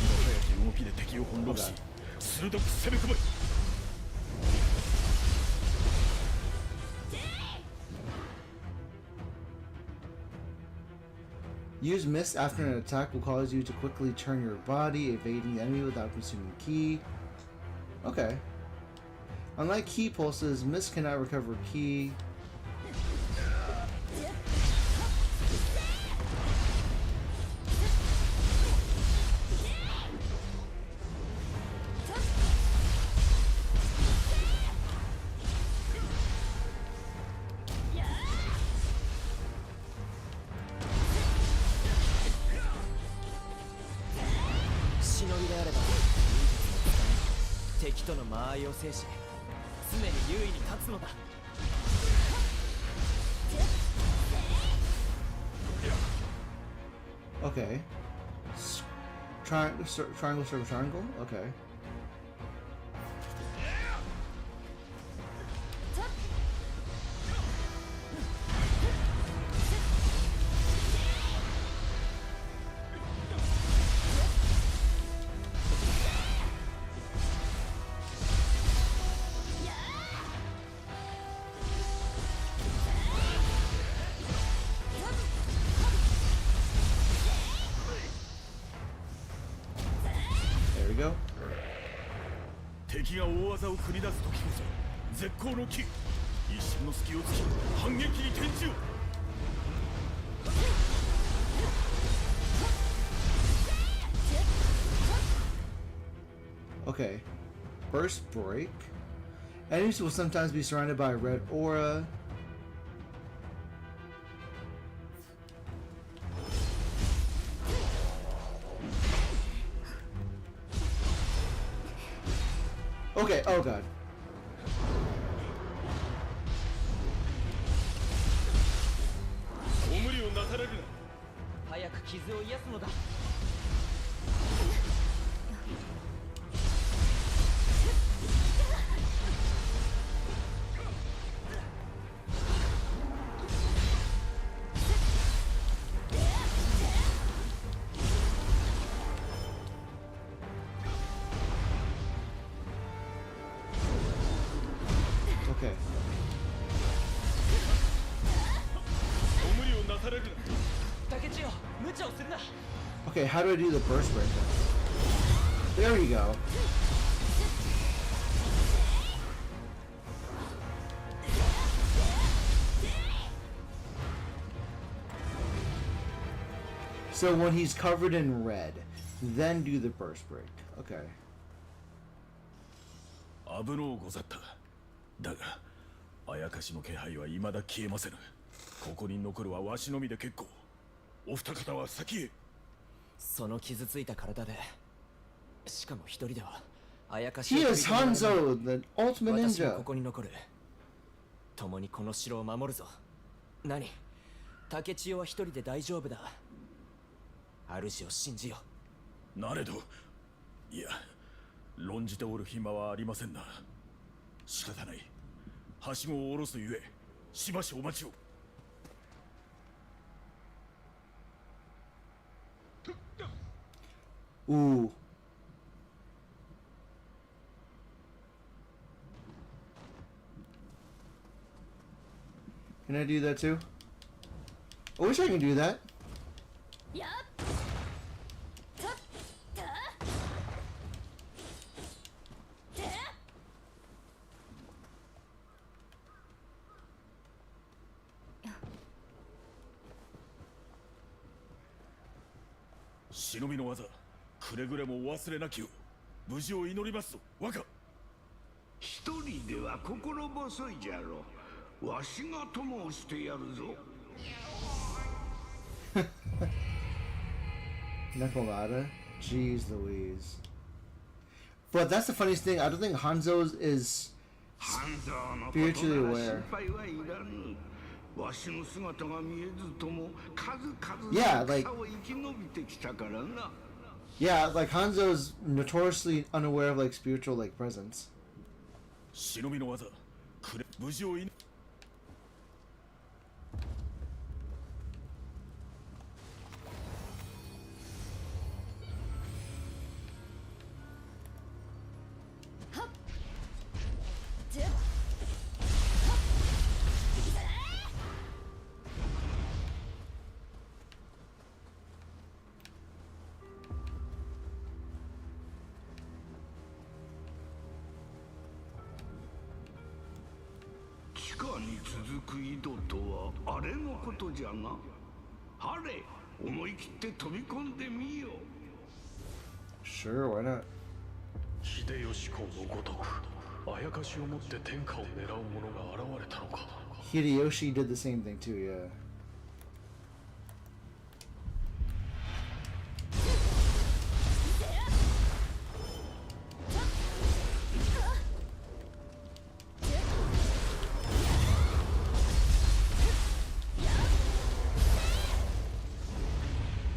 の早き動きで敵を翻弄し、鋭く攻め込め。Use mist after an attack will cause you to quickly turn your body, evading the enemy without consuming ki. Okay. Unlike ki pulses, mist cannot recover ki. Okay. Triangle, circle, triangle? Okay. There we go. 敵が大技を繰り出す時こそ絶好の機。一瞬の隙を突き反撃に転じよう。Okay. Burst break. Enemies will sometimes be surrounded by a red aura. Okay, oh god. ご無理をなされるな。早く傷を癒すのだ。Okay. ご無理をなされるな。竹千代、無茶をするな。 Okay, how do I do the burst break then? There we go. So when he's covered in red, then do the burst break. Okay. 危のうござった。だが、あやかしの気配は未だ消えませぬ。ここに残るはわしのみで結構。お二方は先へ。その傷ついた体で、しかも一人ではあやかしを He is Hanzo, the ultimate 私も ninja. ここに残る。共にこの城を守るぞ。何？竹千代は一人で大丈夫だ。主を信じよう。なれど、いや、論じておる暇はありませんな。仕方ない。はしごを下ろすゆえ、しばしお待ちを。Ooh. Can I do that too? I wish I could do that. Yup. 忍びの技、くれぐれも忘れなきよう。無事を祈りますぞ、若。一人では心細いじゃろう。わしが友をしてやるぞ。Nakamata? Jeez Louise. But that's the funniest thing. I don't think Hanzo is spiritually aware. Yeah, like Hanzo's notoriously unaware of like spiritual like presence. 忍びの技、くれ無事を祈。地下に続く井戸とはあれのことじゃな。はれ、思い切って飛び込んでみよう。 Sure, why not? 秀吉公のごとく、あやかしを持って天下を狙う者が現れたのか。Hideyoshi did the same thing too, yeah.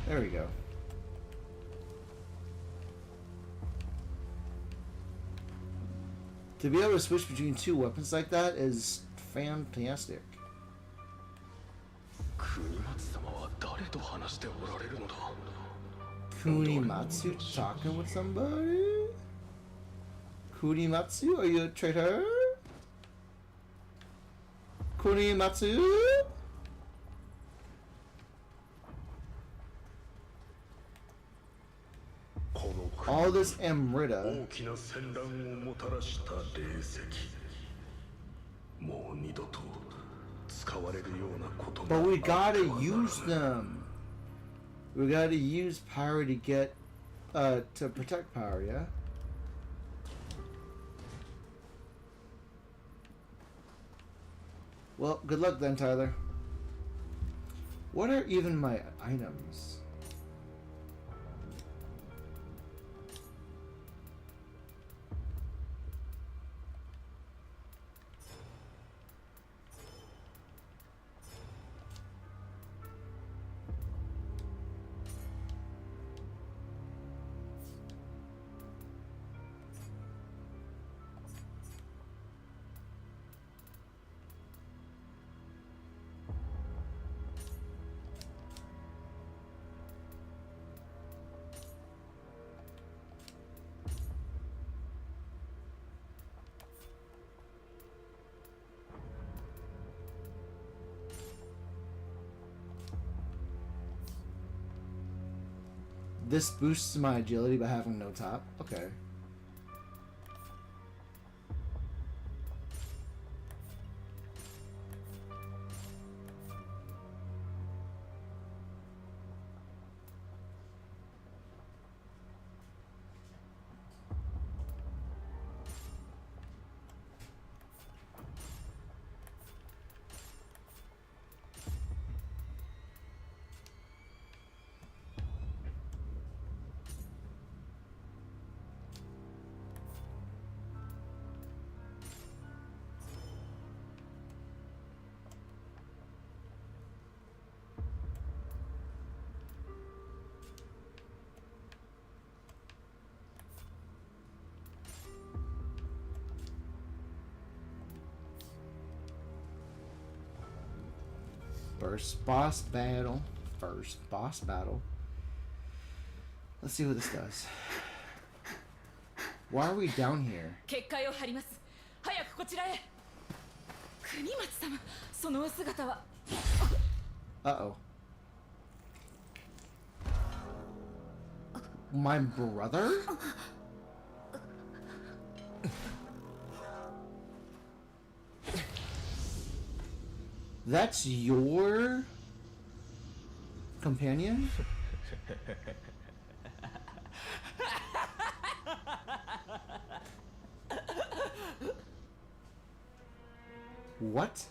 There we go. To be able to switch between two weapons like that is fantastic. Kunimatsu talking with somebody? Kunimatsu, are you a traitor? Kunimatsu? All this Amrita. But we gotta use them. We gotta use power to get to protect power, yeah? Well, good luck then, Tyler. What are even my items? This boosts my agility by having no top? Okay. First boss battle. First boss battle. Let's see what this does. Why are we down here? 結界を張ります。早くこちらへ。国松様、そのお姿は。Uh-oh. My brother? That's your companion? What?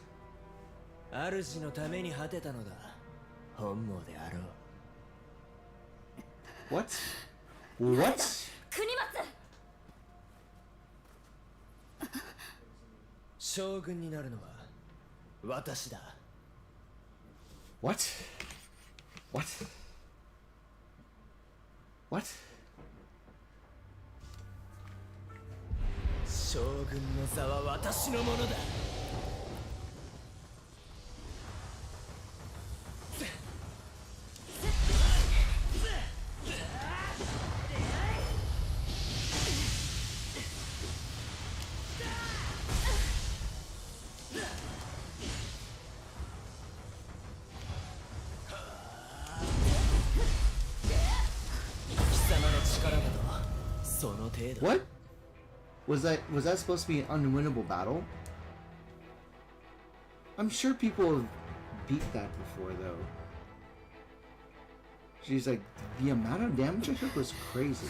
主のために果てたのだ。本望であろう。What? What? 国松。将軍になるのは私だ。What? What? What? 将軍の座は私のものだ。What? Was that supposed to be an unwinnable battle? I'm sure people have beat that before though. She's like, the amount of damage I took was crazy.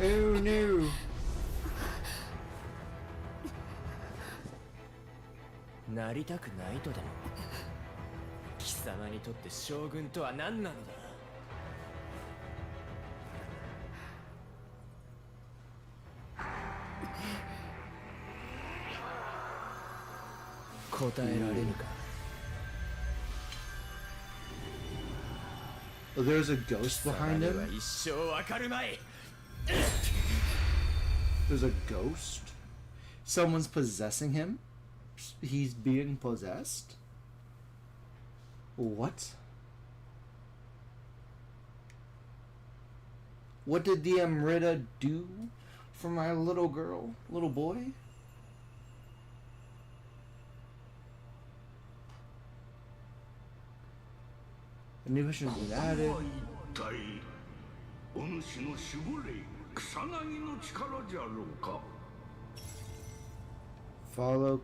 Oh no! なりたくないとでも。貴様にとって将軍とは何なのだ。答えられぬか。Oh, there's a ghost behind him? 一生わかるまい。 There's a ghost? Someone's possessing him? He's being possessed? What? What did the Amrita do for my little girl? Little boy? A new mission has been added. お主の守護霊草薙の力じゃろうか。 Follow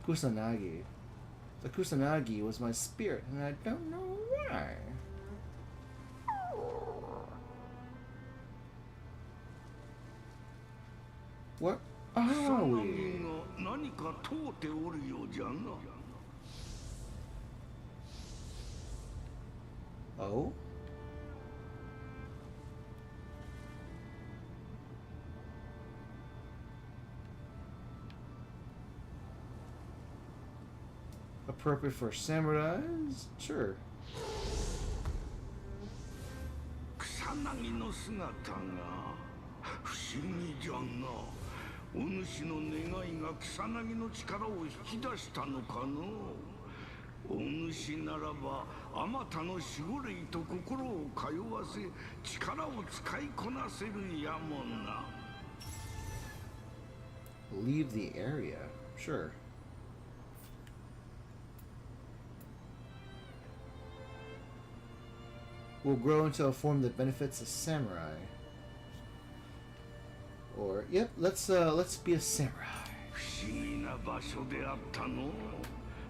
Kusanagi. The Kusanagi was my spirit, and I don't know why. What are we? 何か問うておるようじゃな。 Oh? Appropriate for samurais? Sure. 草薙の姿が不思議じゃな。お主の願いが草薙の力を引き出したのかの。お主ならばあまたの守護霊と心を通わせ力を使いこなせるやもんな。 Leave the area? Sure. Will grow into a form that benefits a samurai. Or, yep, let's be a samurai. 不思議な場所であったの。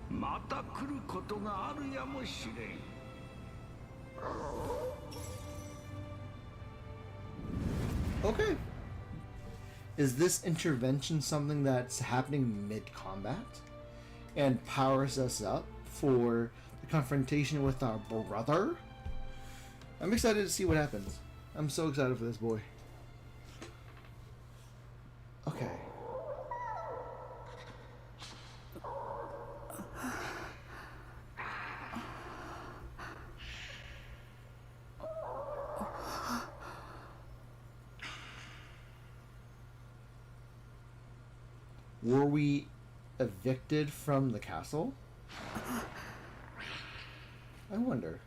また来ることがあるやもしれん。Okay. Is this intervention something that's happening mid-combat and powers us up for the confrontation with our brother? I'm excited to see what happens. I'm so excited for this boy. Okay. Were we evicted from the castle? I wonder.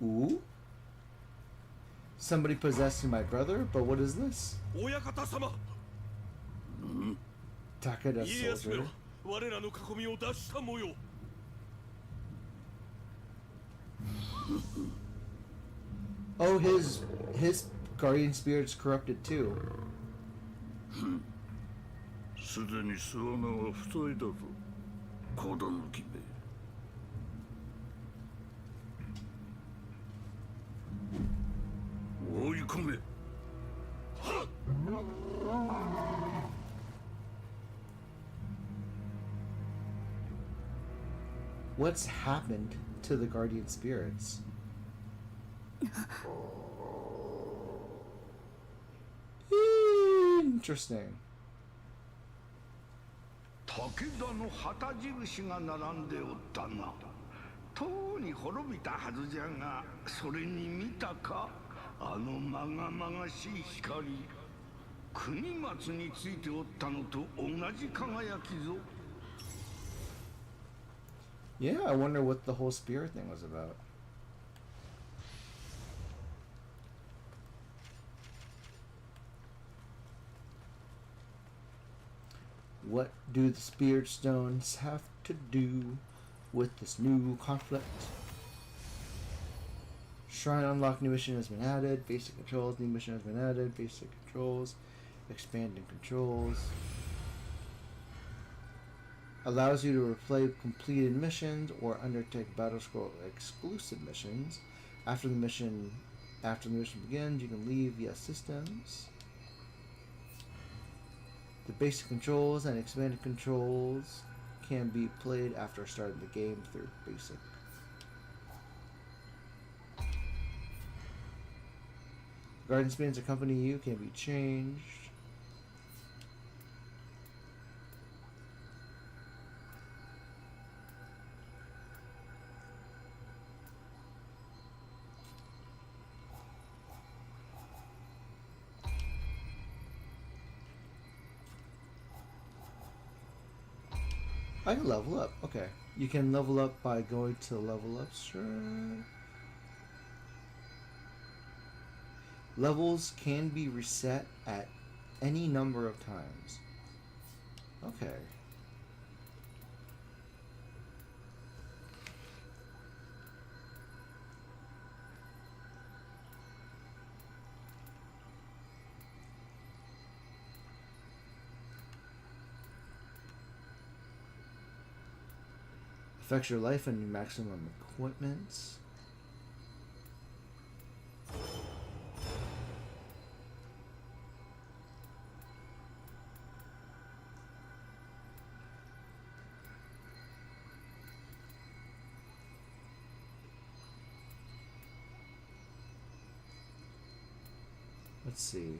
Ooh. Somebody possessing my brother, but what is this? Takeda soldier. 我らの囲みを脱した模様。Oh, his guardian spirit's corrupted too. すでに巣穴は塞いだぞ、子供抜きめ。追い込め。What's happened to the guardian spirits? Interesting. 武田の旗印が並んでおったな。とうに滅びたはずじゃが、それに見たか、あのまがまがしい光。国松についておったのと同じ輝きぞ。Yeah, I wonder what the whole spirit thing was about. What do the spirit stones have to do with this new conflict? Shrine unlock, new mission has been added. Basic controls, new mission has been added. Basic controls, expanding controls. Allows you to replay completed missions or undertake Battle Scroll exclusive missions. After the mission begins, you can leave via systems. The basic controls and expanded controls can be played after starting the game through basic. Guardian spirits accompany you can be changed. I can level up. Okay. You can level up by going to level up. Sure. Levels can be reset at any number of times. Okay. Affects your life and your maximum equipment. Let's see.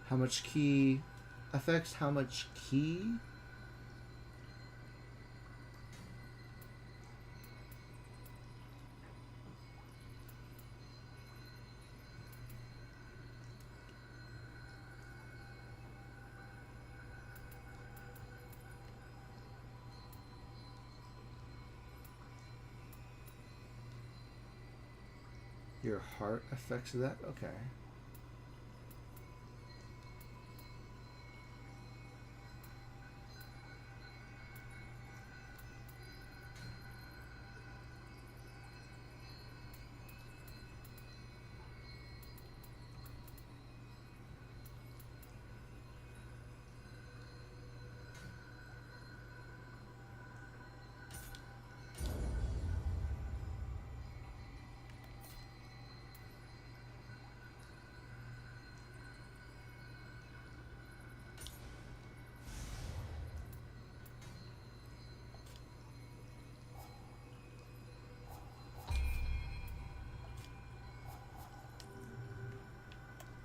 How much key affects how much key? Your heart affects that? Okay.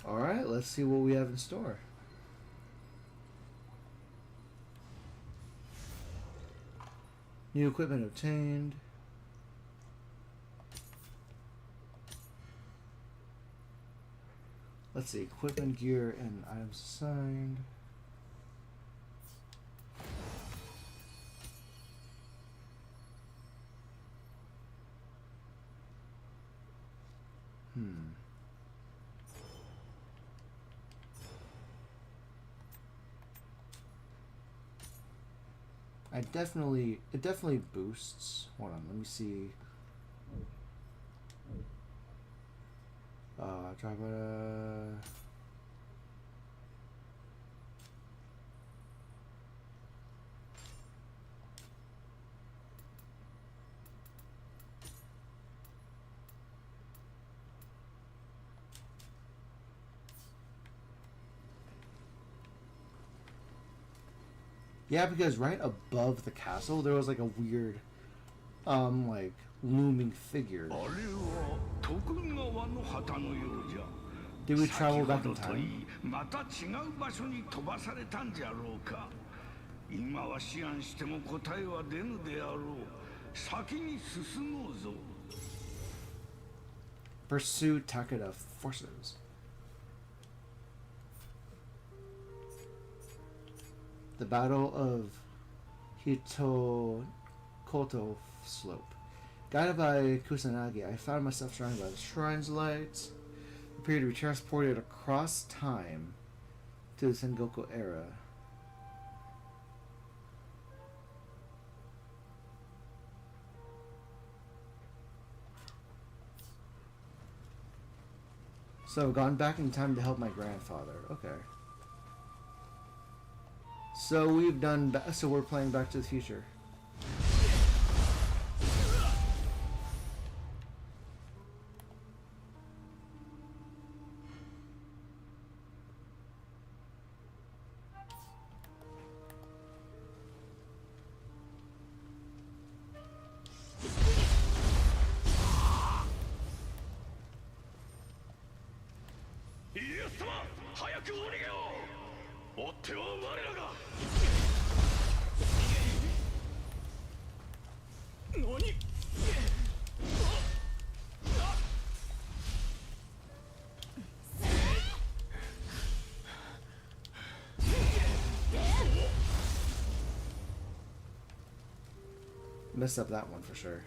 Alright, let's see what we have in store. New equipment obtained. Let's see, equipment, gear, and items assigned. It definitely boosts. Hold on, let me see. Try Yeah, because right above the castle there was like a weird like looming figure. Did we travel back in time? また違う場所に飛ばされたんじゃろうか。今は思案しても答えは出ぬであろう。先に進もうぞ。 Pursue Takeda forces. The Battle of Hitokoto Slope. Guided by Kusanagi, I found myself surrounded by the shrine's lights. Appeared to be transported across time to the Sengoku era. So I've gone back in time to help my grandfather. Okay. So we've done. So we're playing Back to the Future. Messed up that one for sure.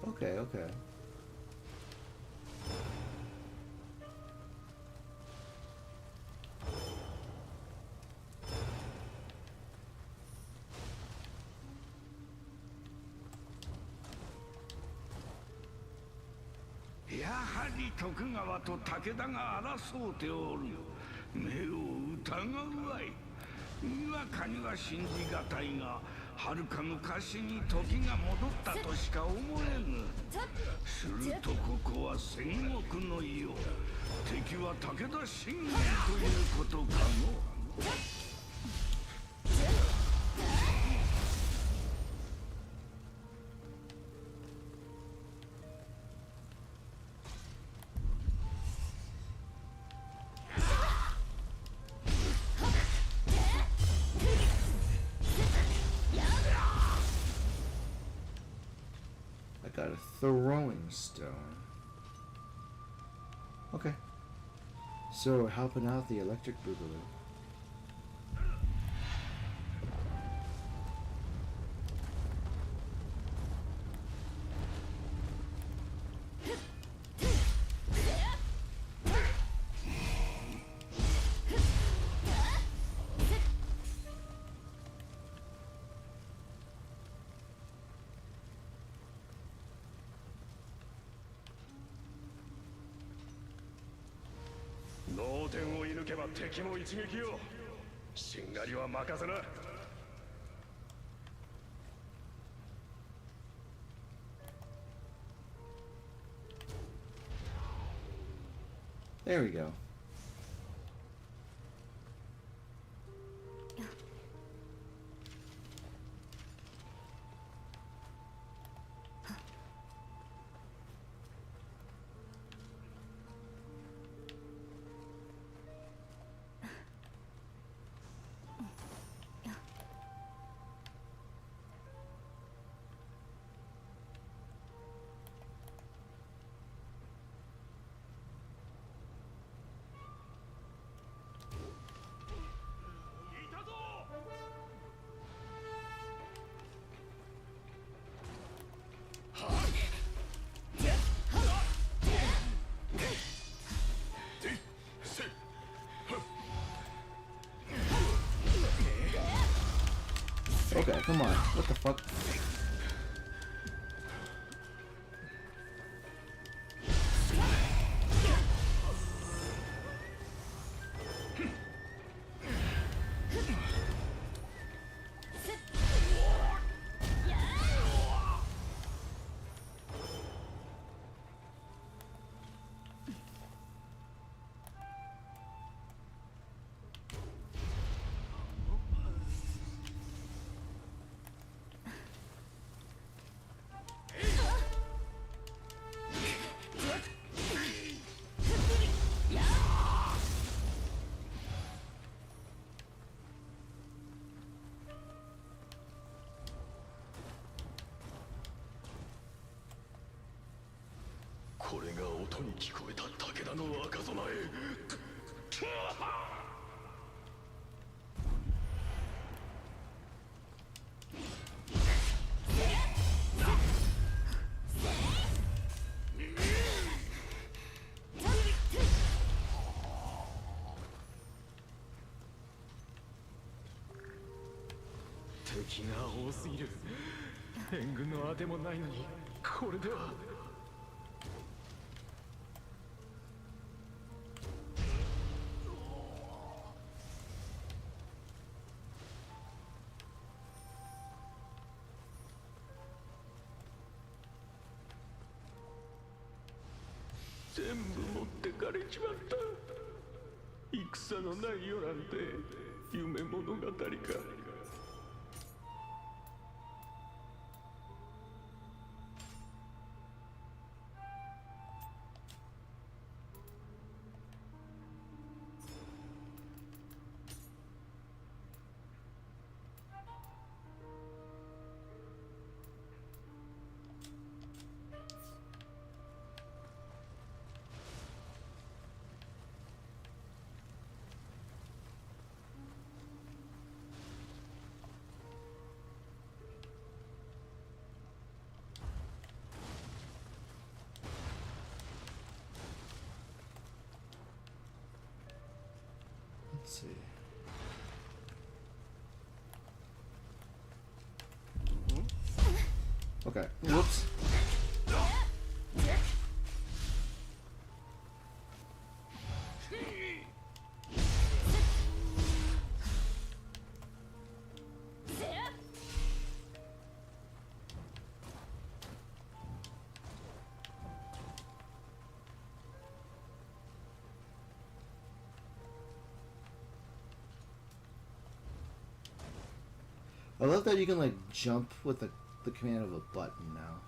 Okay, okay.やはり徳川と武田が争うておる。目を疑うわい。にわかには信じがたいが、遥か昔に時が戻ったとしか思えぬ。するとここは戦国の世。敵は武田信玄ということかの。Got a throwing stone. Okay. So we're helping out the electric boogaloo. 脳天を射抜けば敵も一撃よ。しんがりは任せな。There we go. Okay, come on. What the fuck?「これが音に聞こえた武田の赤備え」敵が多すぎる。援軍のあてもないのにこれでは。全部持ってかれちまった。戦のない世なんて夢物語か。Let's see. Okay. Whoops. I love that you can like jump with the command of a button now.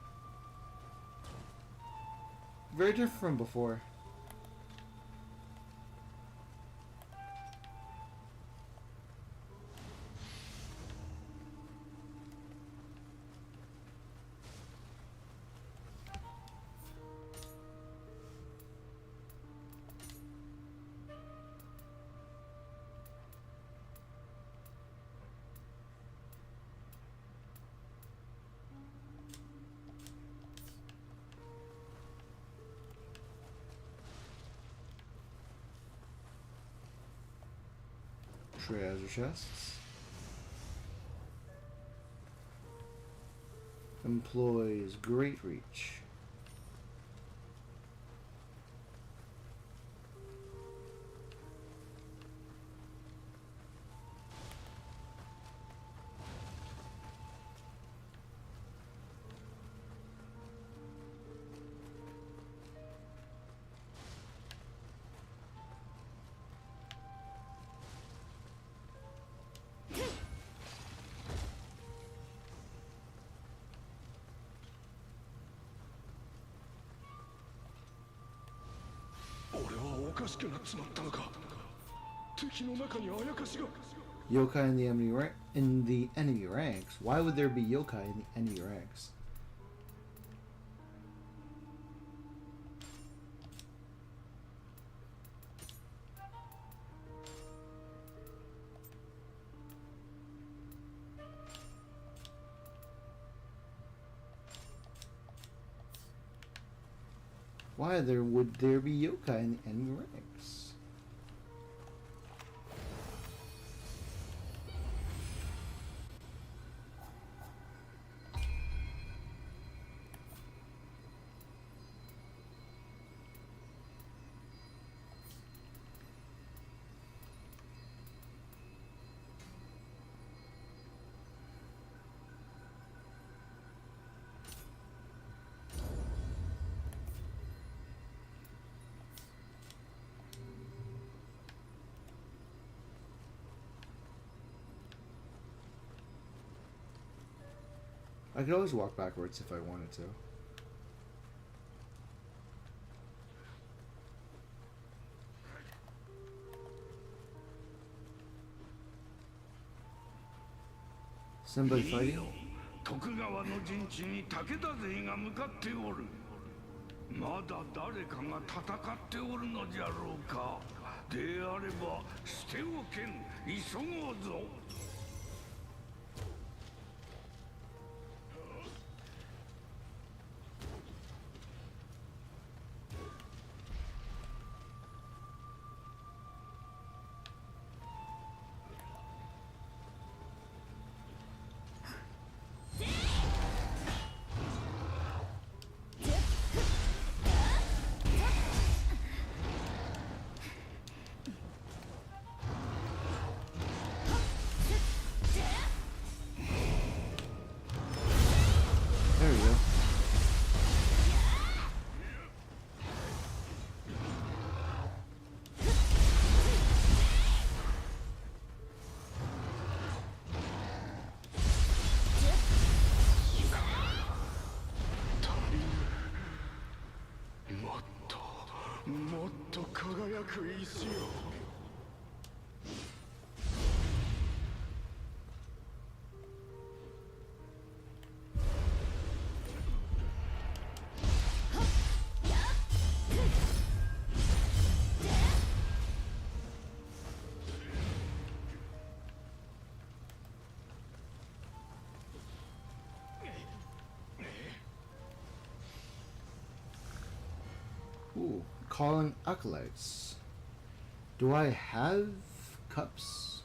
Very different from before. Treasure chests. Employs great reach. かしくなっちまったのか。敵の中にあやかしが。 Yokai in the enemy ranks? Why would there be yokai in the enemy ranks? Why would there be yokai in the enemy ranks? I could always walk backwards if I wanted to. Somebody fighting? 徳川の陣地に武田勢が向かっておる。まだ誰かが戦っておるのじゃろうか。であれば捨ておけん。急ごうぞ。 There we go. Ooh, calling acolytes. Do I have cups?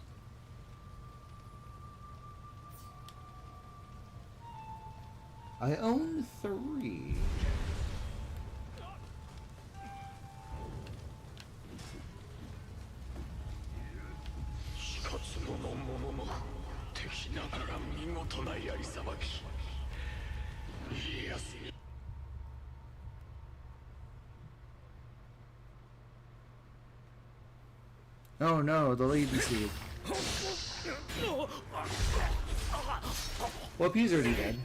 I own 3. Oh no, the lady seed. Well, he's already dead.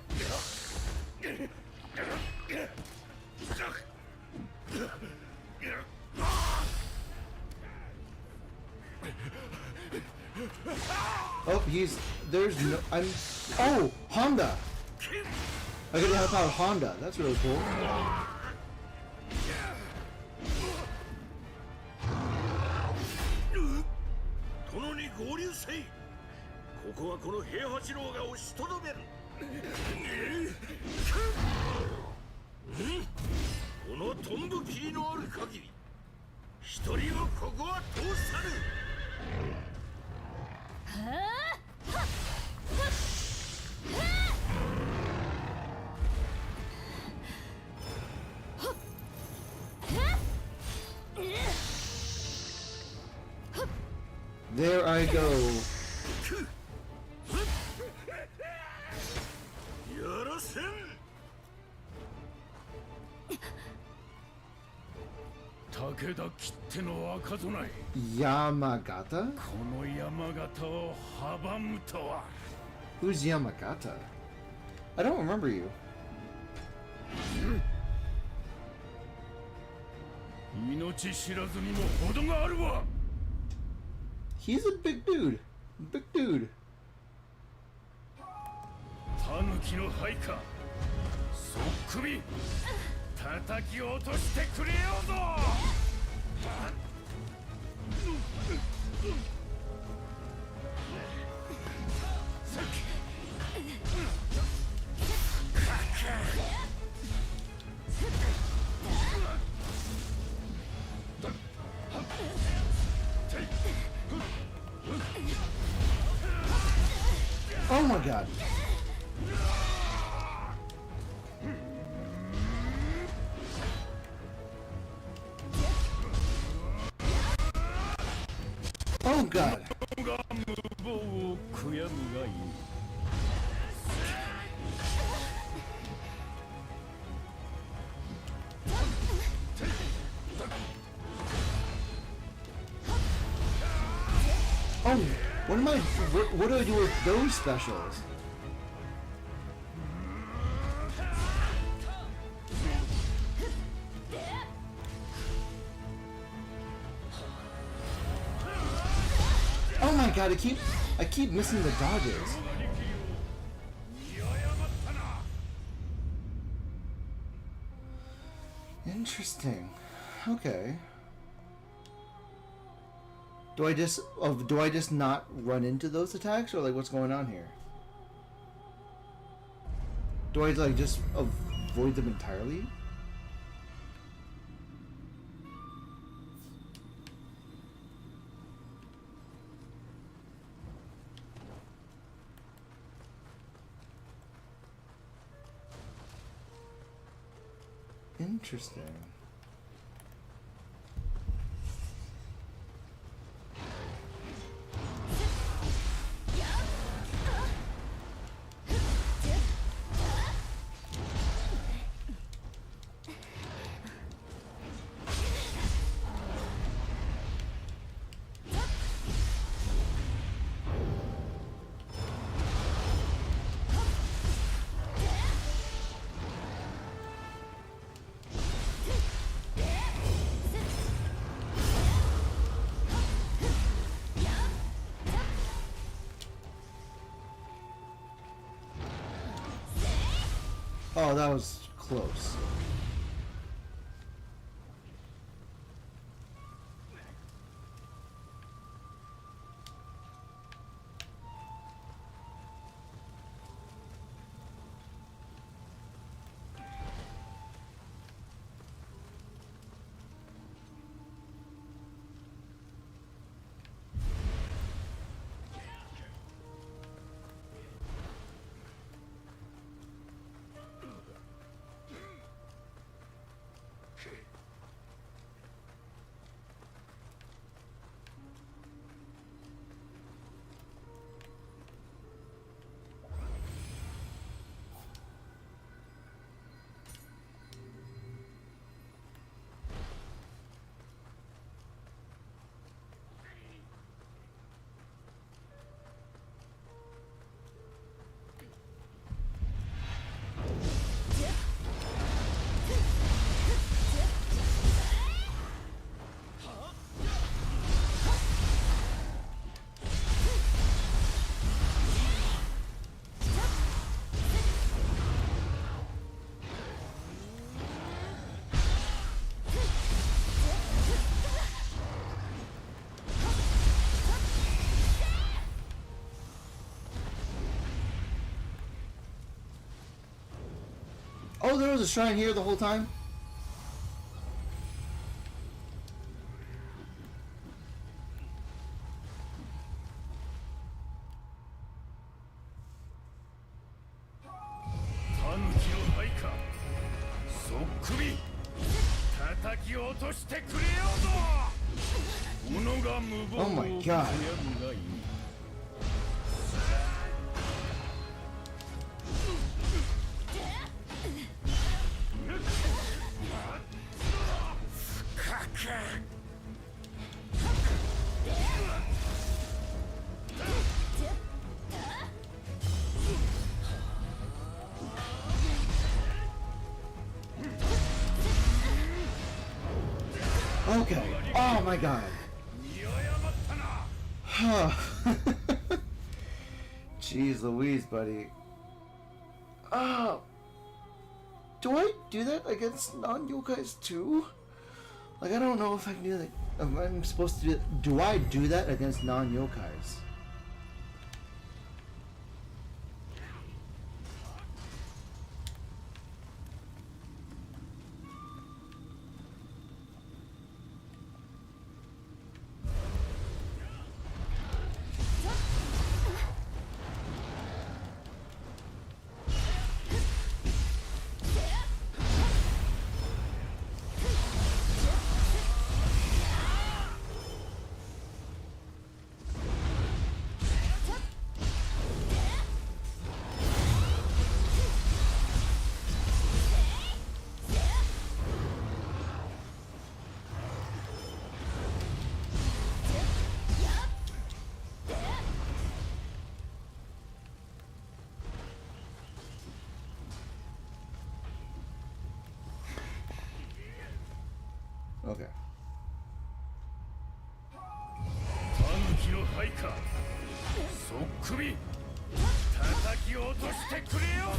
Oh, there's no, oh, Honda! I get to help out Honda, that's really cool. ここはこの平八郎が押しとどめる。このトンボ切りのある限り、一人もここは通さぬ。There I go. Yamagata? Who's Yamagata? I don't remember you. 命知らずにも程があるわ。 He's a big dude. Big dude. タヌキの配下そっくり叩き落としてくれようぞ。Oh my god. Oh god. Oh, what do I do with those specials? Oh my god, I keep missing the dodges. Interesting. Okay. Do I just not run into those attacks, or like what's going on here? Do I like just avoid them entirely? Interesting. Oh, that was close. Oh, there was a shrine here the whole time? Oh my god. Okay. Oh my god. Jeez Louise, buddy. Do I do that against non-yokais too? Like, I don't know if I can do that. If I'm supposed to do I do that against non-yokais? Okay. タヌキの配下そっくり叩き落としてくれよぞ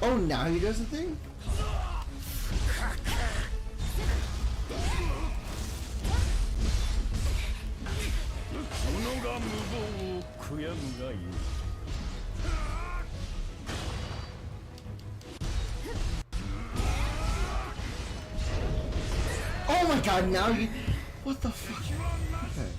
Oh, now he does the thing? 己が無謀を悔やむがいい Oh my god, now you... What the fuck? Okay.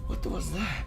What was that?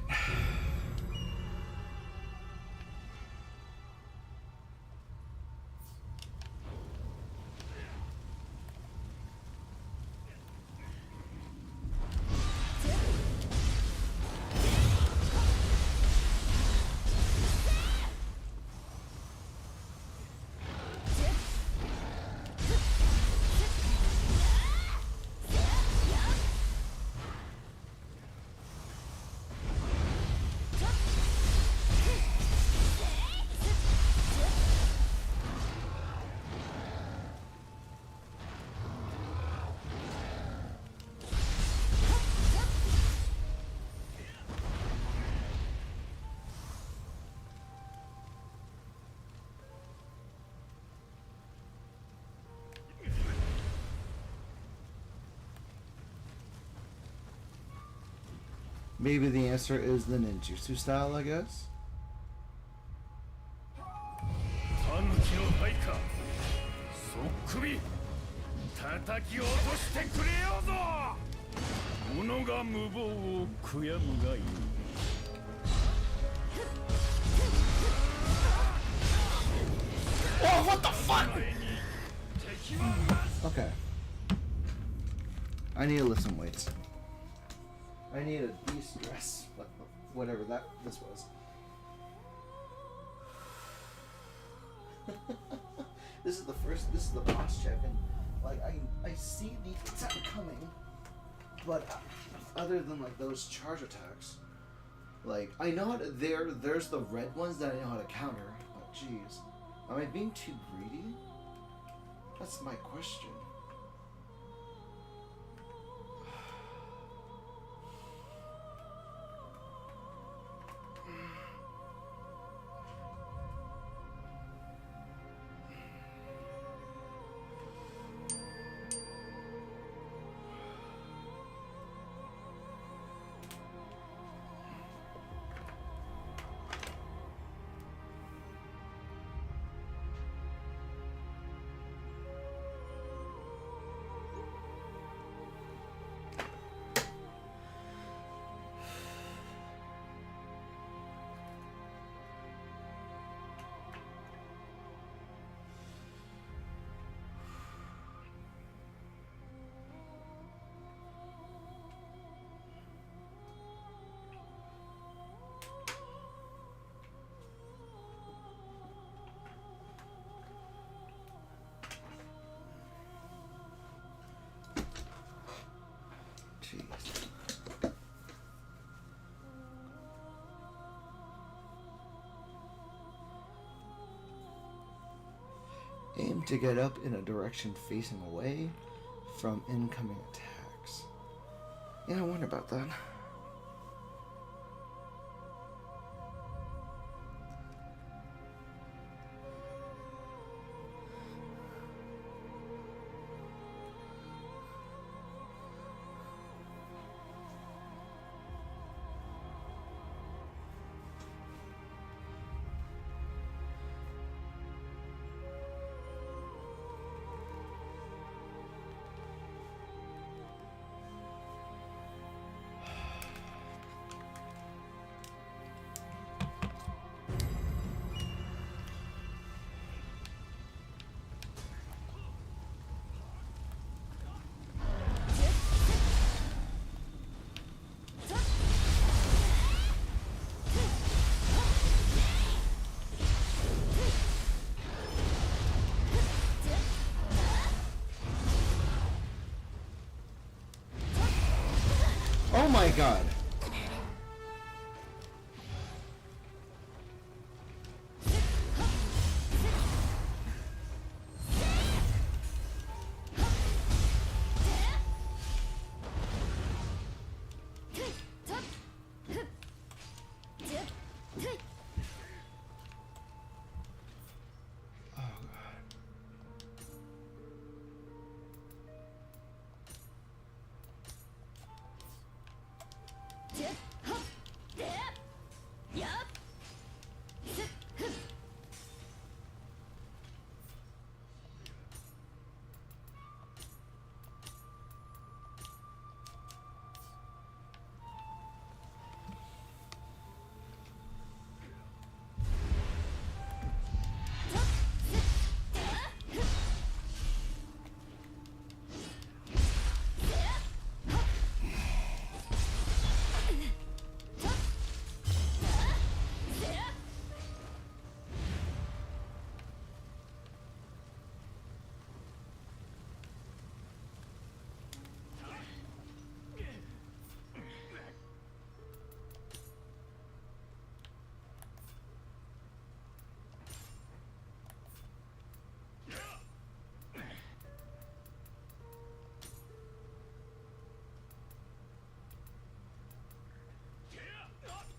Maybe the answer is the ninjutsu style, I guess? タヌキの配下そっくり叩き落としてくれよぞ己が無謀を悔やむがいい Oh, what the fuck? Okay. I need to lift some weights. I need a de-stress, whatever this was. This is the boss check, and like I see the attack coming, but other than like those charge attacks, like I know how to, there's the red ones that I know how to counter, but jeez, am I being too greedy? That's my question. Jeez. Aim to get up in a direction facing away from incoming attacks. Yeah, I wonder about that. Oh my god.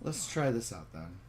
Let's try this out then.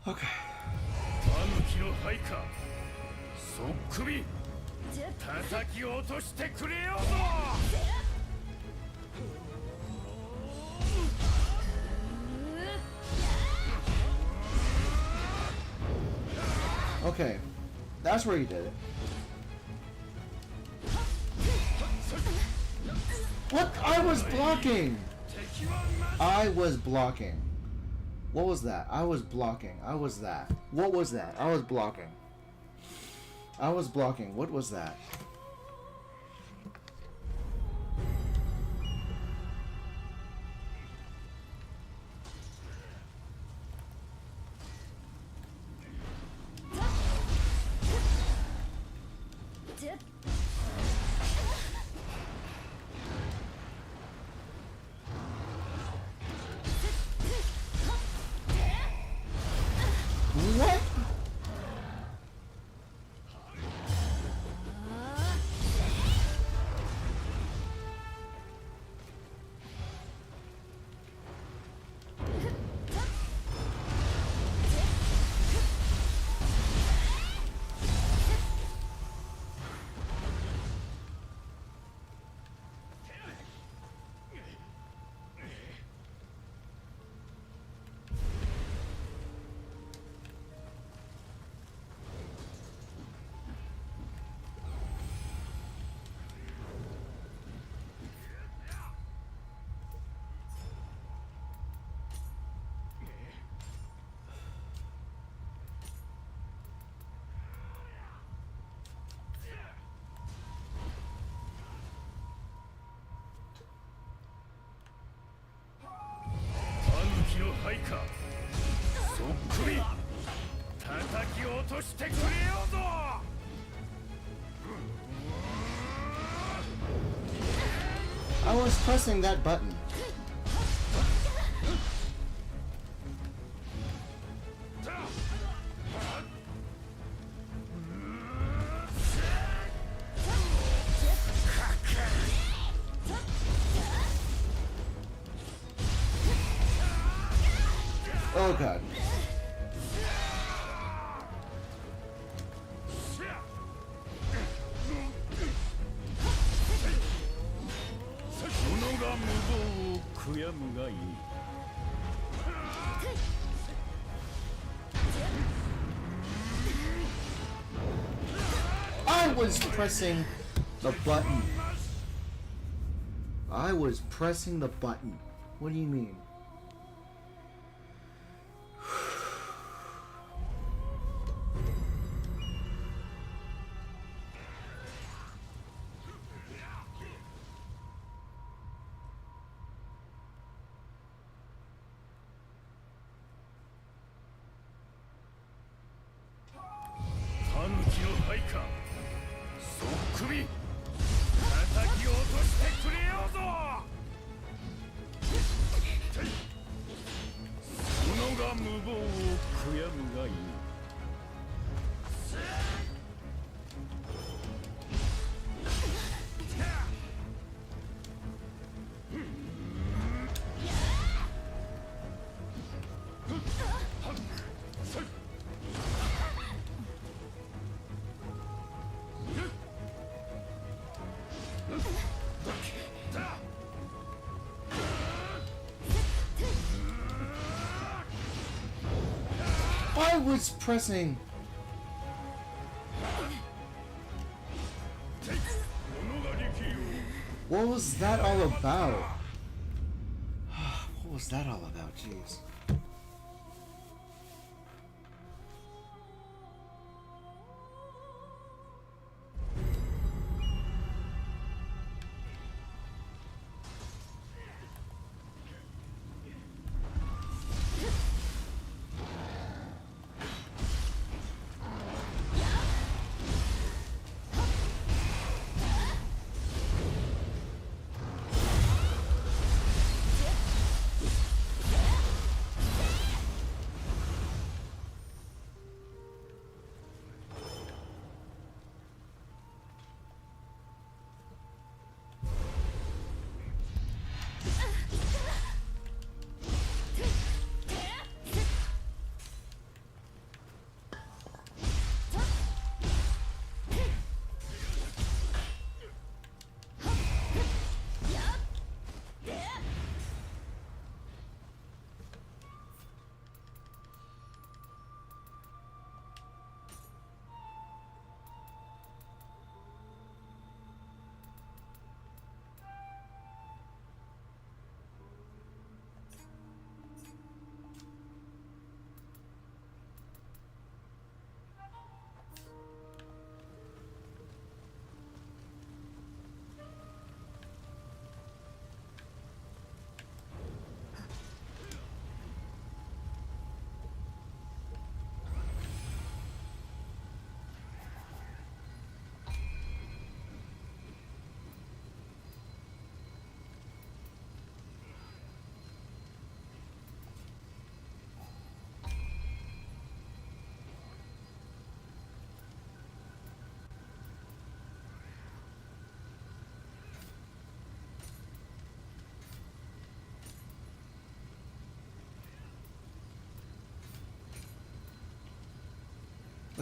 Okay. タヌキの配下そっくり叩き落としてくれようぞ Okay, that's where he did it. What? I was blocking! I was blocking. What was that? I was blocking. I was that. What was that? I was blocking. I was blocking. What was that? What? I was pressing that button. Oh god. I was pressing the button. I was pressing the button. What do you mean? I was pressing. What was that all about? What was that all about? Jeez.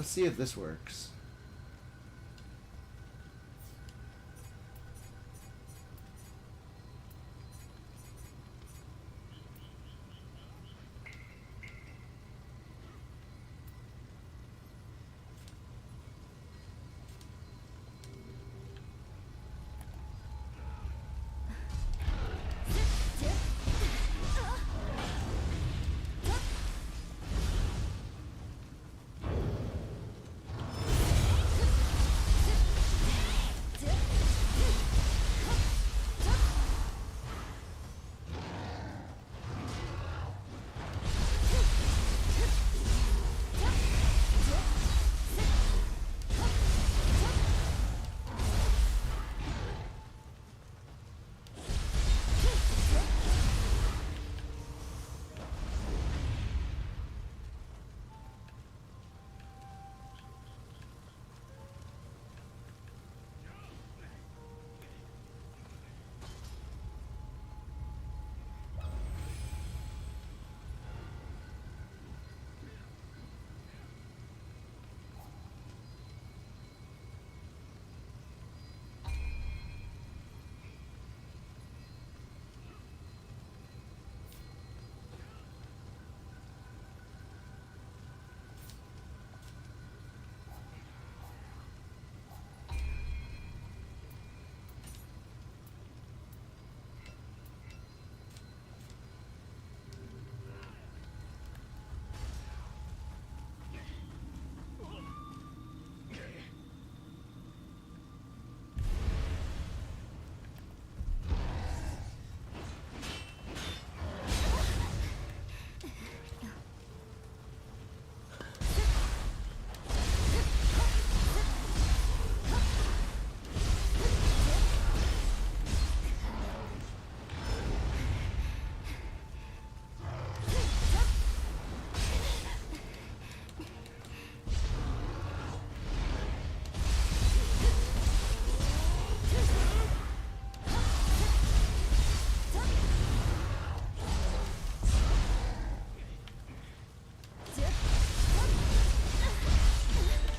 Let's see if this works.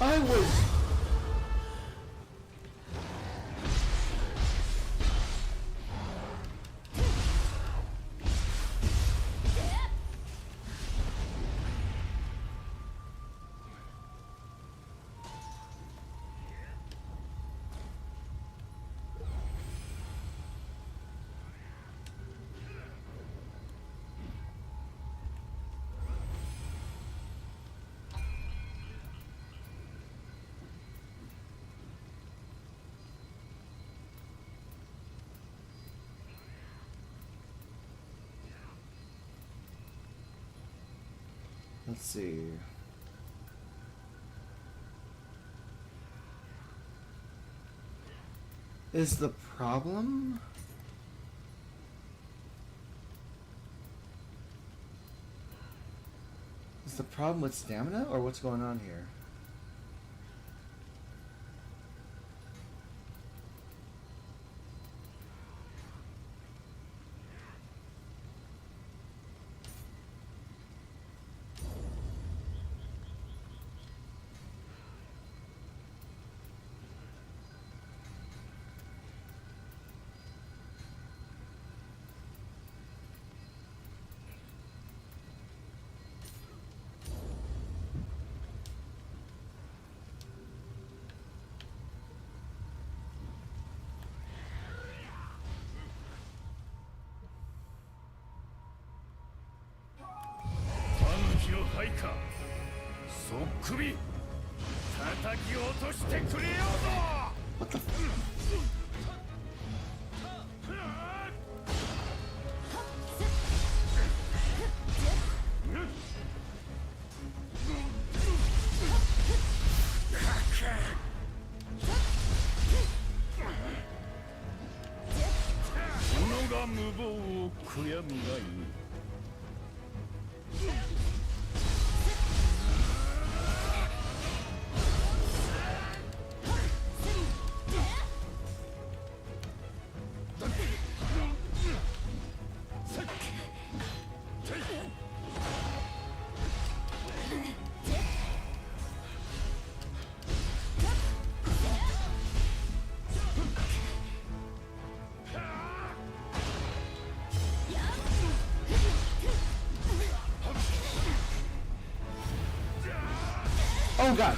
I was... Let's see. Is the problem? Is the problem with stamina, or what's going on here? What the Oh god!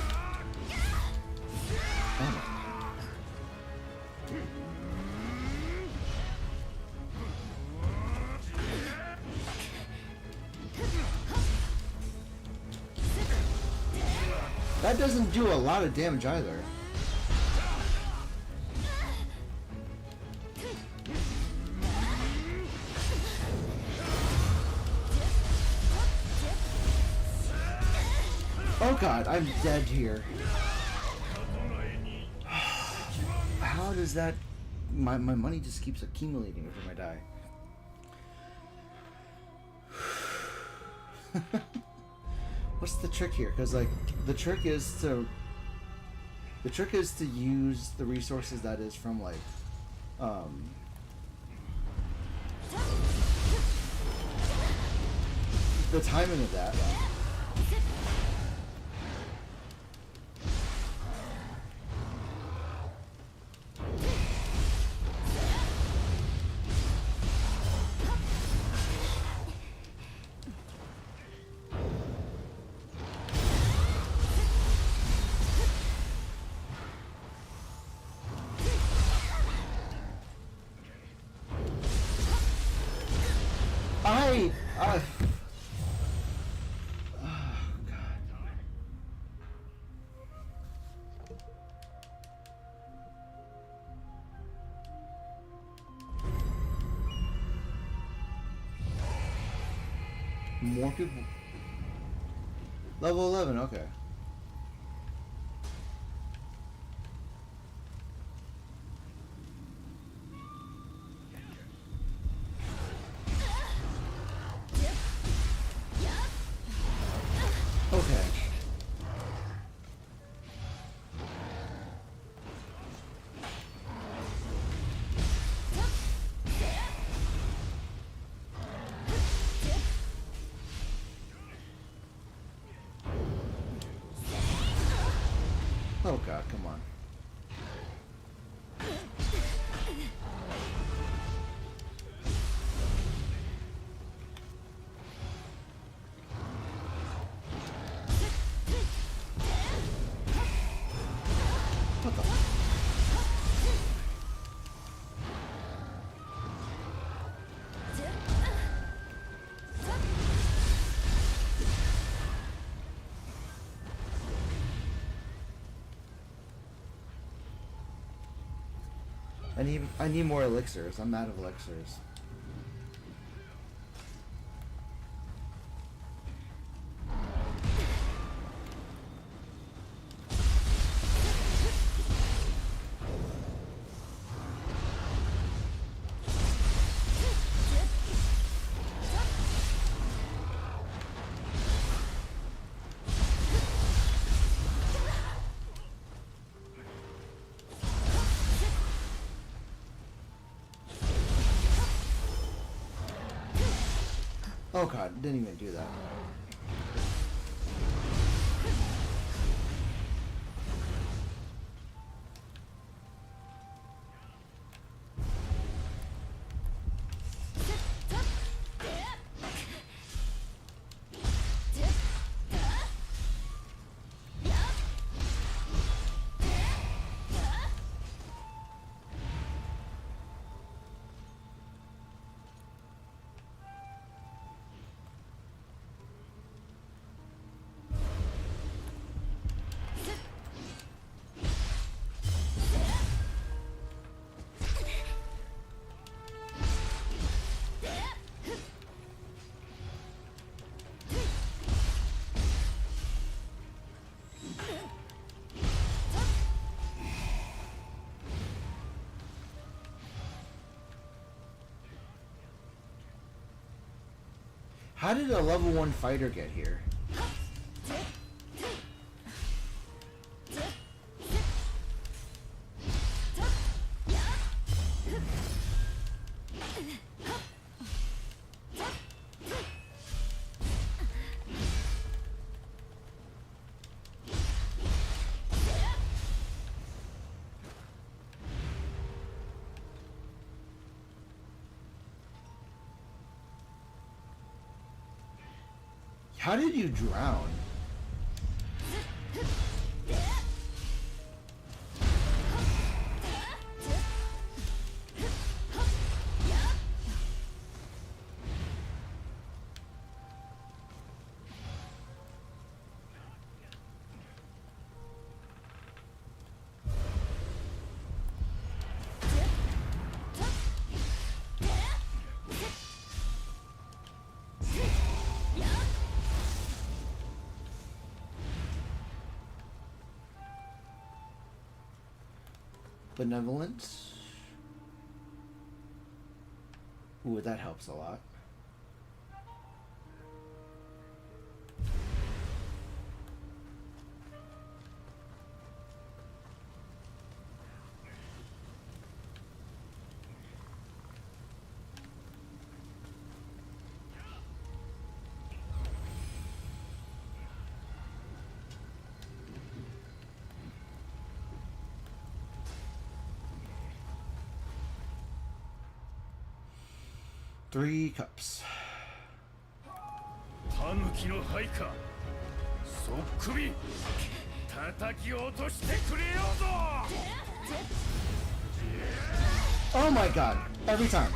Oh. That doesn't do a lot of damage either. Oh god, I'm dead here. How does that... My money just keeps accumulating every time I die. What's the trick here? Because like the trick is to use the resources that is from like the timing of that. More people. Level 11, okay. Okay. Oh god, come on. What the? I need more elixirs. I'm out of elixirs. Oh god, didn't even do that. How did a level 1 fighter get here? How did you drown? benevolent. Ooh, that helps a lot. Three cups. タヌキの灰か。そっくり叩き落としてくれようぞ。 Oh my god! Every time.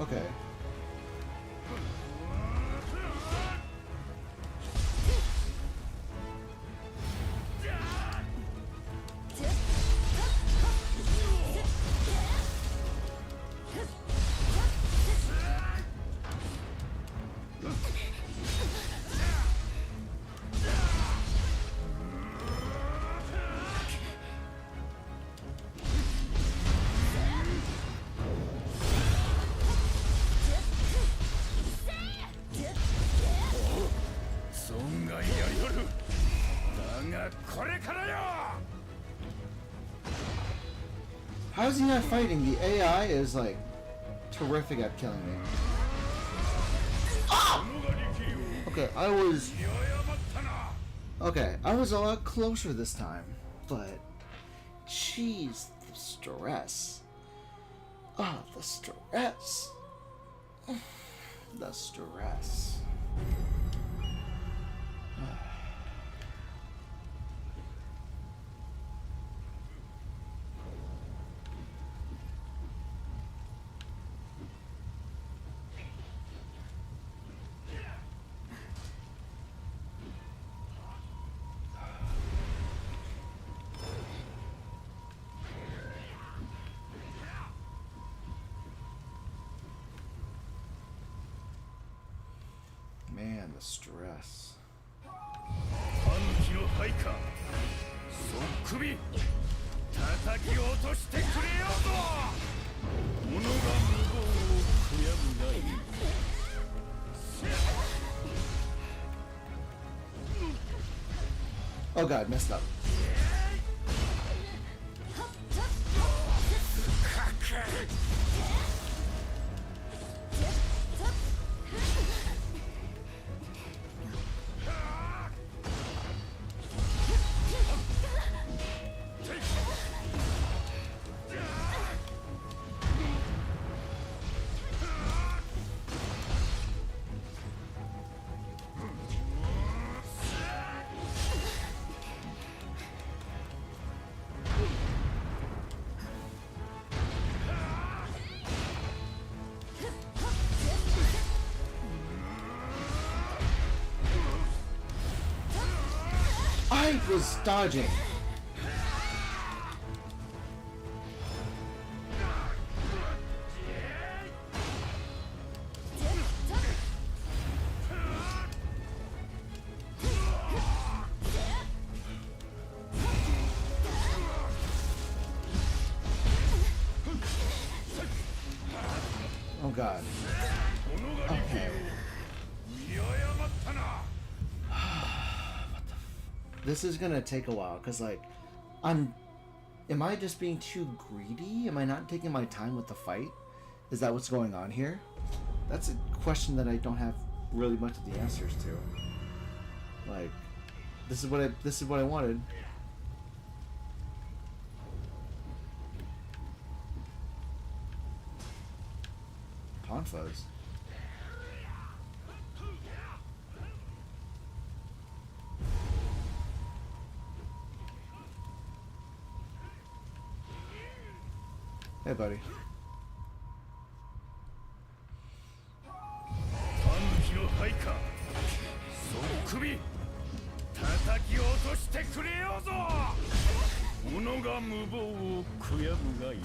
Okay. How is he not fighting? The AI is like terrific at killing me. Ah! Okay, I was a lot closer this time, but jeez, the stress. Ah, the stress. The stress. Man, the stress. Oh god, messed up. I was dodging. Oh god. Okay. This is gonna take a while, because like, am I just being too greedy? Am I not taking my time with the fight? Is that what's going on here? That's a question that I don't have really much of the answers to. Like, this is what I wanted. on Fuzz. Hey, buddy. 短期の配下総首叩き落としてくれようぞ己が無謀を悔やむがいい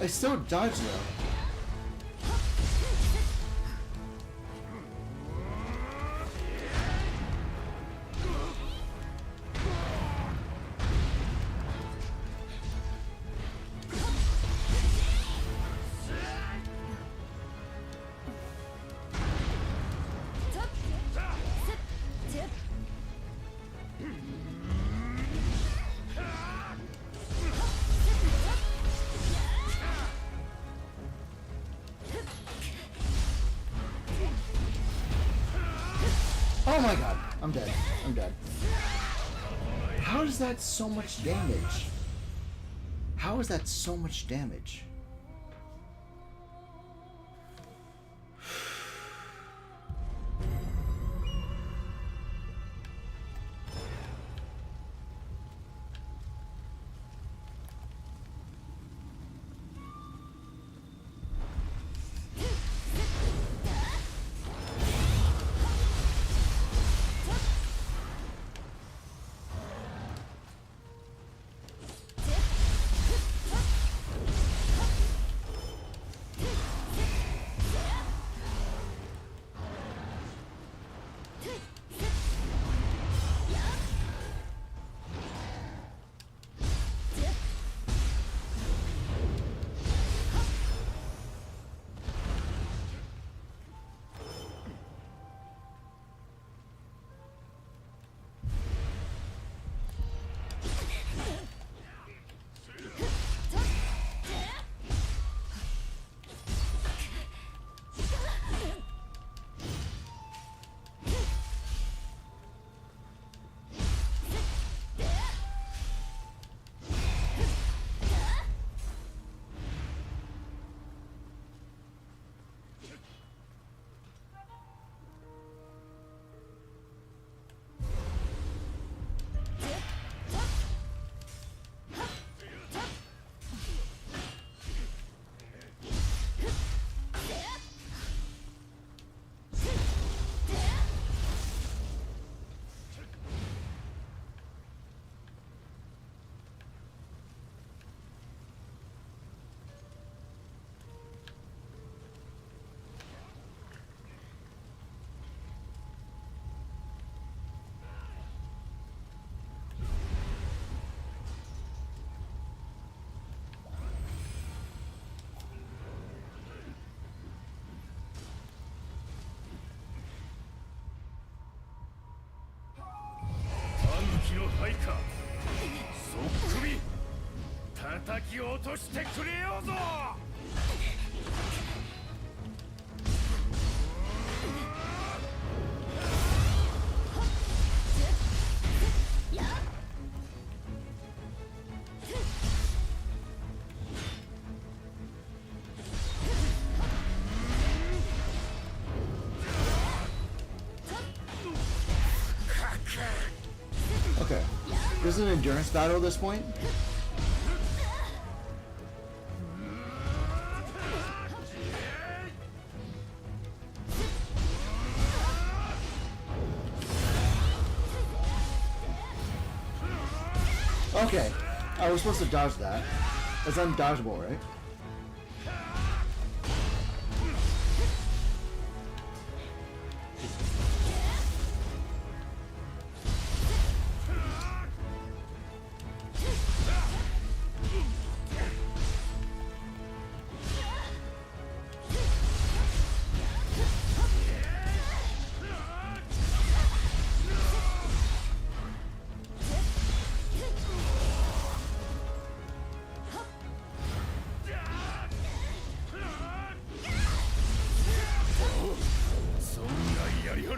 I still dodge though. Oh my god, I'm dead. I'm dead. How is that so much damage? How is that so much damage? Okay. This is an endurance battle at this point. Okay. I was supposed to dodge that. It's undodgeable, right?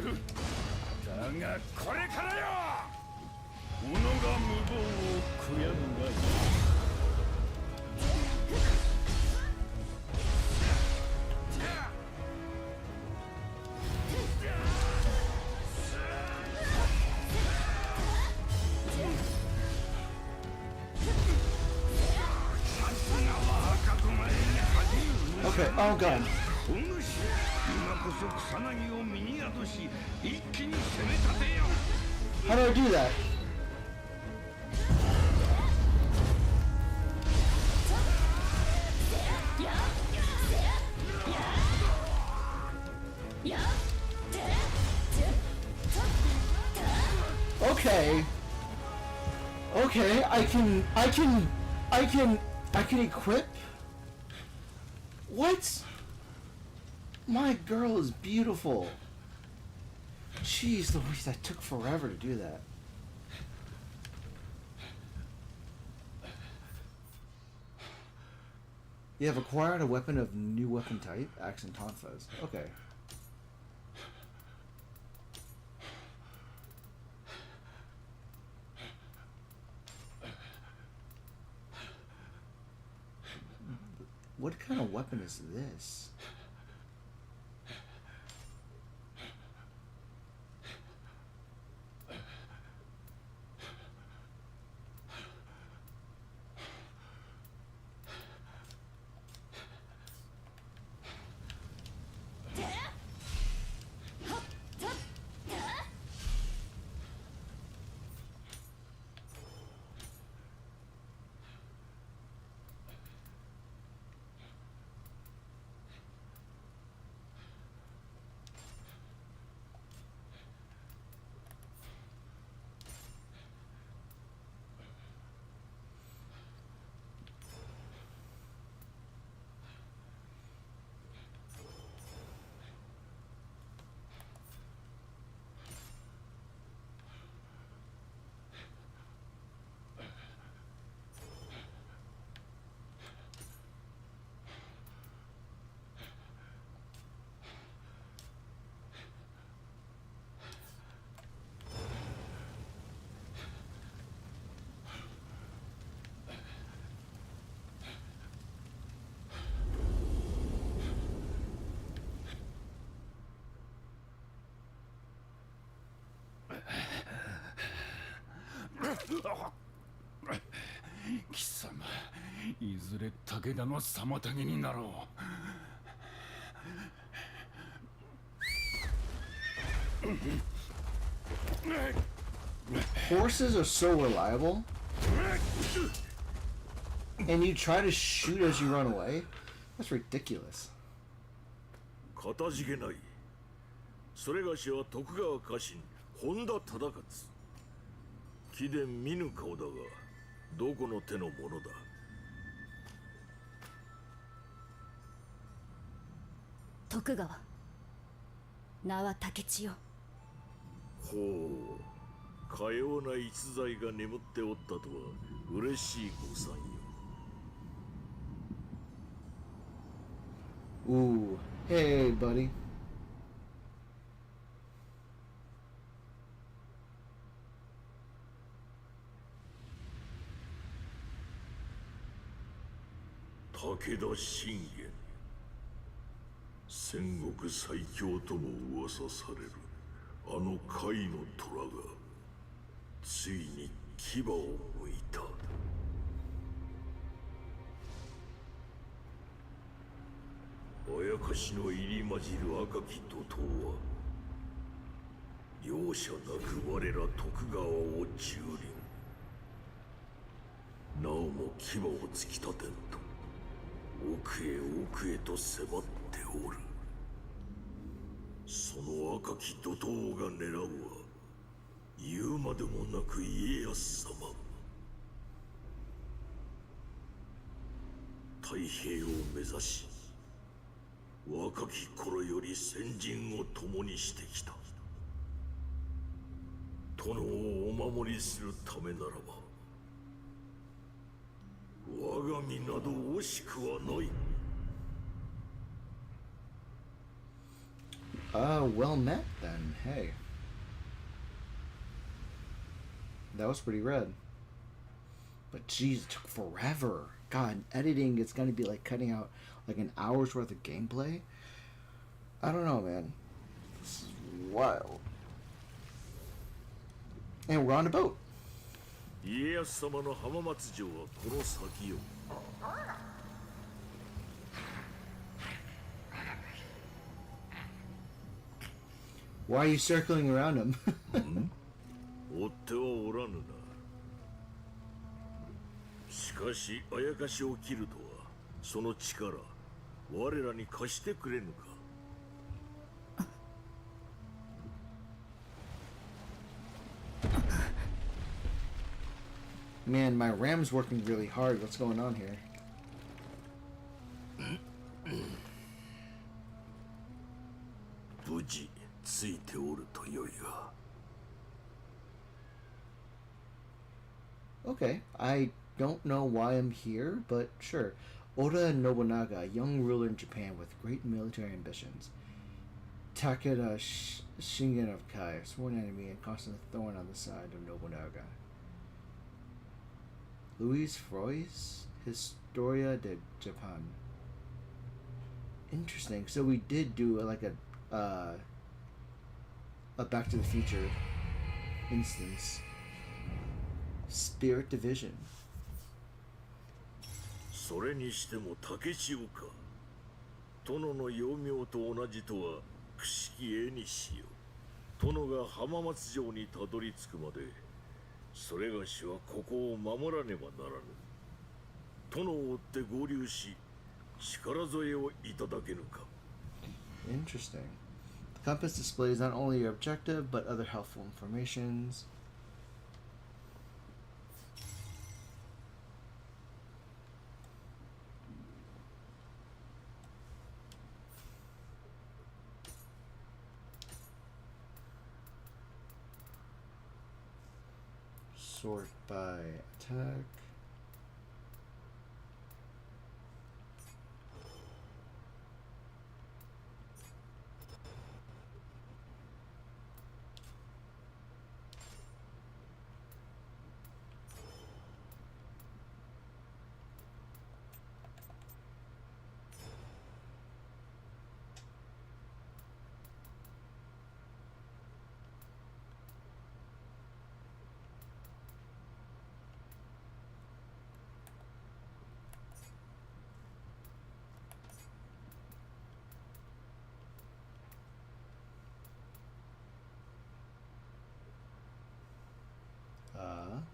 る。だがこれからよ。己が無謀を悔やむがいい。Okay, oh god. 今こそ草薙を身に宿し一気に攻め立てよ。 How do I do that? Okay. Okay, I can equip? What? My girl is beautiful. Jeez Louise, that took forever to do that. You have acquired a weapon of new weapon type, Axe and Tonfas. Okay. What kind of weapon is this? Horses are so reliable, and you try to shoot as you run away? That's ridiculous. かたじけない。それがしは徳川家臣本田忠勝。貴殿見ぬ顔だが、どこの手のものだ。徳川。名は竹千代。ほう、かような逸材が眠っておったとは嬉しいご参よ。Ooh, hey buddy. 武田信玄、戦国最強とも噂されるあの甲斐の虎がついに牙をむいた。あやかしの入り混じる赤き怒涛は容赦なく我ら徳川を蹂躙。なおも牙を突き立てんと奥へ奥へと迫っておる。その赤き怒涛が狙うは言うまでもなく家康様。太平を目指し若き頃より先陣を共にしてきた。殿をお守りするためならば我が身など惜しくはない。Well met then. Hey. That was pretty rad. But geez, it took forever. God, editing is gonna be like cutting out like an hour's worth of gameplay. I don't know, man. This is wild. And we're on a boat. 家康様の浜松城はこの先よ。Why are you circling around him? 追ってはおらぬな。しかしあやかしを切るとはその力我らに貸してくれぬか。Man, my RAM's working really hard. What's going on here? 無事ついておるとよいが。Okay, I don't know why I'm here, but sure. Oda Nobunaga, a young ruler in Japan with great military ambitions. Takeda Shingen of Kai, a sworn enemy and constant thorn on the side of Nobunaga. Louis Froys, Historia de Japan. Interesting. So we did do like a Back to the Future instance. Spirit Division. それにしても竹千代か。殿の幼名と同じとはくしき絵にしよう。殿が浜松城にたどり着くまでそれがしはここを守らねばならぬ。殿を追って合流し力添えをいただけぬか。 Interesting. The compass displays not only your objective but other helpful informations. Sort by attack.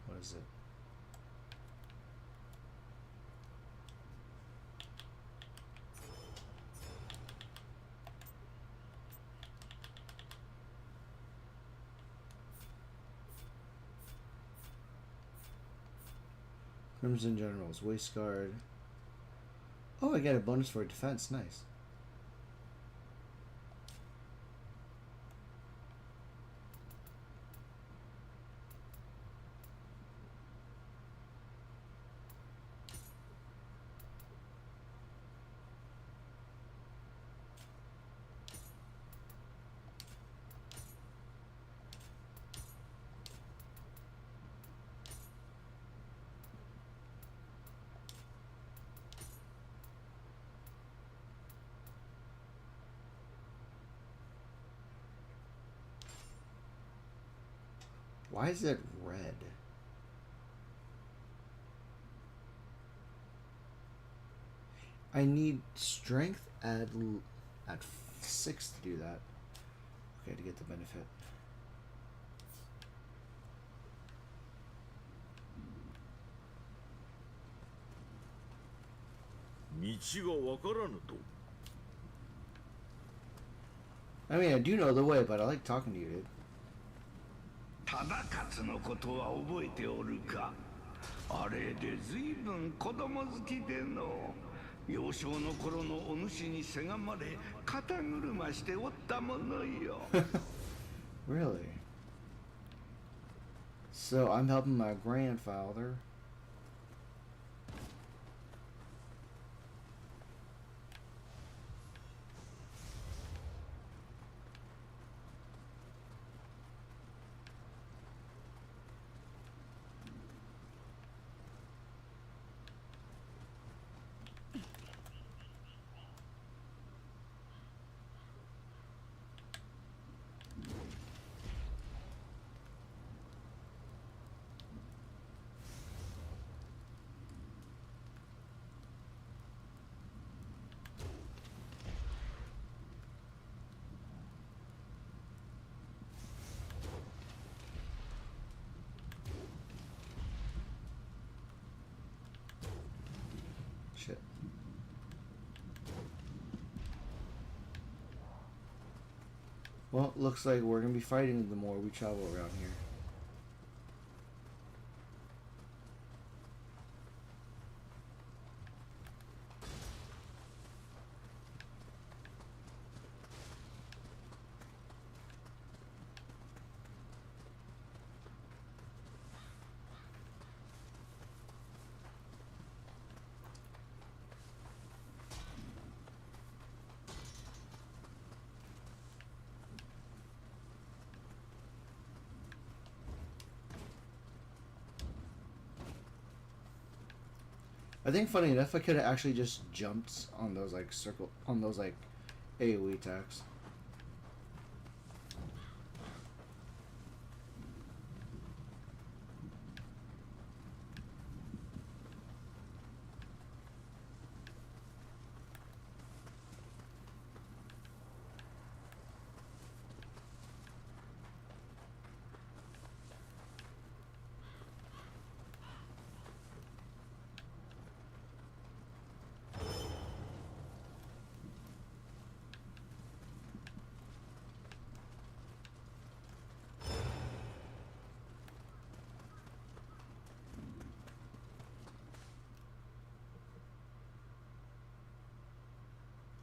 What is it? Crimson General's Waist Guard. Oh, I get a bonus for defense. Nice. Why is it red? I need strength at 6 to do that. Okay, to get the benefit. I mean, I do know the way, but I like talking to you, dude. 忠勝のことは覚えておるか。あれで随分子供好きでの幼少の頃のお主にせがまれ肩車しておったものよ。Really? So I'm helping my grandfather. Well, looks like we're gonna be fighting the more we travel around here. I think funny enough, I could have actually just jumped on those like AoE attacks.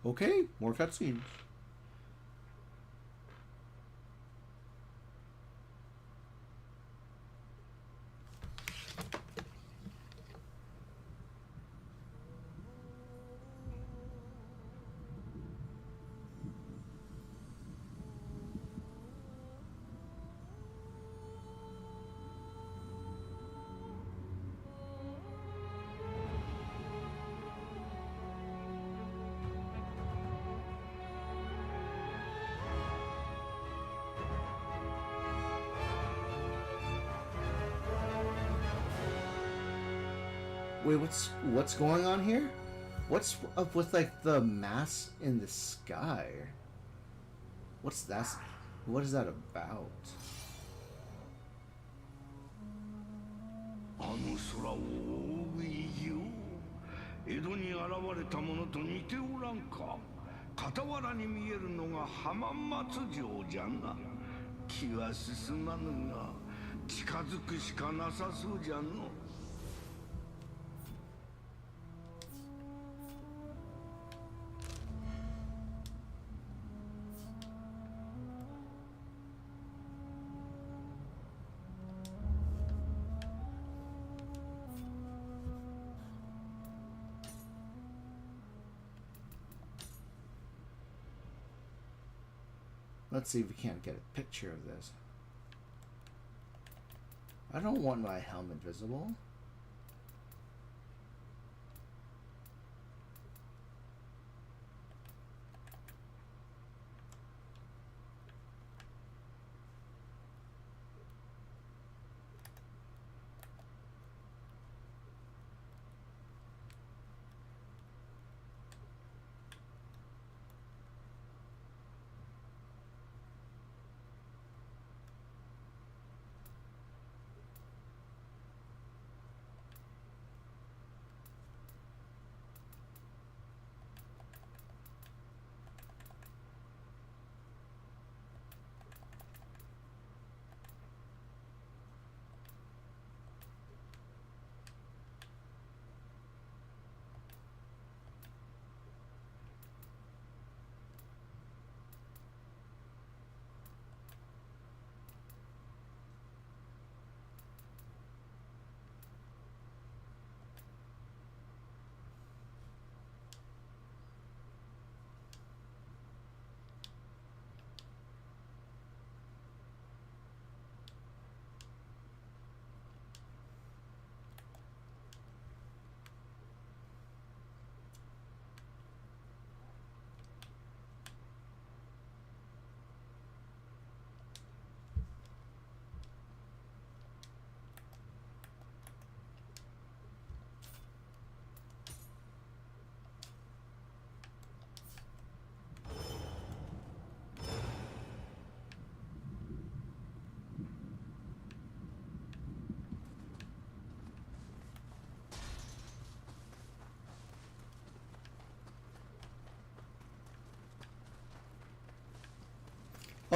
Okay, more cutscenes. Wait, what's going on here? What's up with like the mass in the sky? What's that? What is that about? あの空を覆う異様、江戸に現れたものと似ておらんか。傍らに見えるのが浜松城じゃな。気は進まぬが近づくしかなさそうじゃの。Let's see if we can't get a picture of this. I don't want my helmet visible.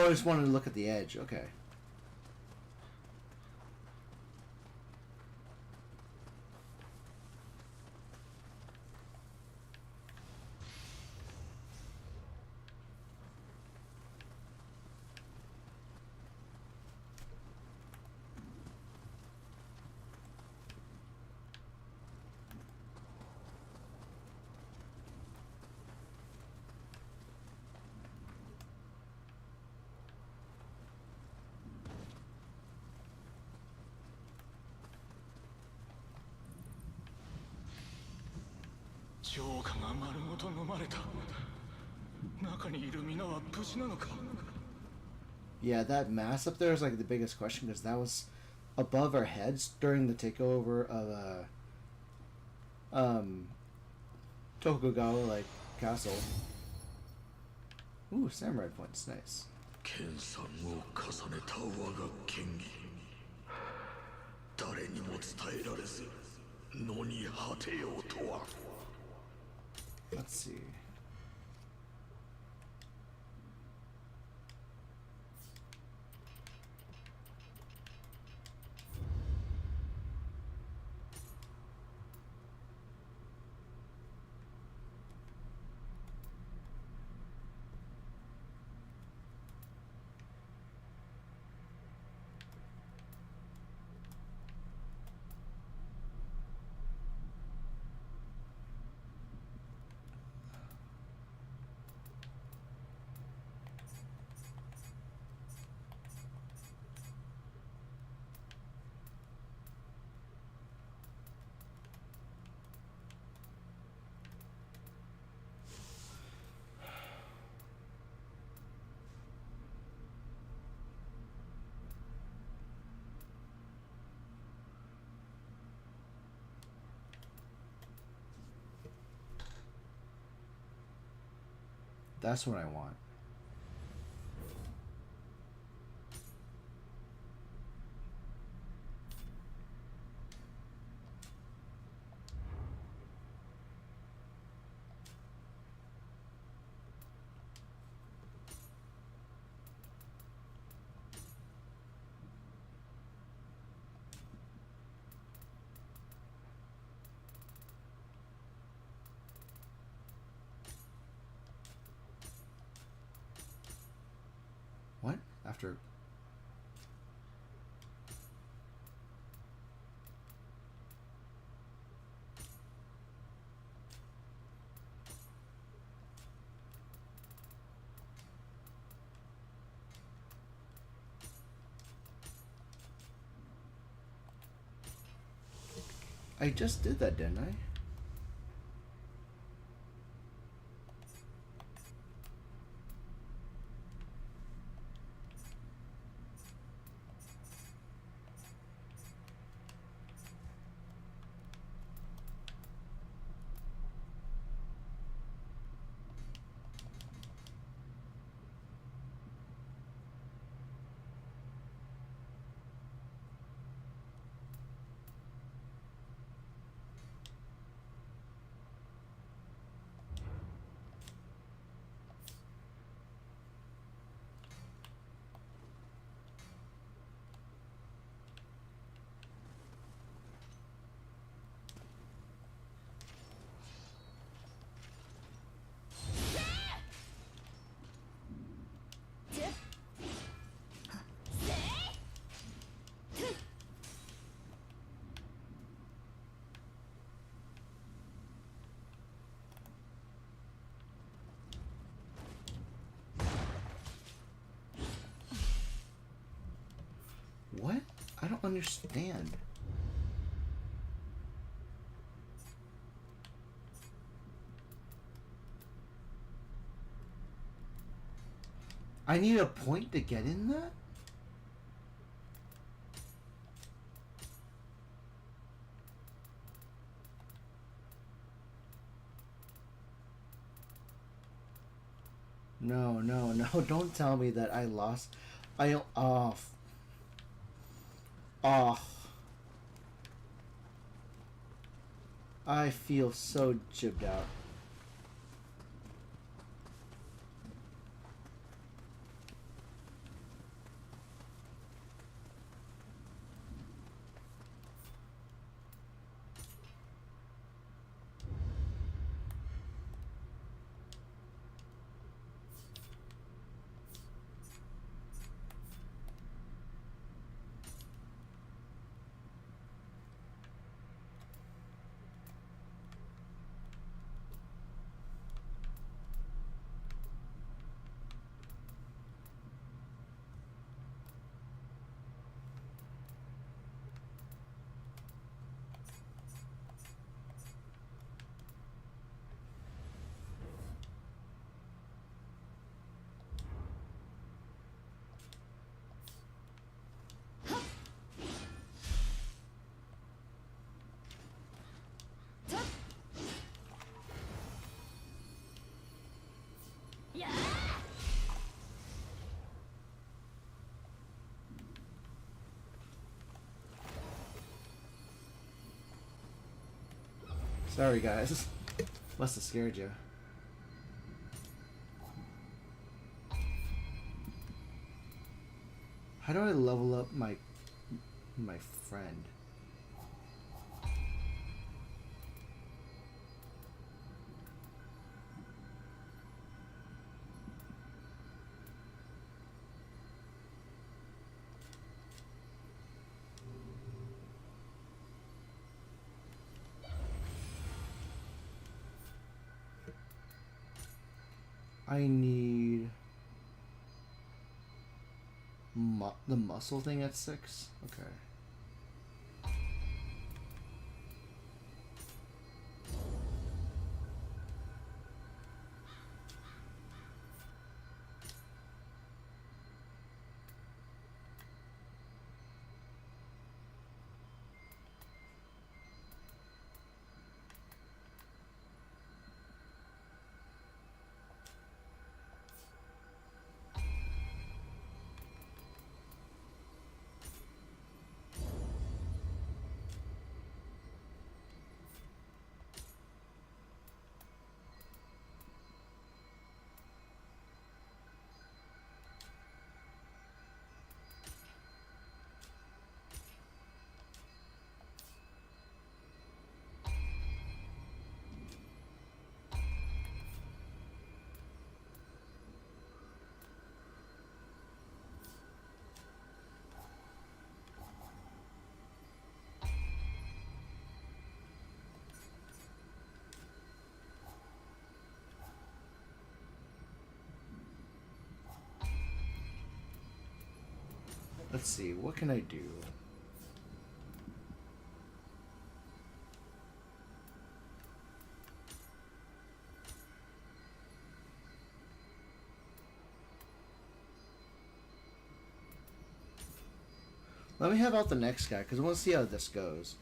I just wanted to look at the edge. Okay. Yeah, that mass up there is like the biggest question because that was above our heads during the takeover of Tokugawa like castle. Ooh, samurai points, nice. 研鑽を重ねた我が剣技誰にも伝えられず野に果てようとは Let's see. That's what I want. What? After... I just did that, didn't I? What? I don't understand. I need a point to get in that? No, no, no. Don't tell me that I lost. Oh. I feel so jibbed out. Sorry, guys. Must have scared you. How do I level up my friend? I need the muscle thing at 6. Okay. Let's see, what can I do? Let me have out the next guy, because I want to see how this goes.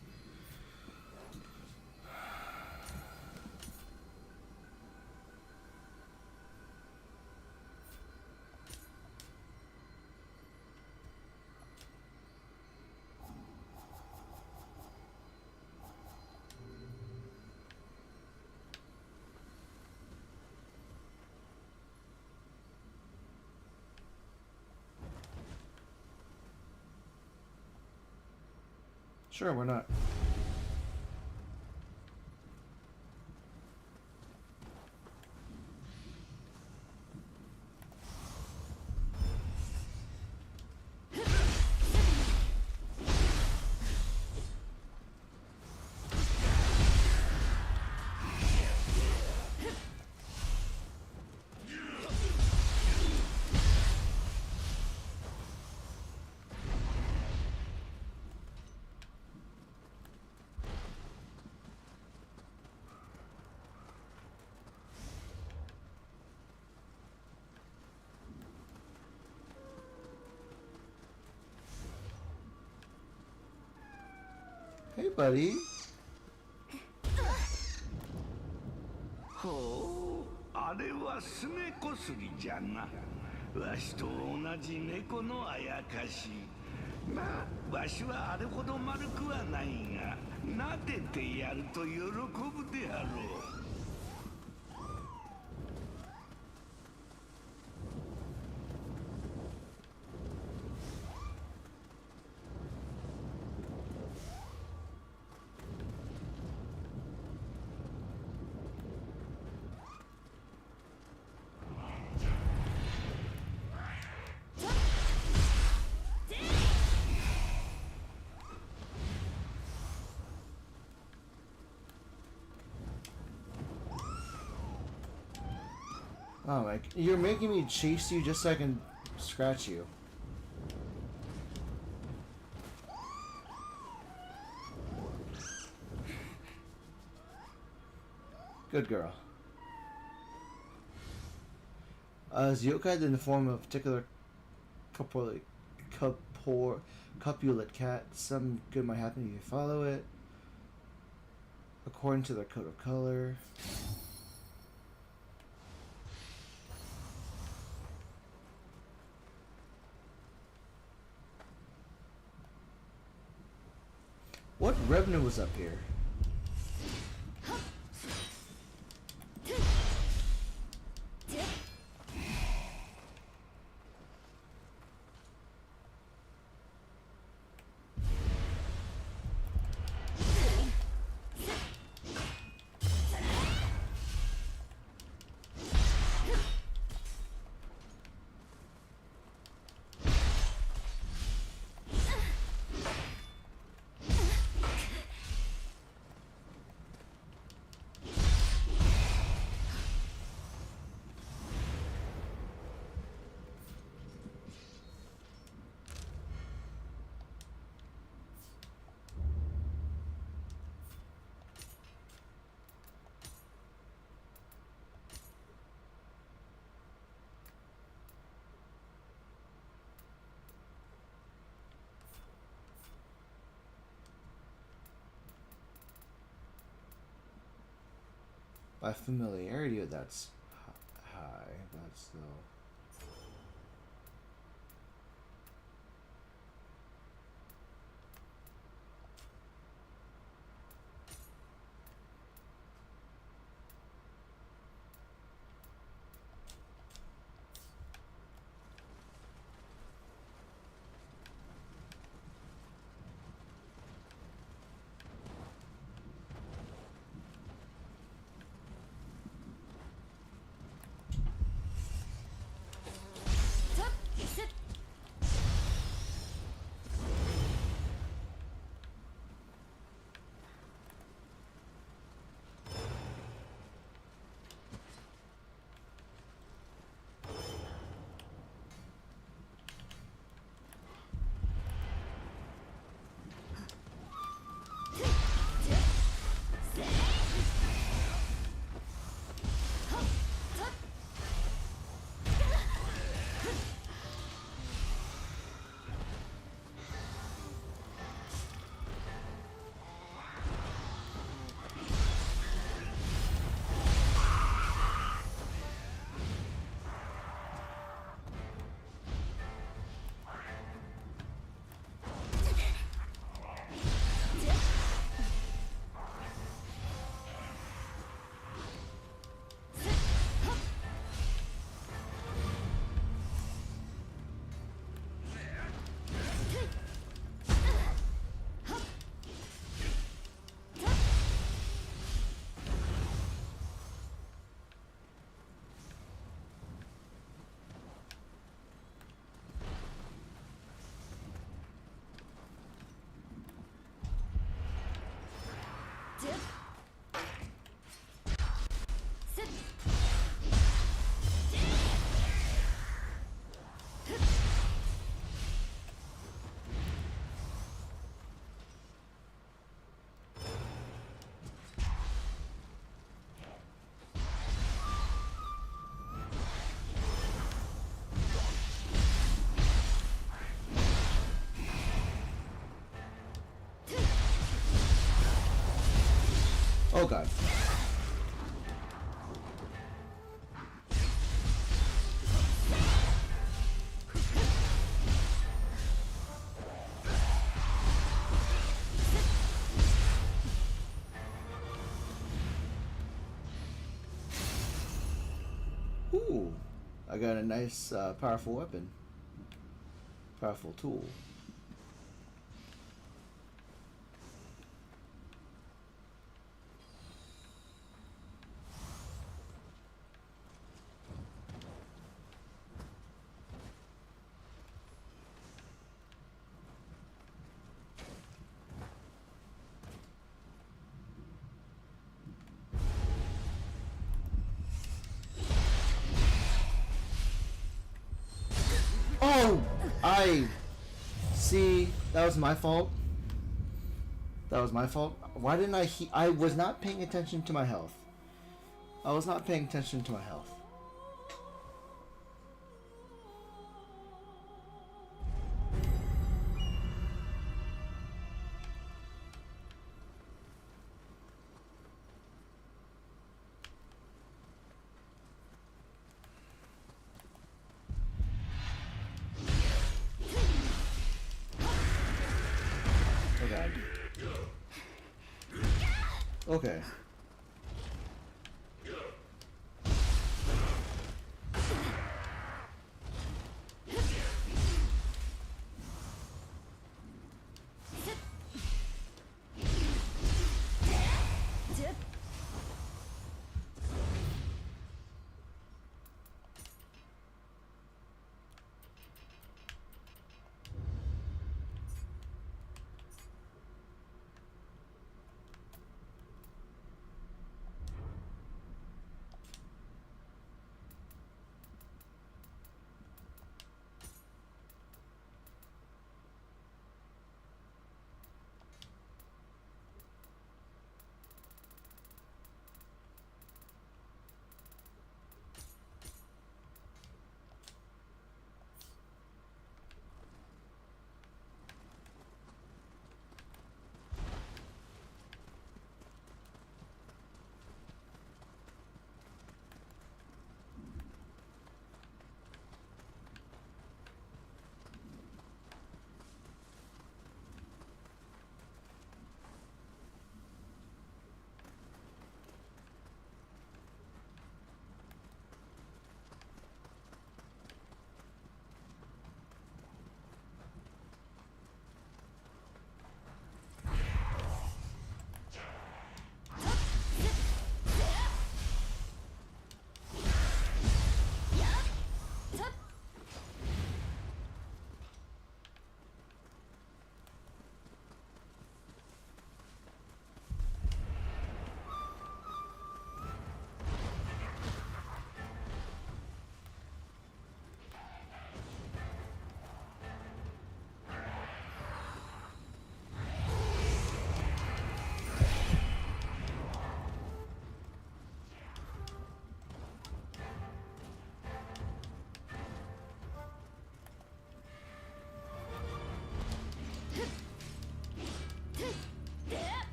Sure, why not? Hey, buddy. ほう、あれはスネコスギじゃな。わしと同じ猫のあやかし。まあ、わしはあれほど丸くはないが、撫でてやると喜ぶであろう。Oh my, you're making me chase you just so I can scratch you. Good girl. As yokai in the form of a particular copulate cat, some good might happen if you follow it. According to their code of color. What revenue was up here? By familiarity, that's high, but still. Oh god. Ooh, I got a nice, powerful weapon. Powerful tool. Oh! I see. That was my fault. That was my fault. Why didn't I was not paying attention to my health. I was not paying attention to my health. Okay.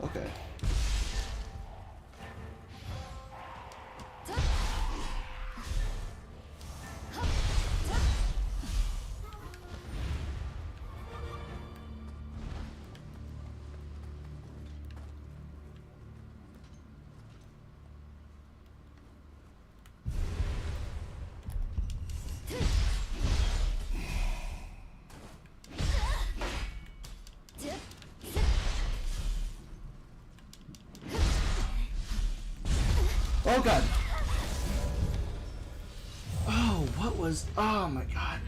Okay. Oh god. Oh, what was... Oh my god.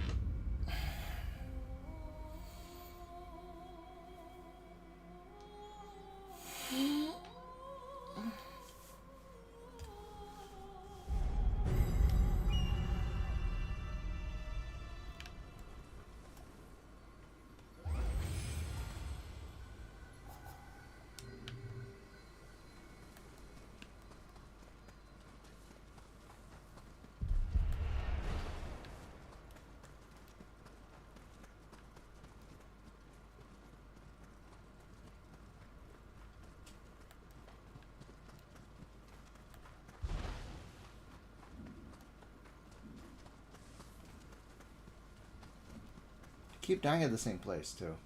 Keep dying at the same place, too.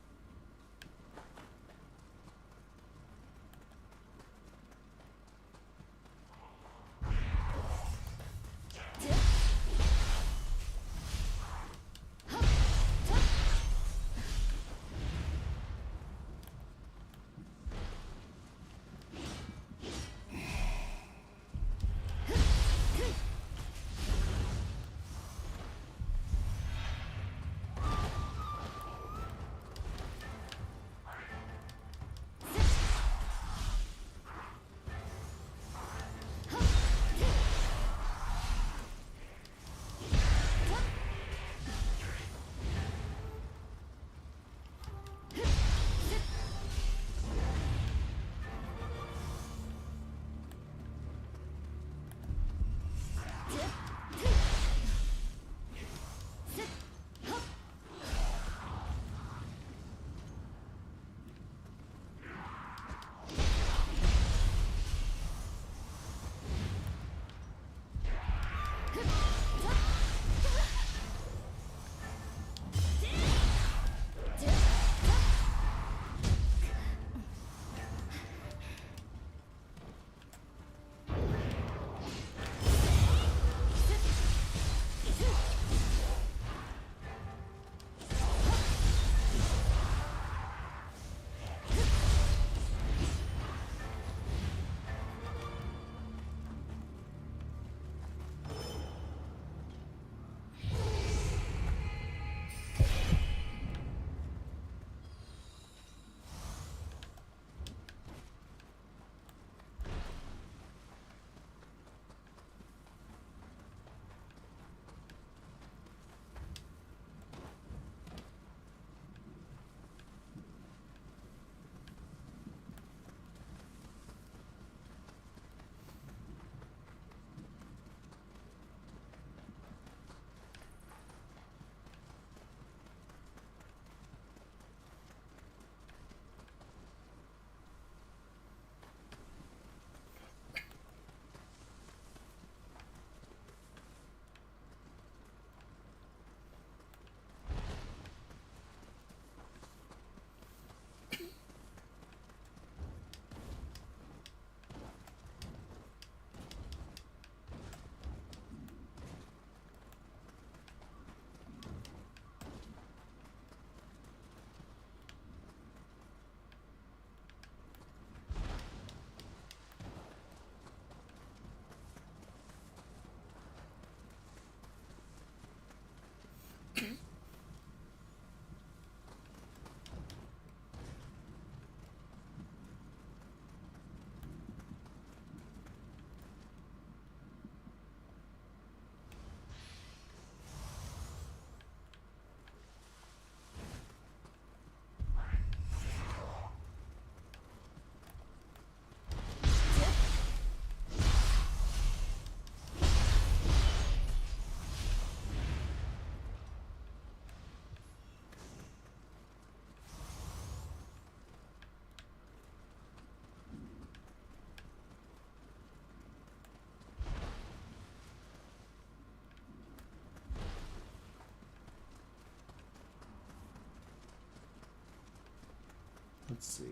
Let's see.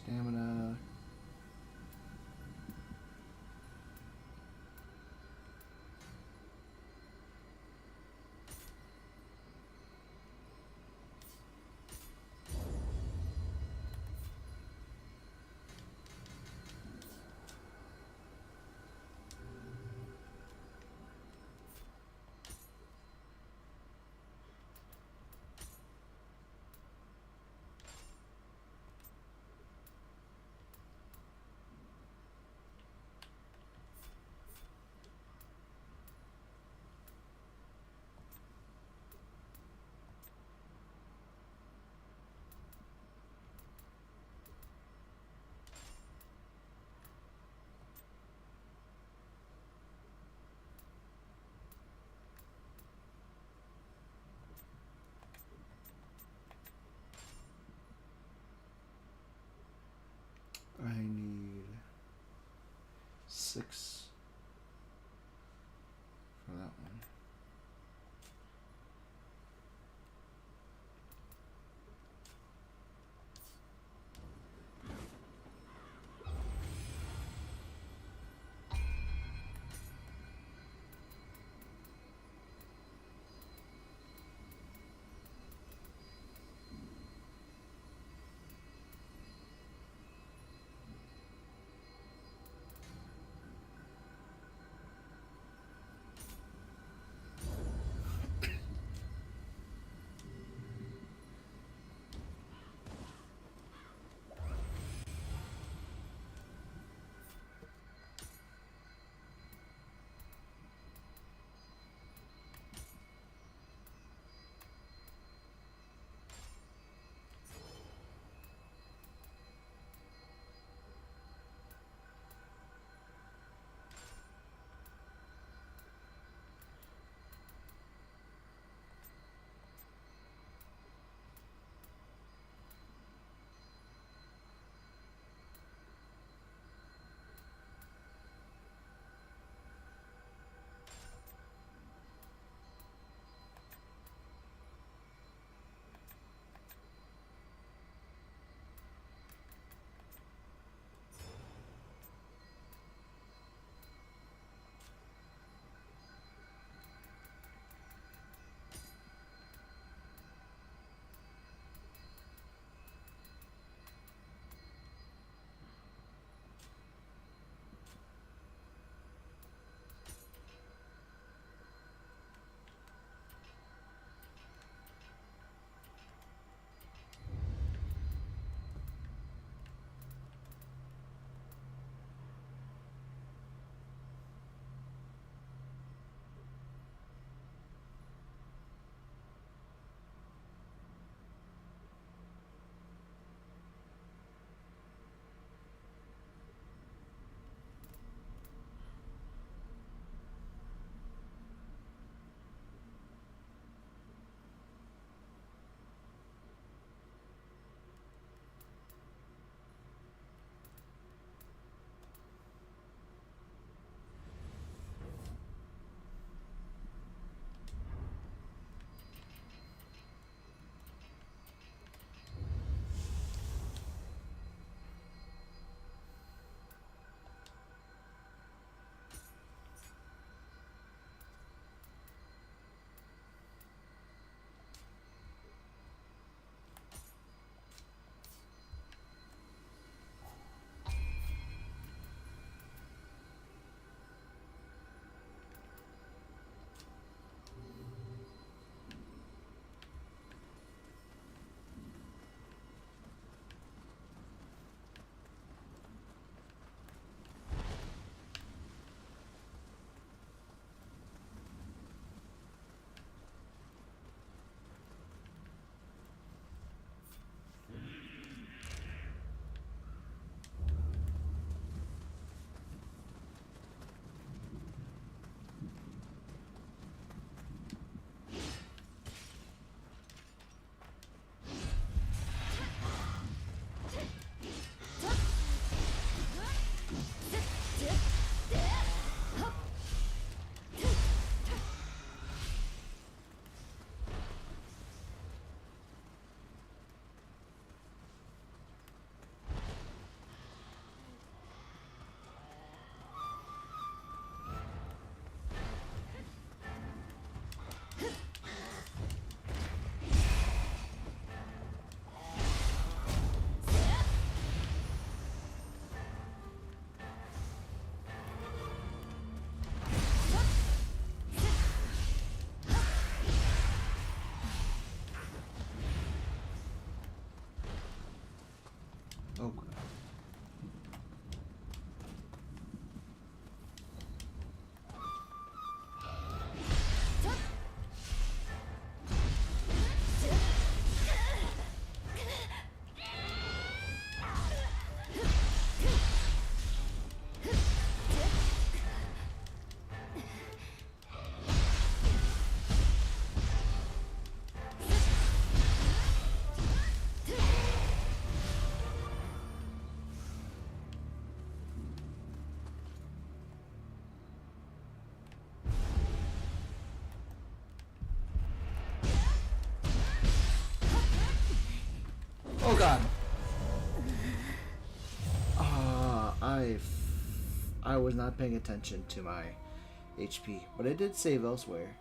Stamina. I need 6 for that one. Okay. Oh god. I was not paying attention to my HP, but I did save elsewhere.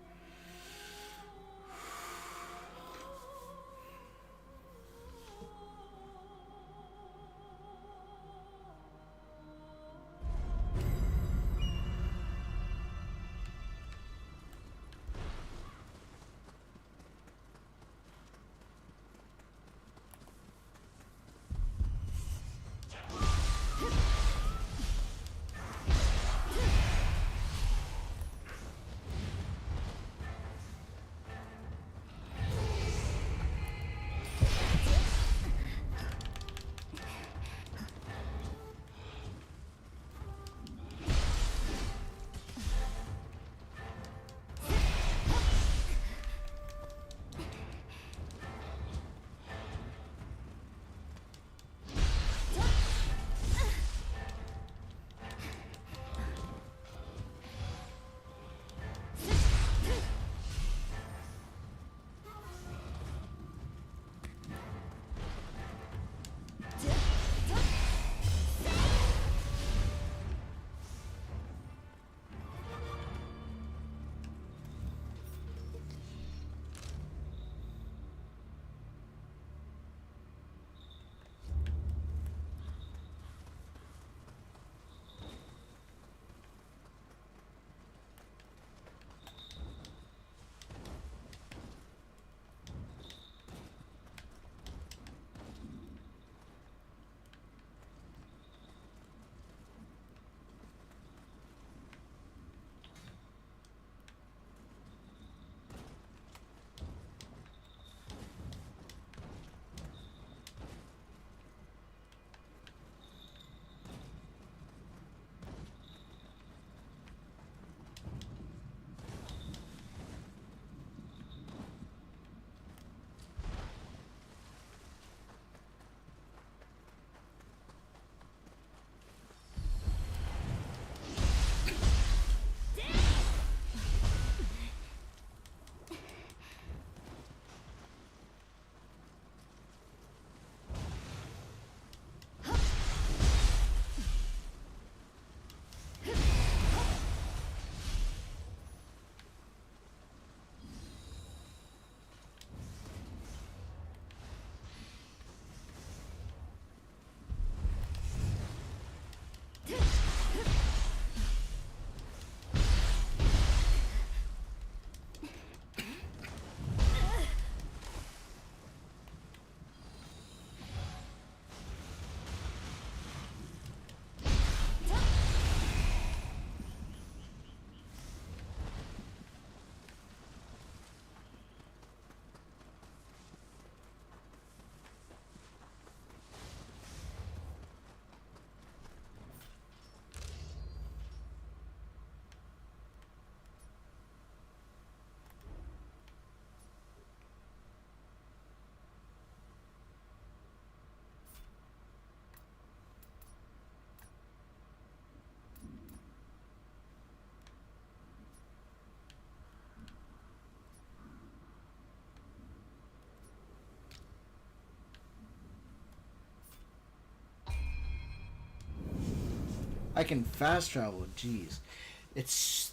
I can fast travel. Jeez,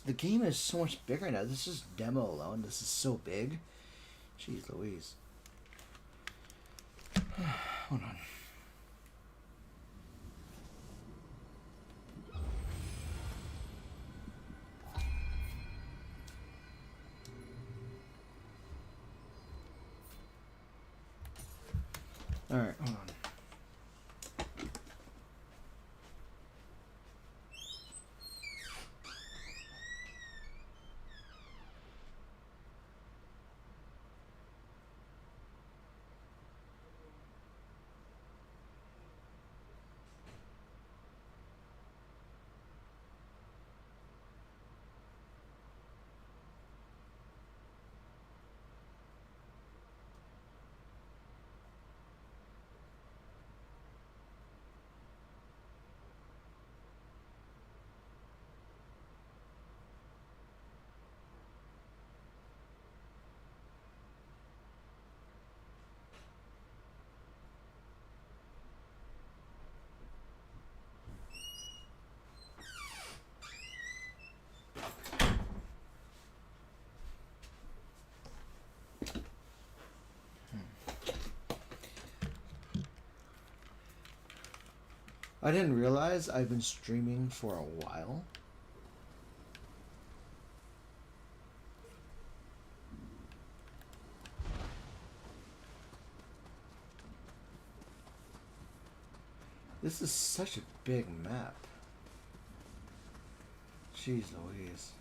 the game is so much bigger now. This is demo alone. This is so big. Jeez Louise. Hold on. All right, hold on. I didn't realize I've been streaming for a while. This is such a big map. Jeez Louise.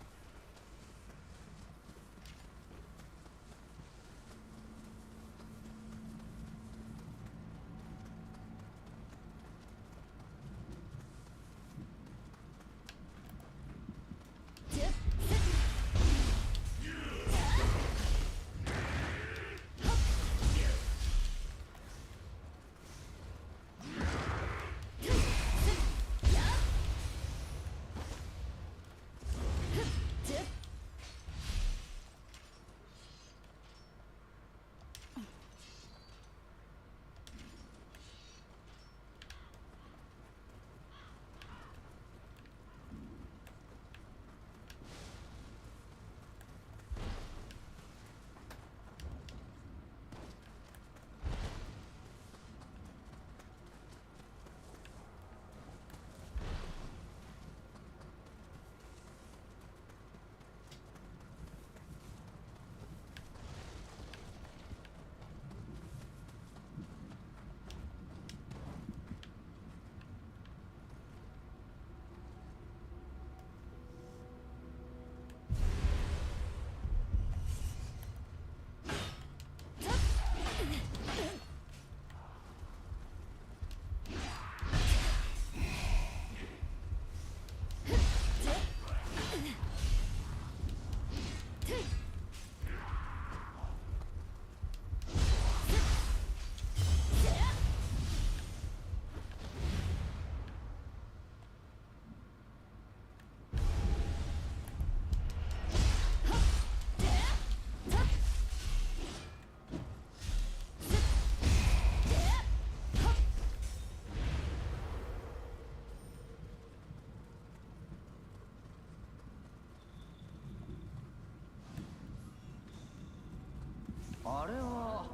あれは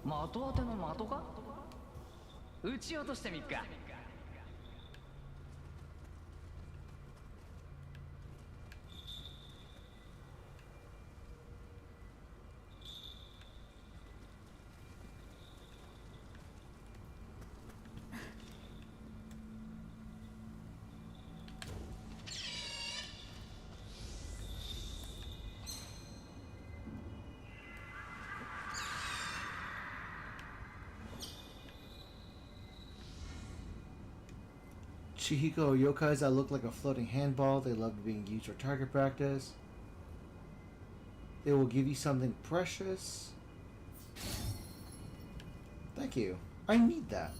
的当ての的か？撃ち落としてみっか。Chihiko yokais that look like a floating handball. They love being used for target practice. They will give you something precious. Thank you. I need that.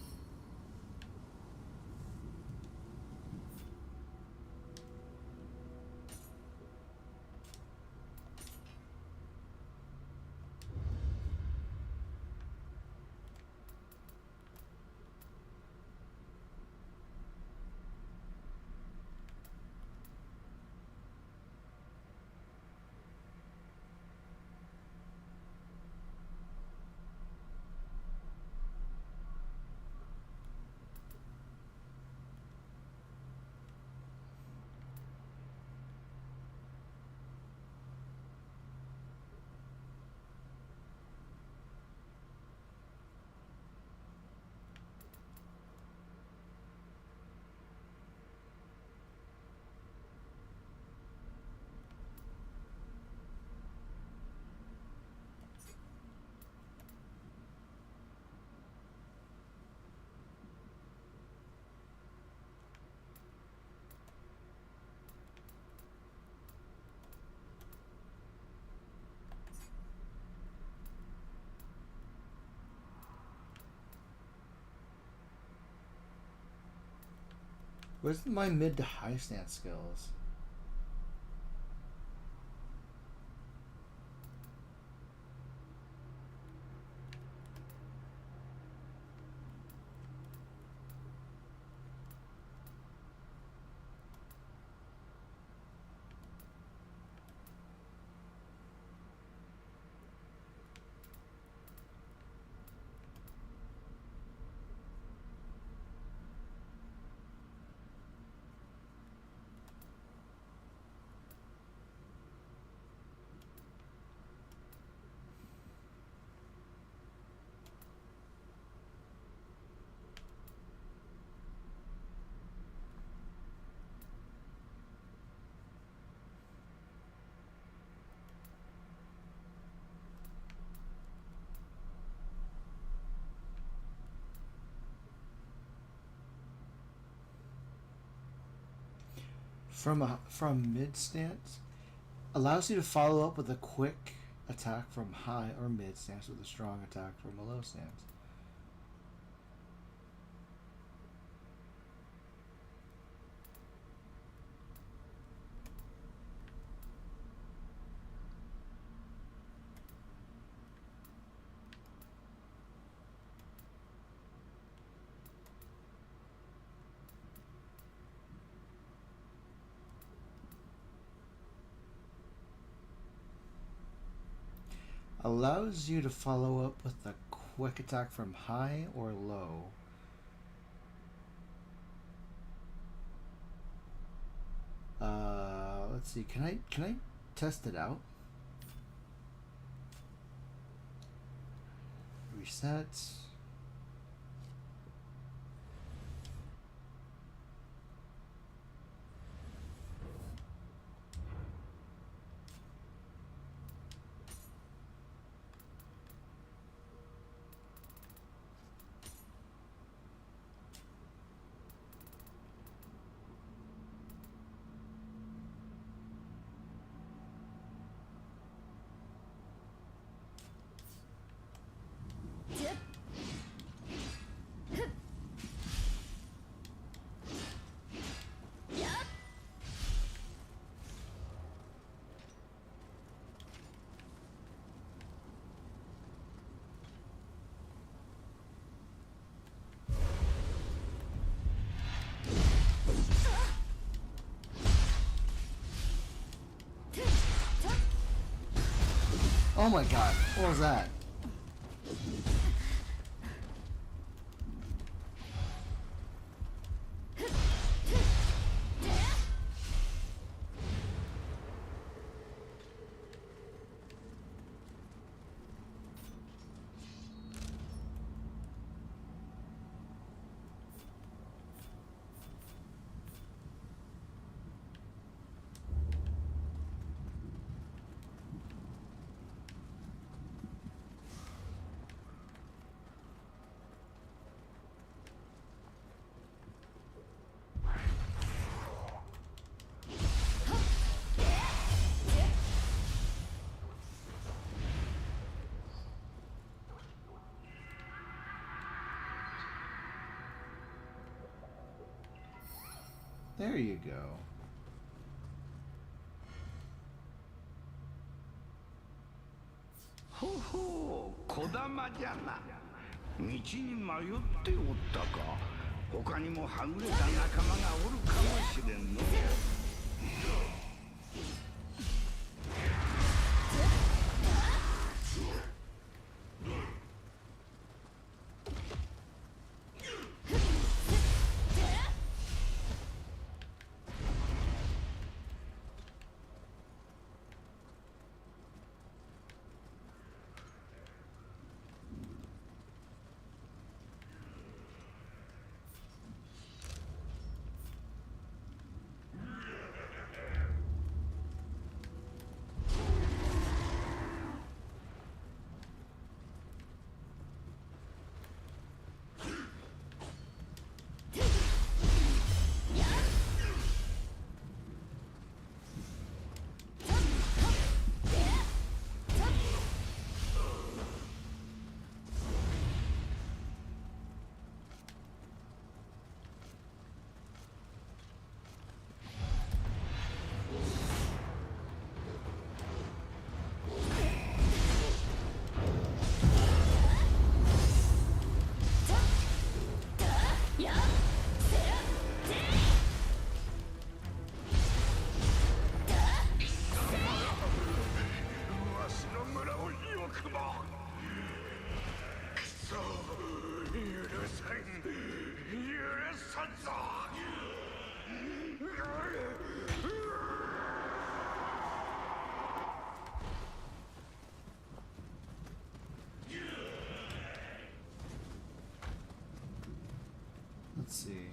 Where's my mid to high stance skills? from mid stance. Allows you to follow up with a quick attack from high or mid stance with a strong attack from a low stance. Allows you to follow up with a quick attack from high or low. Let's see. Can I test it out? Reset. Oh my god, what was that? There you go. ほほう、小玉じゃな。道に迷っておったか。他にもはぐれた仲間がおるかもしれんの。Let's see.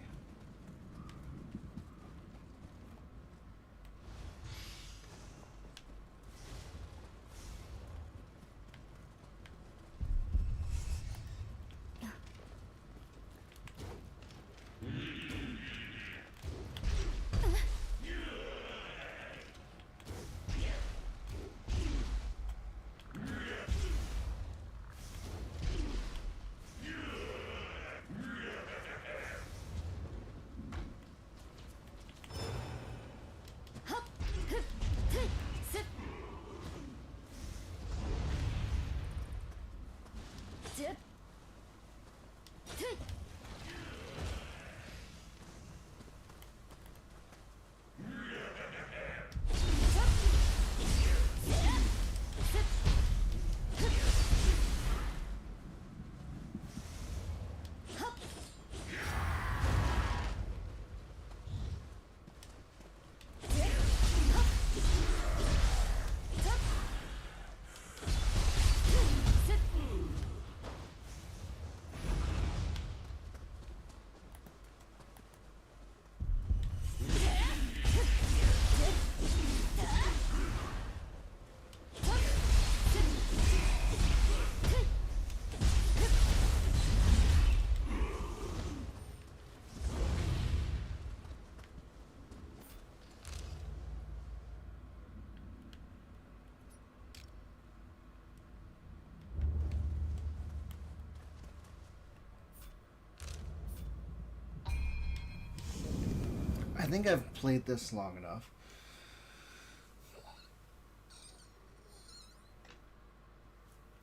think I've played this long enough.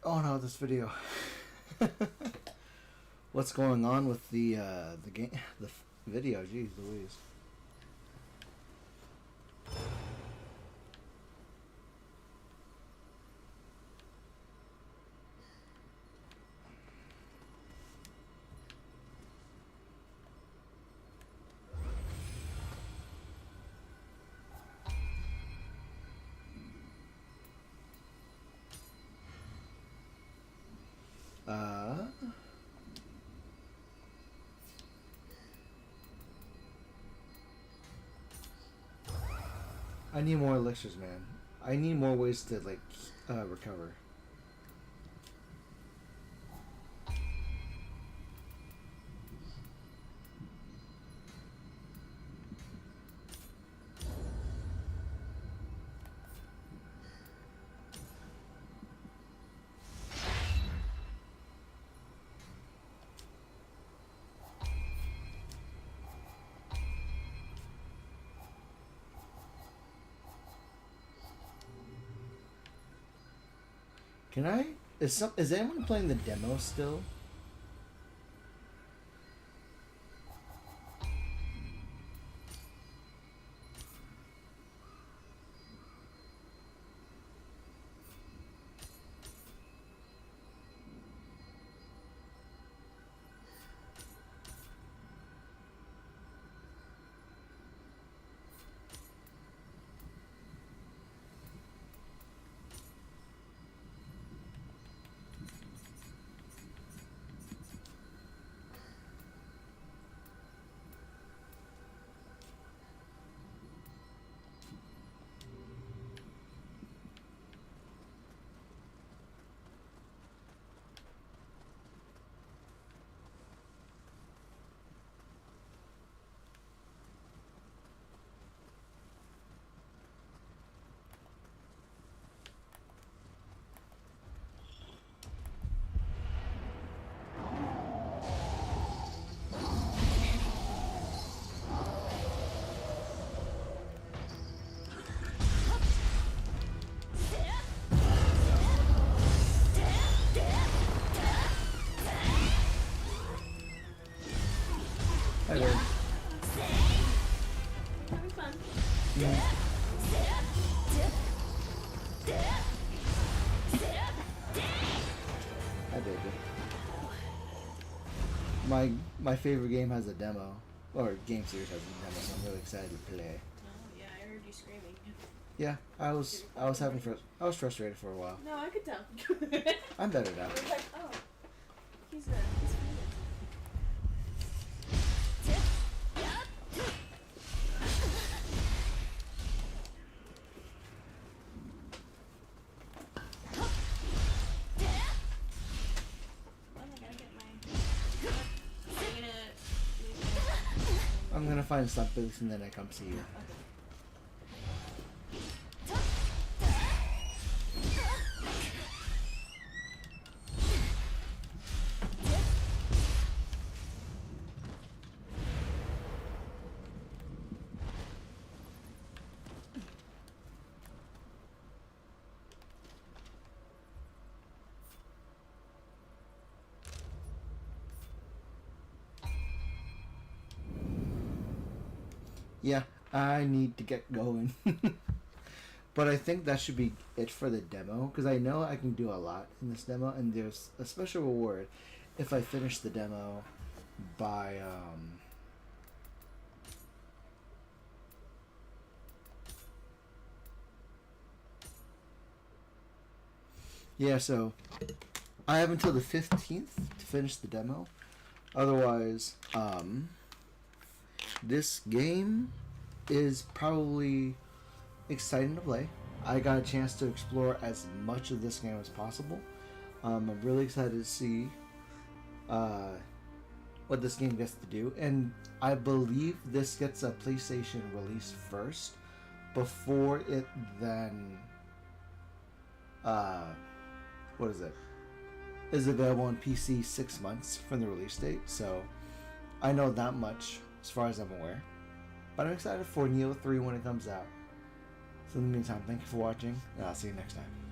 Oh no, this video. What's going on with the game, the video? Jeez Louise. I need more elixirs, man. I need more ways to like recover. Can I? Is anyone playing the demo still? I did. Having fun. Yeah. I did it. My favorite game has a demo, or game series has a demo, so I'm really excited to play. Oh yeah, I heard you screaming. Yeah, I was frustrated for a while. No, I could tell. I'm better now. I was like, oh, he's fine. I'm gonna find something and then I come see you. Yeah, I need to get going. But I think that should be it for the demo, because I know I can do a lot in this demo, and there's a special reward if I finish the demo by yeah, so I have until the 15th to finish the demo. Otherwise, this game is probably exciting to play. I got a chance to explore as much of this game as possible. I'm really excited to see what this game gets to do, and I believe this gets a PlayStation release first before it then what is it? Is available on PC 6 months from the release date. So I know that much as far as I'm aware. But I'm excited for Neo 3 when it comes out. So in the meantime, thank you for watching, and I'll see you next time.